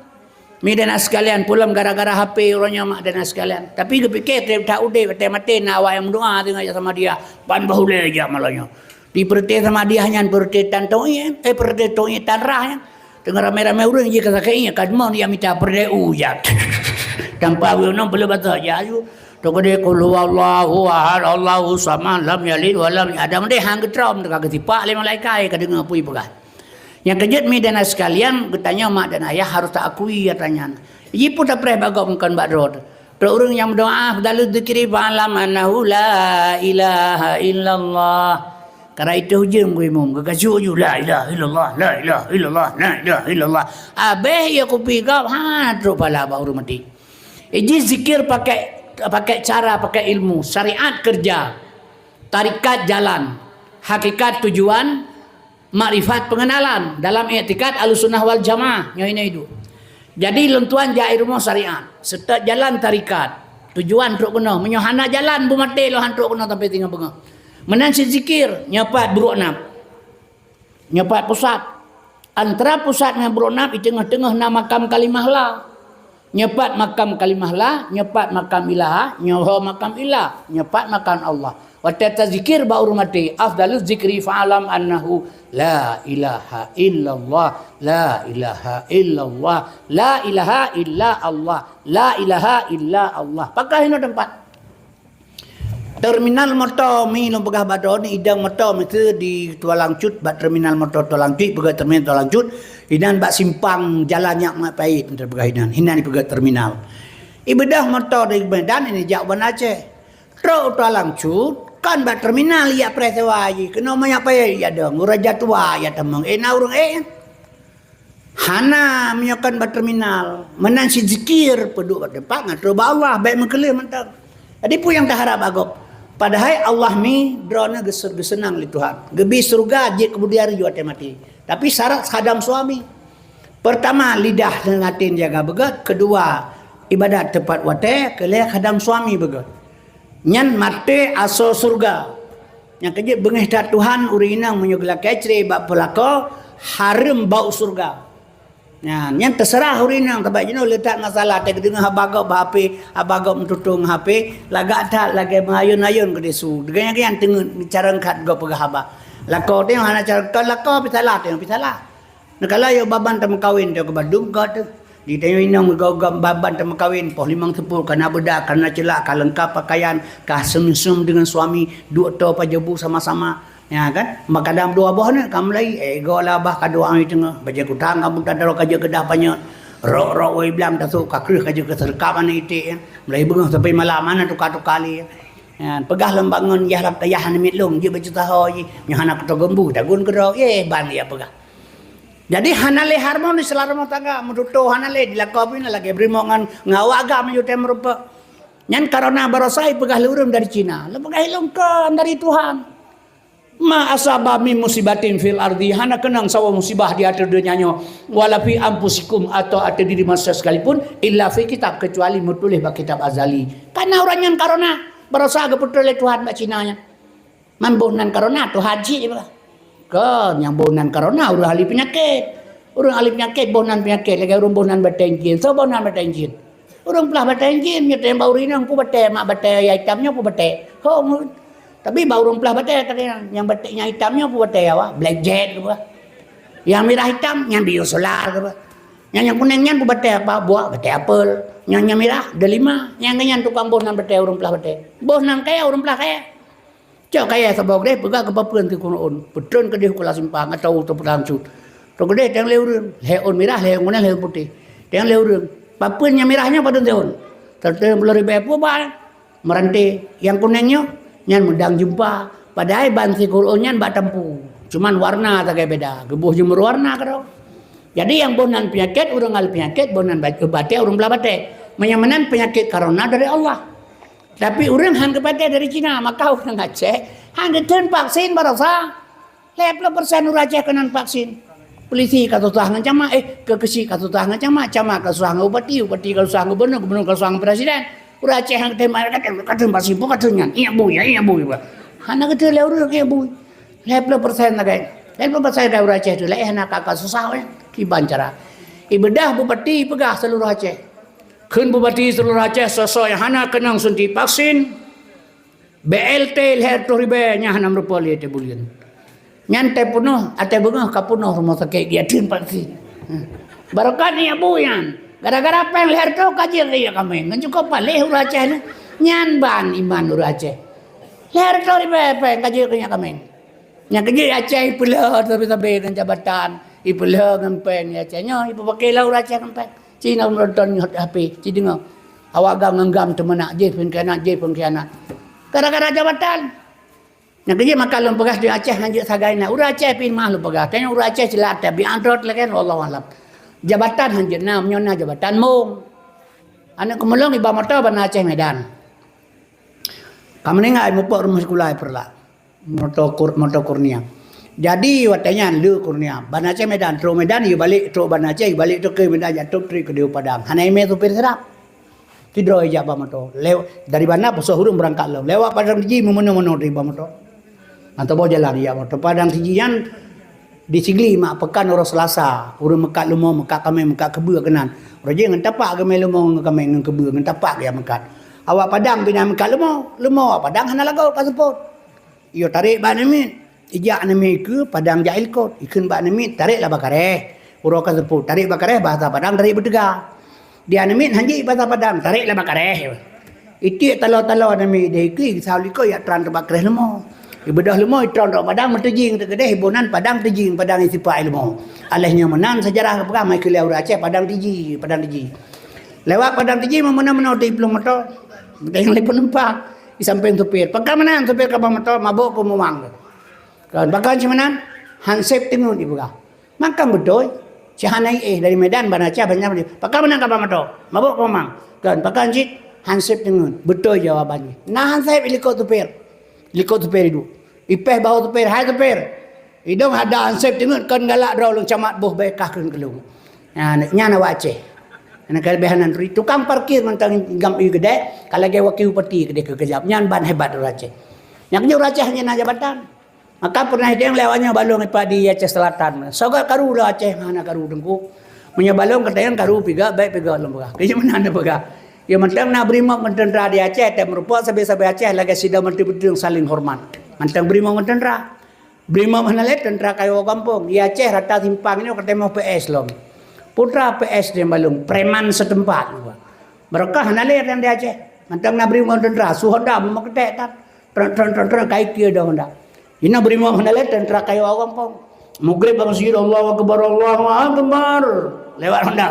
Medan sekalian pulang gara-gara HP orangnya mak dan sekalian. Tapi kepikir dia tak udah mati nak yang doa tengah sama dia. Pan bahule aja malahnya. Di perti sama dia hanya perti tantoi perti toi tanrah. Tengah ramai-ramai orang je kata kayaknya kadmon dia minta perti ujat. Tanpa orang boleh baca aja tu. Tokode qul huwallahu ahad Allahu samad lam yalid wa lam ada mende hang getrom dekat ketipak le malaikat kadenga pui pegah. Yang kejut mi dan sekalian bertanya mak dan ayah harus tak akui katanya. Ia pun tak pernah bagok bukan badrod. Orang yang berdoa dalam zikri fa'alam annahu la ilaha illallah. Karena itu hujung gue mum kekasih ju la ilaha illallah la ilaha illallah la ilaha illallah. Abeh ya kopi kau terus pala baru mati. Ini zikir pakai cara pakai ilmu, syariat kerja, tarikat jalan, hakikat tujuan, makrifat pengenalan dalam i'tikad Ahlussunnah wal Jamaah yang ini itu. Jadi lentuan jair rumah syariat, serta jalan tarikat. Tujuan truk kena menyohana jalan bu mati lo han truk kena sampai tinggal bengah. Menansi zikir nyapat buruk nap. Nyapat pusat. Antara pusat dengan buruk nap di tengah-tengah nama makam kalimah la. Nyapat makam kalimah la, nyapat makam ilah, nyoho makam ilah, nyapat makam Allah. Waktu zikir baru mati. Afdalul zikri fa'alam annahu la ilaha illallah, la ilaha illallah, la ilaha illa Allah, la ilaha illa Allah. Pakai ini tempat. Terminal motor mi lo pegah badon idang motor itu di Tualang Cut, bat terminal motor Tualang Cut, pegah terminal Tualang Cut, hinan bat simpang jalan yang mak pahit untuk pegah hinan di pegah terminal. Ibadah motor dari Medan ini jauh ban Aceh. Truk Tualang Cut kan bat terminal ya presewa aji. Kena banyak pahit ya dong, uraja tua ya temang. Na urang hana menyokan bat terminal, menan si zikir peduk bat depan ngatu Allah baik mengkelir mentang. Jadi pun yang tak harap agop. Padahal Allah mi drone gesenang li Tuhan. Gebi surga je kemudian juga mati. Tapi syarat khadam suami. Pertama lidah dengan hati jaga begat, kedua ibadat tepat wate, kelih khadam suami begat. Nyan mati aso surga. Yang kejut bengih dak Tuhan urinang menyugla kecre bab pelako haram bau surga. Nah, yang terserah urinang tabak jenuh letak masalah tak dengar habagok HP, habagok mentutung HP, lagak tak lagi mengayun-ayun ke desu. Dengan yang tengah cara ngkat go pegah haba. Lako tengok hana cara kau lako pisalah tengok pisalah. Nakala yo baban tem kawin tengok ke Badung got. Di tengok inang go baban tem kawin poh 5 10 kana bedak kana celak ka lengkap pakaian ka sum-sum dengan suami dua to pajebu sama-sama. Ya kan, maka dalam dua buah ni kamu lagi ego lah bah kadua ang tengah baca kutang kamu tak ada kerja kedah banyak rok wei bilang tak suka kerja kerja keserkapan itu ya mulai bengah sampai malam mana tukar kali Pegah lembangun ya harap kaya hanamit long je baca tahu nya hanak to gembu dagun kerau ban ya pegah. Jadi hanale harmonis dalam rumah tangga muduto hanale dilakopin lagi brimongan ngawaga menyute merupa. Nyan karena barosai pegah lurum dari Cina. Lepegah ilungkan dari Tuhan. Ma asaba min musibatin fil ardi hana kenang sawa musibah di atas dunianya wala fi ampusikum atau ada diri manusia sekalipun illa fi kitab kecuali mutulih ba kitab azali. Karena orang yang karena berasa keputul oleh Tuhan mbak Cinanya. Mambonan karena tu haji ba. Kan yang bonan karena urang ahli penyakit. Urang ahli penyakit bonan penyakit lagi urang bonan batengkin. So bonan batengkin. Urang pelah batengkin nya tem baurinang pu bate mak bate ya hitamnya pu bate. Ho tapi bau rumplah bate katanya yang batiknya hitamnya pu bate apa? Black jet ke apa? Yang merah hitam yang biosolar ke apa? Yang kuningnya pu bate apa? Buah bate apel. Yang merah delima, yang ganyan tukang bonan bate rumplah bate. Bonan kaya rumplah kaya. Cak kaya sabok deh pegah ke papeun ke kunoon. Petun ke dia kula simpang atau tu pedang cut. Tu gede yang leureun, leon merah, leon kuning, leon putih. Yang leureun. Papeun yang merahnya pada tahun. Terus belum bepu ba. Merantai yang kuningnya nyan mudang jumpa padahal bansi Qur'annya mbak tempu cuman warna tak kayak beda gebuh jemur warna karo jadi yang bonan penyakit urang al penyakit bonan bate urang belah bate menyamanan penyakit karena dari Allah tapi urang hang kepate dari Cina maka urang Aceh hang diteun vaksin barasa 50% urang Aceh kenan vaksin polisi kata tuhangan cama kekesi kata tuhangan cama kasuhangan upati kasuhangan gubernur kasuhangan presiden urang Aceh hang temar kata masih bukan tunyan iya bu hana kata leur ke bu 50% lagi 50% dari urang Aceh tu lah hana kakak susah ki bancara ibadah bupati pegah seluruh Aceh keun bupati seluruh Aceh sesuai hana kenang suntik vaksin BLT leher tu ribe nya hana merupa lihat bulian nyantai penuh ate beungah kapunuh rumah sakit dia tin vaksin barokah ni abu yan gara-gara apa yang leher tu kajian dia kami cukup palih urang Aceh nyan ban iman urang Aceh leher tu ribe kajian nya kami nya kajian Aceh pula tapi dengan jabatan ipulah ngempeng Aceh nya ipu pakai lah urang Aceh ngempeng Cina menonton HP cidinga awak ganggam temenak je pengkhianat gara-gara jabatan nya kajian makalum pegas di Aceh lanjut sagaina urang Aceh pin mah lu pegas tanya urang Aceh silat tapi androt lagi wallahu alam jabatan hanjir na nyona jabatan mung anak kemelong iba motor bana Aceh Medan kamenengai mupok rumah sekolah perla motor kurnia jadi watanya lu kurnia bana Aceh Medan tro Medan ieu balik tro bana Aceh balik tu ke Medan jatuh tri ke Diu Padang hanai me supir serap tidro ija ba motor dari bana poso hurung berangkat lewat Padang Tiji memono-mono di ba motor atau bawa jalan ya motor Padang Tijian di Sigli mak pekan orang Selasa urang mekat lumo mekat kami mekat kebeu kenan urang je ngan tapak kami lumo kami ngan kebeu ngan tapak dia mekat awak Padang bina mekat lumo Padang hana lagau passport iyo tarik ba nami ijak nami ke Padang Jail Kot ikeun ba nami tarik lah bakareh urang passport tarik bakareh bahasa Padang tarik bertegak dia nami hanji bahasa Padang tarik lah bakareh itu talo-talo nami deiki sauliko ya tran bakareh lumo ibadah lemo itron ro Padang metejing tegedeh hibunan Padang tejing Padang isipa ilmu alehnya menan sejarah apa mai ke urang Aceh Padang tiji lewat Padang tiji memenang di belum motor yang lebih penumpang di samping supir pekamanan supir ka motor mabuk pemumang kan bakan cimanan hansep tingun di buka makam bedoy cihanai dari Medan bana Aceh banyak pekamanan ka motor mabuk pemumang kan bakan cik hansep tingun betul jawabannya nah hansep ilikot supir likut supir itu ipeh bawa supir hai supir hidung ada ansep tengok kan galak draw long camat boh bekah keun kelung nya na Aceh ana kelebihanan ri tukang parkir mentang gam ieu gede kalau ge wakil upati gede kekejap nyan ban hebat urang Aceh nya urang Aceh nya na jabatan maka pernah dia lewatnya balong ipa di Aceh Selatan soga karu lah Aceh mana karu dengku punya balong katayan karu piga baik piga lembah ke mana anda piga ya mentang na brimob mentendra di Aceh te merupa sabe-sabe Aceh lagi sida menteri betul saling hormat mentang brimob mentendra brimob hanalet tendra kayo kampung di Aceh rata simpang ini ketemu PS lom putra PS di balung preman setempat mereka hanalet yang di Aceh mentang na brimob tendra suhoda mau ketek tak tren kai kia dah honda ina brimob hanalet tendra kayo kampung mugrib masjid Allahu akbar lewat honda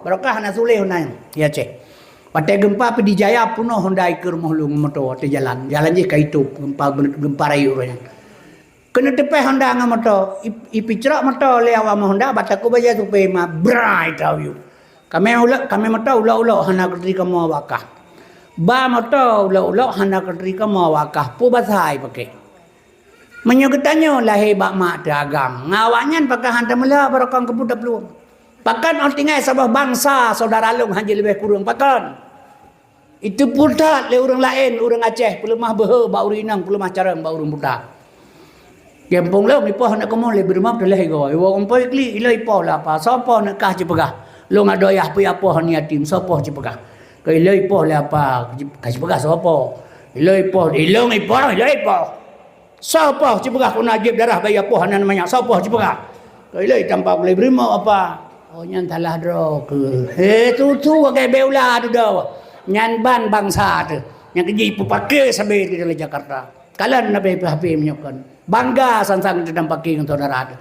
barokah na suleh hunai ya Aceh Patai gempa di Jaya puno Hondai ke rumah lu motor te jalan je kaitu gempa rayu orangnya. Kena tepe Honda ngam motor ipicrak motor le awak Honda bataku baja tu pe ma brai tahu you. Kami motor ulah hana ketri kamu wakah. Ba motor ulah hana ketri kamu wakah pu basai pakai. Menyogetanyo lahir bak mak dagang. Ngawaknya pakai hantar mula barakang kebudak belum. Pakan orang tinggal sabah bangsa saudara long hanya lebih kurang pakan. Itu putat le orang lain, orang Aceh, pelemah behe, bau rinang, pelemah carang, bau orang putat. Kampung lo ipoh nak komo le berumah dah leh go. Iwo kompoi kli ilo ipoh lah apa. Sapa nak kah je pegah. Lo ngado yah pi apa ni yatim, sapa je pegah. Ke ilo ipoh le apa, kah je pegah sapa. Ilo ipoh, Sapa je pegah kena ajib darah bayi apa hanan banyak. Sapa je pegah. Ke ilo tampak le berumah apa. Oh nyan talah dro ke. Tu ke beula tu dah. Nyan ban bangsa tu yang kerja ipu pakai sampai di dalam Jakarta kalian nabi PHP menyokon bangga sansang dalam pakai untuk saudara tu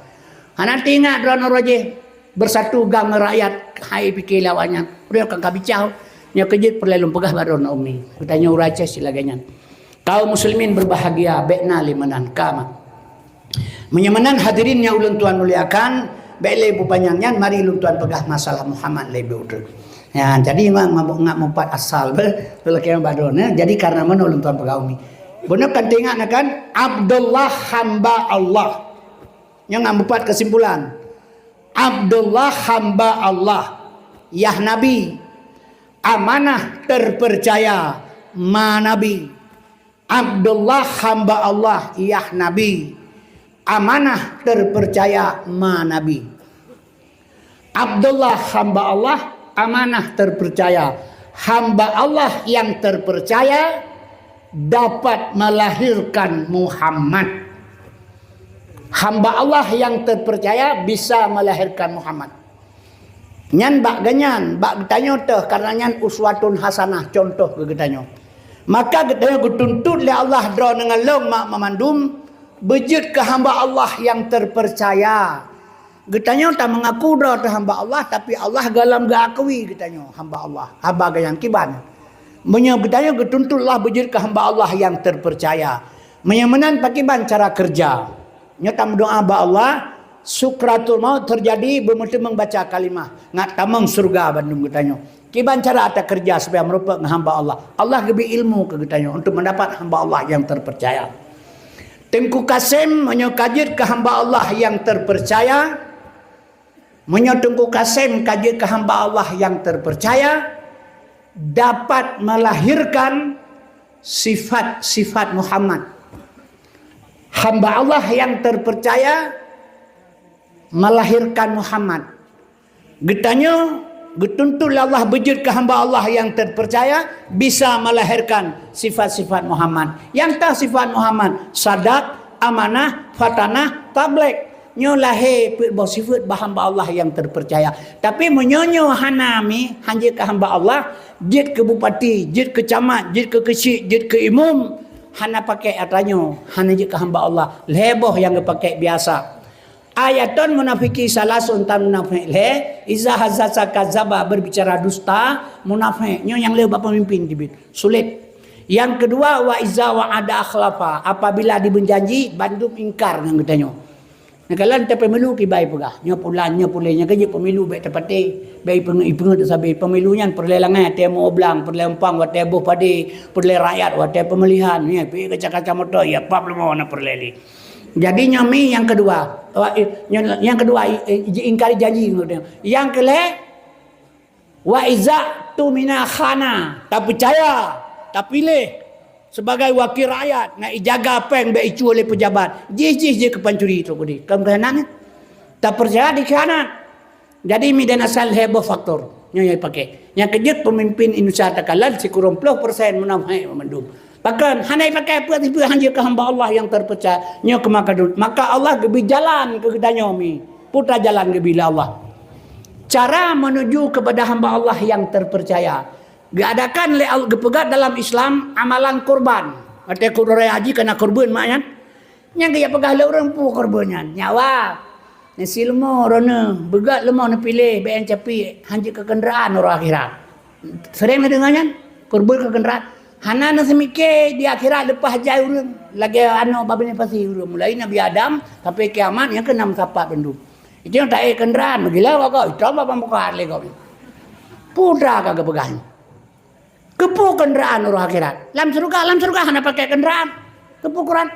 nanti ingat drone roje bersatu gang rakyat hai pikir lawannya udah kan kabicau yang kerja perlelum pegah baron umi kutanya urace silaganya kaum muslimin berbahagia bekna limanan kama menyamanan hadirin yang ulun tuan muliakan bele bu panjangnya mari ulun tuan pegah masalah Muhammad lebih udah. Ya, jadi memang ngak mempat asal belakang badona. Jadi karena mana ulun tuan pegaumi. Benar kan tengok kan Abdullah hamba Allah. Yang mempat kesimpulan. Abdullah hamba Allah. Yah Nabi. Amanah terpercaya ma Nabi. Abdullah hamba Allah. Yah Nabi. Amanah terpercaya ma Nabi. Abdullah hamba Allah. Amanah terpercaya. Hamba Allah yang terpercaya dapat melahirkan Muhammad. Hamba Allah yang terpercaya bisa melahirkan Muhammad. Nyan bak ganyan, bak getanyo teh karena nyan uswatun hasanah contoh ke getanyo. Maka getanyo gutuntut le Allah dro dengan long mak memandum bejut ke hamba Allah yang terpercaya. Getanyo tak mengaku dah hamba Allah tapi Allah galam gak akui getanyo hamba Allah hamba gayang kiban. Menyo getanyo getuntutlah bejur ke hamba Allah yang terpercaya. Menyamanan pakiban cara kerja. Nyata mendoa hamba Allah sukratul maut terjadi bermutu membaca kalimah ngat tamang surga bandung getanyo. Kiban cara ada kerja supaya merupakan hamba Allah. Allah gebi ilmu ke getanyo untuk mendapat hamba Allah yang terpercaya. Tengku Kasim menyo kajir ke hamba Allah yang terpercaya. Menyotungku Kasim kaji ke hamba Allah yang terpercaya dapat melahirkan sifat-sifat Muhammad. Hamba Allah yang terpercaya melahirkan Muhammad. Getanyo getuntut Allah bejut ke hamba Allah yang terpercaya bisa melahirkan sifat-sifat Muhammad. Yang tak sifat Muhammad sadak, amanah, fatanah, tablek. Nyo lahir bersifat hamba Allah yang terpercaya. Tapi menyonyo hanami hanya ke hamba Allah, jid ke bupati, jid ke camat, jid ke kecik, jid ke imam, hana pakai atanyo, hana jid ke hamba Allah. Leboh yang pakai biasa. Ayatun munafiki salasun tan munafik le iza hazza kadzaba berbicara dusta munafik. Nyo yang leu bapa pemimpin tibit. Sulit. Yang kedua wa iza wa ada akhlafa, apabila dibenjanji bandung ingkar nang getanyo. Nakalan te pemilu ki bai pegah. Nya pulanya pulenya kerja pemilu baik tepati. Bai pengu tu sabi pemilunya perlelangan te mo oblang perlempang wa te boh padi perle rakyat wa te pemilihan nya pi kaca-kaca motor ya pap lemo na perleli. Jadi nyami yang kedua. Yang kedua ingkari janji. Yang kele wa iza tu mina khana. Tak percaya, tak pilih sebagai wakil rakyat nak jaga apa yang baicu oleh pejabat. Jih je kepancuri tu kudi. Kamu kanan tak percaya dikhianat. Jadi mi dan asal heboh faktor. Nyoy pakai. Yang kejut pemimpin Indonesia takalan sekurang 10% menamai memandum. Bahkan hanai pakai apa tiba hanya ke hamba Allah yang terpercaya. Nyo ke maka Allah gebi jalan ke gedanyo mi. Putra jalan gebi Allah. Cara menuju kepada hamba Allah yang terpercaya. Diadakan gepegat dalam Islam amalan kurban. Ada kurban haji kena kurban maknya. Yang dia pegah le orang pu kurbannya. Nyawa. Nasi lemah rona begat lemah nak pilih ben capi hanji ke kenderaan orang akhirat. Sering dengannya kurban ke kendaraan. Hana na semike di akhirat lepas jai urang. Lagi babine pasti urang. Mulai Nabi Adam sampai kiamat yang ke 6 sapat bendu. Itu yang tak kendaraan. Gila kau. Itu apa muka le kau. Putra kagak pegang. Kepu kendaraan urang akhirat. Lam surga hana pakai kendaraan. Kepu Quran.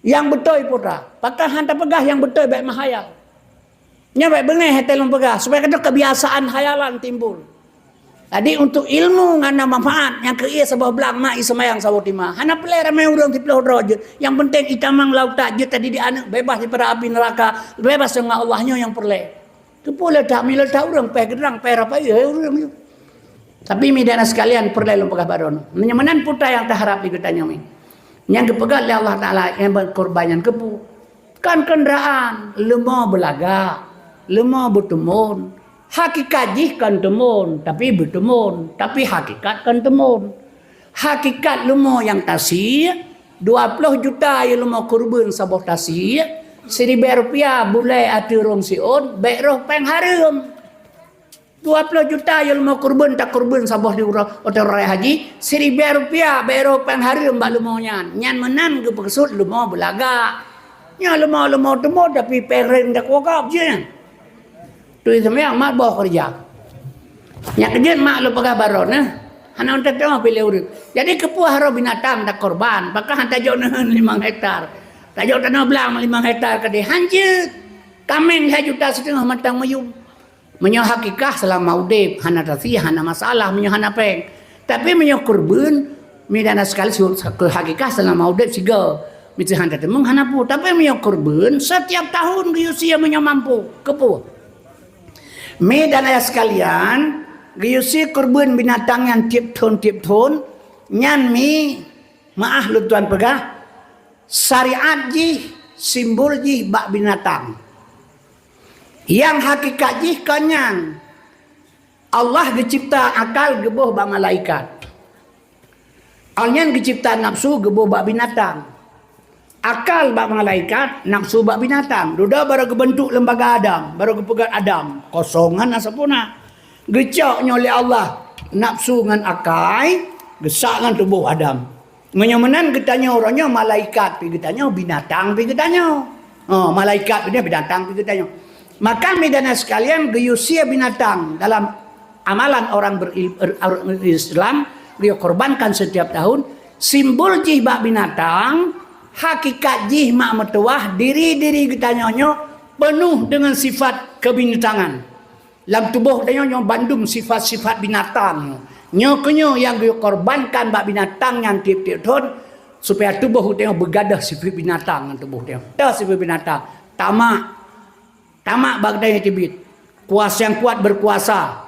Yang betul putra. Pakai hantar pegah yang betul baik mahayal. Nya baik bengeh hetelung pegah supaya kada kebiasaan hayalan timbul. Jadi untuk ilmu ngana manfaat yang ke ia sebab belang mak semayang sawotima. Hana pelai ramai urang ti pelau roje. Yang penting itamang laut takje tadi di anak bebas daripada api neraka, bebas dengan Allahnya yang perlai. Tu pula tak mila tak urang peh gerang peh apa ya urang. Tapi midana sekalian perlai lu pegah baron. Menyamanan putra yang tak harap diketanya mi. Yang kepegat oleh Allah Taala yang berkorbanan kepu. Kan kenderaan lemah belaga, lemah bertemun. Hakikat jih kan temun, tapi bertemun. Tapi hakikat kan temun. Hakikat lumo yang tasir, 20 juta yang lumo kurban sabah tasir, 1,000 rupiah bulai ati rong siun, baik roh peng harum. 20 juta yang lumo kurban tak kurban sabah di hotel raya haji, 1,000 rupiah baik roh peng harum bak lumo nyan. Nyan menan ke peksud lumo belaga. Nyan lumo temu tapi peng tak wakap je. Tu semayang mak bawa kerja. Yang kerja mak lu pegah baron nah. Hana untuk tengok pilih urip. Jadi kepuah haro binatang tak korban. Pakah hantar jauh 5 hektar. Tak jauh tanah belang 5 hektar ke dia hanjut. Kameng 2,5 juta matang mayum. Menyo hakikah selama udip. Hana tasih, hana masalah. Menyo hana peng. Tapi menyo kurban. Midana sekali ke hakikah selama udip siga. Mesti hantar temung hana pu. Tapi menyo kurban setiap tahun ke usia menyo mampu. Kepuah. Me dan ayah sekalian, giyusi kurban binatang yang tiap tahun, nyan mi, maaf lu tuan pegah, syariat ji, simbol ji bak binatang. Yang hakikat ji kanyan, Allah dicipta akal gebuh bak malaikat. Alnyan dicipta nafsu gebuh bak binatang. Akal bak malaikat, nafsu bak binatang. Duda baru kebentuk lembaga Adam, baru kepegat Adam. Kosongan asapuna. Gecoknya oleh Allah nafsu ngan akai, gesak ngan tubuh Adam. Menyemenan ketanya orangnya malaikat, pi ketanya binatang, pi ketanya. Oh, malaikat ini binatang, pi ketanya. Maka medana sekalian geyusia binatang dalam amalan orang berislam, dia korbankan setiap tahun. Simbol jih bak binatang. Hakikat jih mak metuah diri kitanya penuh dengan sifat kebinatangan. Dalam tubuh dia bandum sifat-sifat binatang. Nyo yang dikorbankan bak binatang yang tiap-tiap tahun supaya tubuh dia bergadah sifat binatang tubuh dia. Dah sifat binatang. Tamak bak dia tibit. Kuasa yang kuat berkuasa.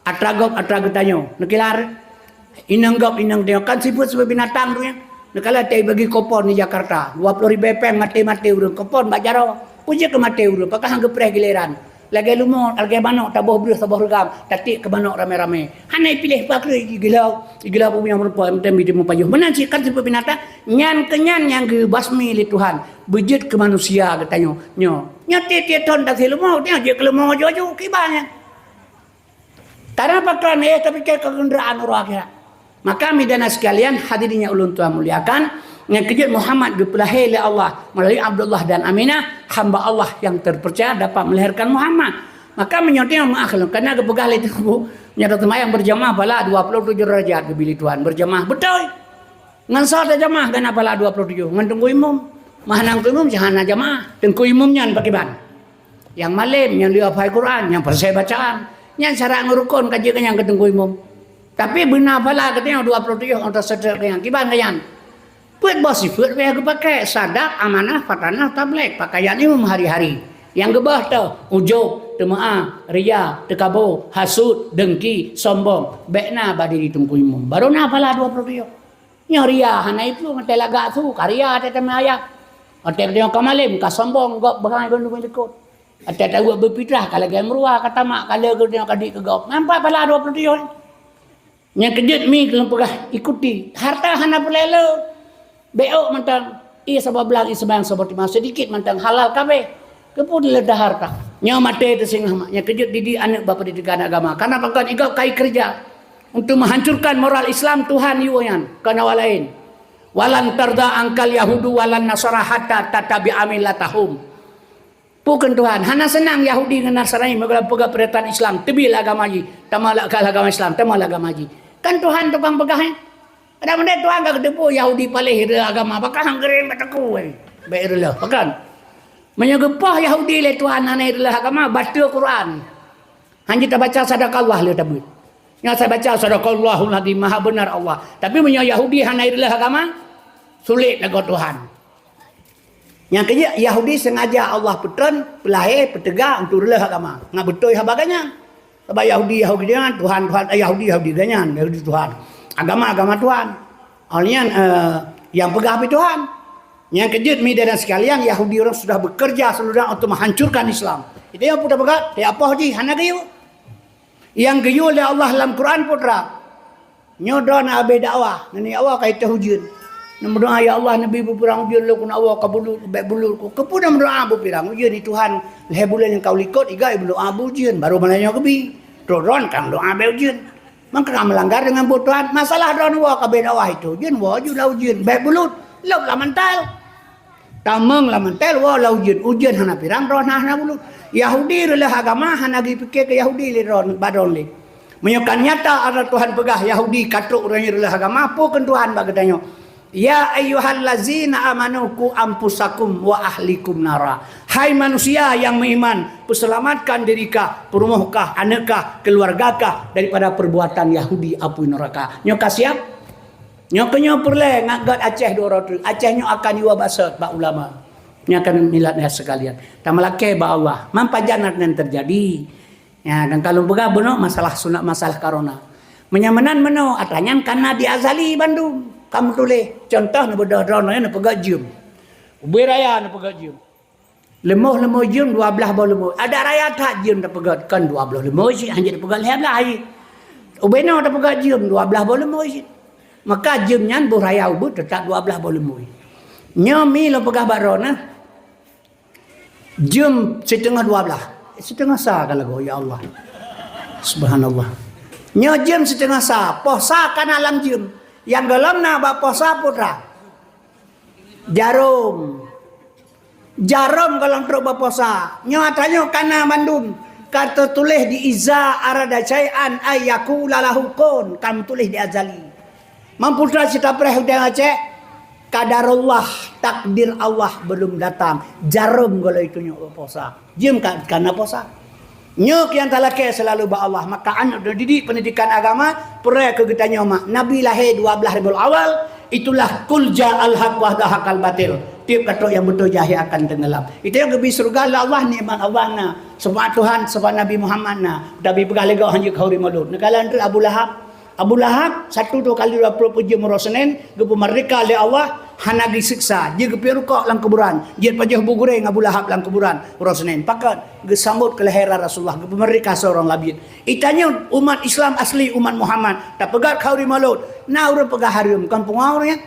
Atragop tanya. Nekilar inanggap dia kan sifat binatang tu yang. Nakala tay bagi kopon di Jakarta 20,000 peng mati urang kopon bak jaro puja ke mati urang pakah hangge preh giliran lagi lumo lagi manok taboh beus taboh regam tatik ke manok rame-rame hanai pilih pakri gila punya merupa tembi demo payuh menan si kan sepe binatang nyan kenyan yang ge basmi li Tuhan bejit ke manusia katanya nyo tiap ton tak lumo dia je ke lumo jojo kibanya tarang pakran tapi ke kendaraan urang akhirat. Maka midana sekalian hadirinnya ulun tuan muliakan yang kejut Muhammad dipelahi oleh Allah melalui Abdullah dan Aminah hamba Allah yang terpercaya dapat melahirkan Muhammad. Maka menyonting mengakhir karena kepegal itu menyata semayang berjamaah pala 27 derajat kebili Tuhan berjamaah betul. Ngan salat jamaah kana pala 27 ngan tunggu imam. Mahanang tu imam jangan jamaah tunggu imamnya pakai ban. Yang malam yang dia hafal Quran yang selesai bacaan yang cara ngurukun kaji yang ketunggu imam. Tapi benar pala katanya 27 untuk sedar yang kiban kayan. Buat bos sifat yang pakai sadak, amanah, fatanah, tablek. Pakaian ini hari-hari. Yang gebah tu ujub, temaah, ria, tekabo, hasud, dengki, sombong. Bekna badi ditunggu imam. Baru na pala 27. Nya ria hana itu mate lagak tu karya tete maya. Ate dia kamalim ka sombong gop bangai bandu melikut. Ate tahu berpitrah kalau game ruah kata mak kalau dia kadik ke gop. Nampak pala 27. Yang kejut mi kalau pegah ikuti harta hana pelelo beok mantang ia sebab belang ia sembayang seperti masa sedikit mantang halal kabe kepun ledah harta nya mate itu sing nya kejut didi anak bapa didikan agama karena pakan igau kai kerja untuk menghancurkan moral Islam Tuhan yuan kana walain. Walan tarda angkal yahudu walan nasara hatta tatabi'a millatahum. Bukan Tuhan, hana senang Yahudi dengan Nasrani megang perintah Islam, tebil agama ji, tamalak agama Islam, tamalak agama ji. Kan Tuhan tukang pegah. Ada benda Tuhan gak kedepu Yahudi palih agama, bakal hanggerin bataku. Baiklah, bahkan menyegepah Yahudi le Tuhan hana agama, baca Quran. Hanya kita baca sadakallah le tabut. Yang saya baca sadaqallahul azim, maha benar Allah. Tapi punya Yahudi hana agama, sulit lagu Tuhan. Yang kerja Yahudi sengaja Allah petren, pelahir, petegak untuk relah agama. Ngak betul habaganya. Sebab Yahudi jangan, Tuhan Yahudi jangan, Yahudi Tuhan. Agama Tuhan. Alnya yang pegah api Tuhan. Yang kerja media dan sekalian Yahudi orang sudah bekerja seluruh untuk menghancurkan Islam. Itu yang putra pegat, dia apa haji, hana gayu. Yang gayu oleh Allah dalam Quran putra. Nyodon abe dakwah, nani awak kait hujun. Nama doa ya Allah Nabi berperang ujian lu kun awak kabulur baik bulur ku kepuna berdoa berperang ujian di Tuhan leh bulan yang kau likut iga berdoa ujian baru malanya kebi doron kang doa be ujian maka kang melanggar dengan Tuhan masalah doa wa kabe dakwah itu ujian wa ujian baik bulut lau la mental tameng la mental wa la ujian hana pirang doa hana bulut Yahudi rela agama hana gi pikir ke Yahudi le ron badon le menyokan nyata ada Tuhan pegah Yahudi katuk orang rela agama apa kan Tuhan bagatanya. Ya ayyuhallazina amanu ku ampusakum wa ahlikum nara. Hai manusia yang beriman, perselamatkan diri kah, perumah kah, anak kah, keluarga kah daripada perbuatan Yahudi api neraka. Nyo kasiap? Nyo kenyo perle ngagat Aceh dua tu. Aceh nyo akan yuwa basat ba ulama. Nyo akan milatnya sekalian. Tamalake ba Allah. Mampajanat yang terjadi. Ya, dan kalau begabono masalah sunat masalah corona. Menyamanan meno atanya karena di Azali Bandung. Kamu tulis contoh na bedah-bedah na pegat jum. Ubay raya na pegat jum. Lemoh jum 12 bau lemoh. Ada raya tak jum na pegat kan 12 lemoh sih hanya na pegat lehablah hari. Ubay na pegat jum 12 bau lemoh sih. Maka jum nyan bu raya ubud tetap 12 bau lemoh. Nyomi lo pegat barona. Jum setengah 12. Setengah sah kalau ya Allah. Subhanallah. Nyo jum setengah sah. Posa kan alam jum. Yang dalam na baposa putra jarum kalau terus baposa nyatanya kana Bandung kata tulis di iza arada caian ayaku lalahukun kamu tulis di Azali mamputra cita preh udah Aceh kadarullah takdir Allah belum datang jarum kalau itu nyok baposa jim kana posa nyok yang talake selalu ba Allah maka anak didik pendidikan agama peraya kegetanya mak Nabi lahir 12 Rabiul Awal itulah kul ja'al haq wa dahaqal batil tiap kata yang betul jahil akan tenggelam itu yang kebi surga Allah nikmat Allah na sebab Tuhan sebab Nabi Muhammad na Nabi begalega hanjik hauri malut negala antara Abu Lahab satu dua kali 20 puji merosenen gepu merdeka oleh Allah hana disiksa dia gepi rukuk lang kuburan dia pajah bugureng Abu Lahab lang kuburan merosenen pakat gesambut kelahiran Rasulullah gepu merdeka seorang labid itanya umat Islam asli umat Muhammad tak pegat kauri malut na urang pegah harum kampung aurnya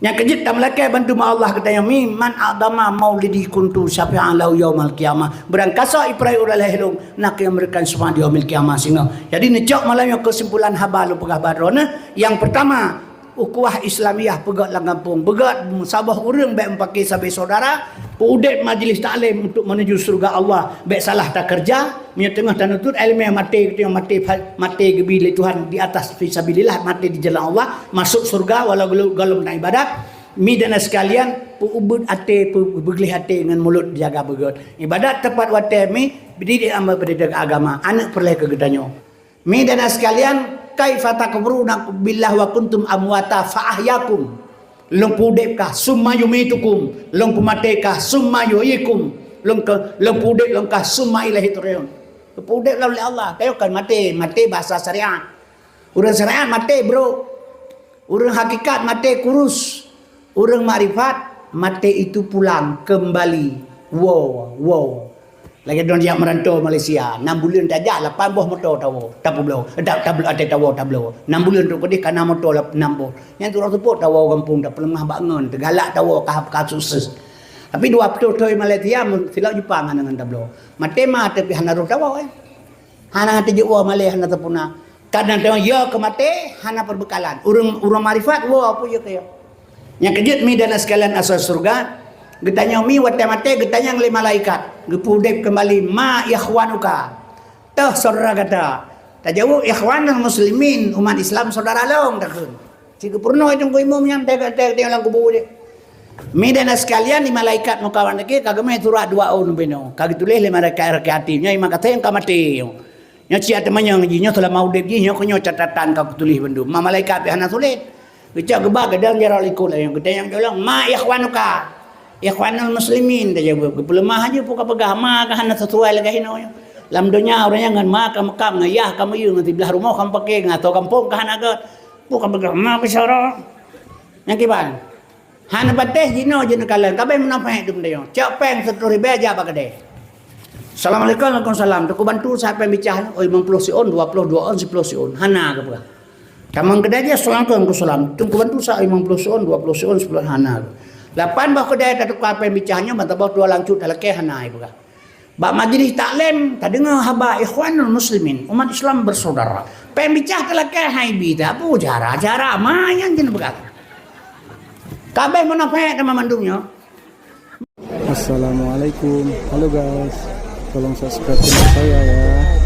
yang kejut tak melaka bantu ma Allah katanya man adama maulidi kuntu syafi'an lahu yaumal qiyamah berangkasa iprai urang lahirung nak yang mereka semua di yaumil qiyamah singa jadi necok malamnya kesimpulan habalu pegah badrona yang pertama ukhuwah Islamiyah pegat lang kampung pegat sabah urang baik pakai sabai saudara udet majlis taklim untuk menuju surga Allah baik salah tak kerja punya tengah dan utut ilmu yang mati itu yang mati gebili Tuhan di atas fisabilillah mati di jalan Allah masuk surga walau galum nak ibadat mi dan sekalian ubud ate beglih ate dengan mulut jaga begot ibadat tepat wate mi berdiri amal pendidikan agama anak perleh kegedanyo mi dan sekalian kaifa takfuruna billah wa kuntum amwata fa ahyakum long pudek kah summa yumitukum long pumatekah summa yuhyikum long pudek long kah summa ilahi turun pudek oleh Allah tayo kan mati bahasa syariat urang syariat mati bro urang hakikat mati kurus urang makrifat mati itu pulang kembali wow lagi don dia merantau Malaysia 6 bulan tajak 8 buah motor tawo tablo ada tawo 6 bulan tu pedih kana motor 6 buah yang tu orang support tawo kampung dah pelengah bangun tegalak tawo kahap sukses tapi dua betul Malaysia silau Jepang dengan tablo mate mah tapi hana ro tawo hana hati jewa Malaysia hana tapuna Kadang tengok ya ke mati hana perbekalan. Urang marifat wa apa ya kaya. Yang kejut mi dan sekalian asal surga. Getanya mi wate mate getanya ngli malaikat. Gepudep kembali ma ikhwanuka. Tah saudara kata. Tajawu ikhwanul muslimin umat Islam saudara long takun. Jika purno itu ko imam yang tega lang kubur dia. Mi dan sekalian di malaikat mukawan lagi kagak me turah dua on beno. Kagak tulis le malaikat hati-hatinya ima kata yang kamati. Nya cia temannya nginya telah mau dep nya ko catatan kagak tulis bendu. Ma malaikat hana tulis. Bicara gebak gadang jara likul yang gede yang bilang ma ikhwanuka. Ikhwanul muslimin dah jawab. Pelemah aja puka pegah ma hana sesuai lagi hino. Lam dunia orangnya ngan ma kamu ngayah kamu yu nanti belah rumah kamu pakai atau kampung hana agat. Bukan pegah ma bicara. Yang kiban. Hana pateh jino jino kalian. Kabe menapa hidup dia. Cak peng 10.000 aja apa gede. Assalamualaikum Waalaikumsalam. Aku bantu siapa yang bicara. Oh 50 si on, 22 on, 10 si on. Hana ke pegah. Kamang kedai dia Assalamualaikum Waalaikumsalam. Tunggu bantu saya 50 si on, 20 si on, 10 hana. 8 bah kedai tak apa yang bicaranya bantah bah 2 langcut alake hana ibu kah. Bak majlis taklim tak dengar haba ikhwanul muslimin umat Islam bersaudara. Pembicara telake hai bida apa jara mayan jenis begat. Kabeh menapa nama mandungnya. Assalamualaikum. Halo guys. Tolong subscribe channel saya ya.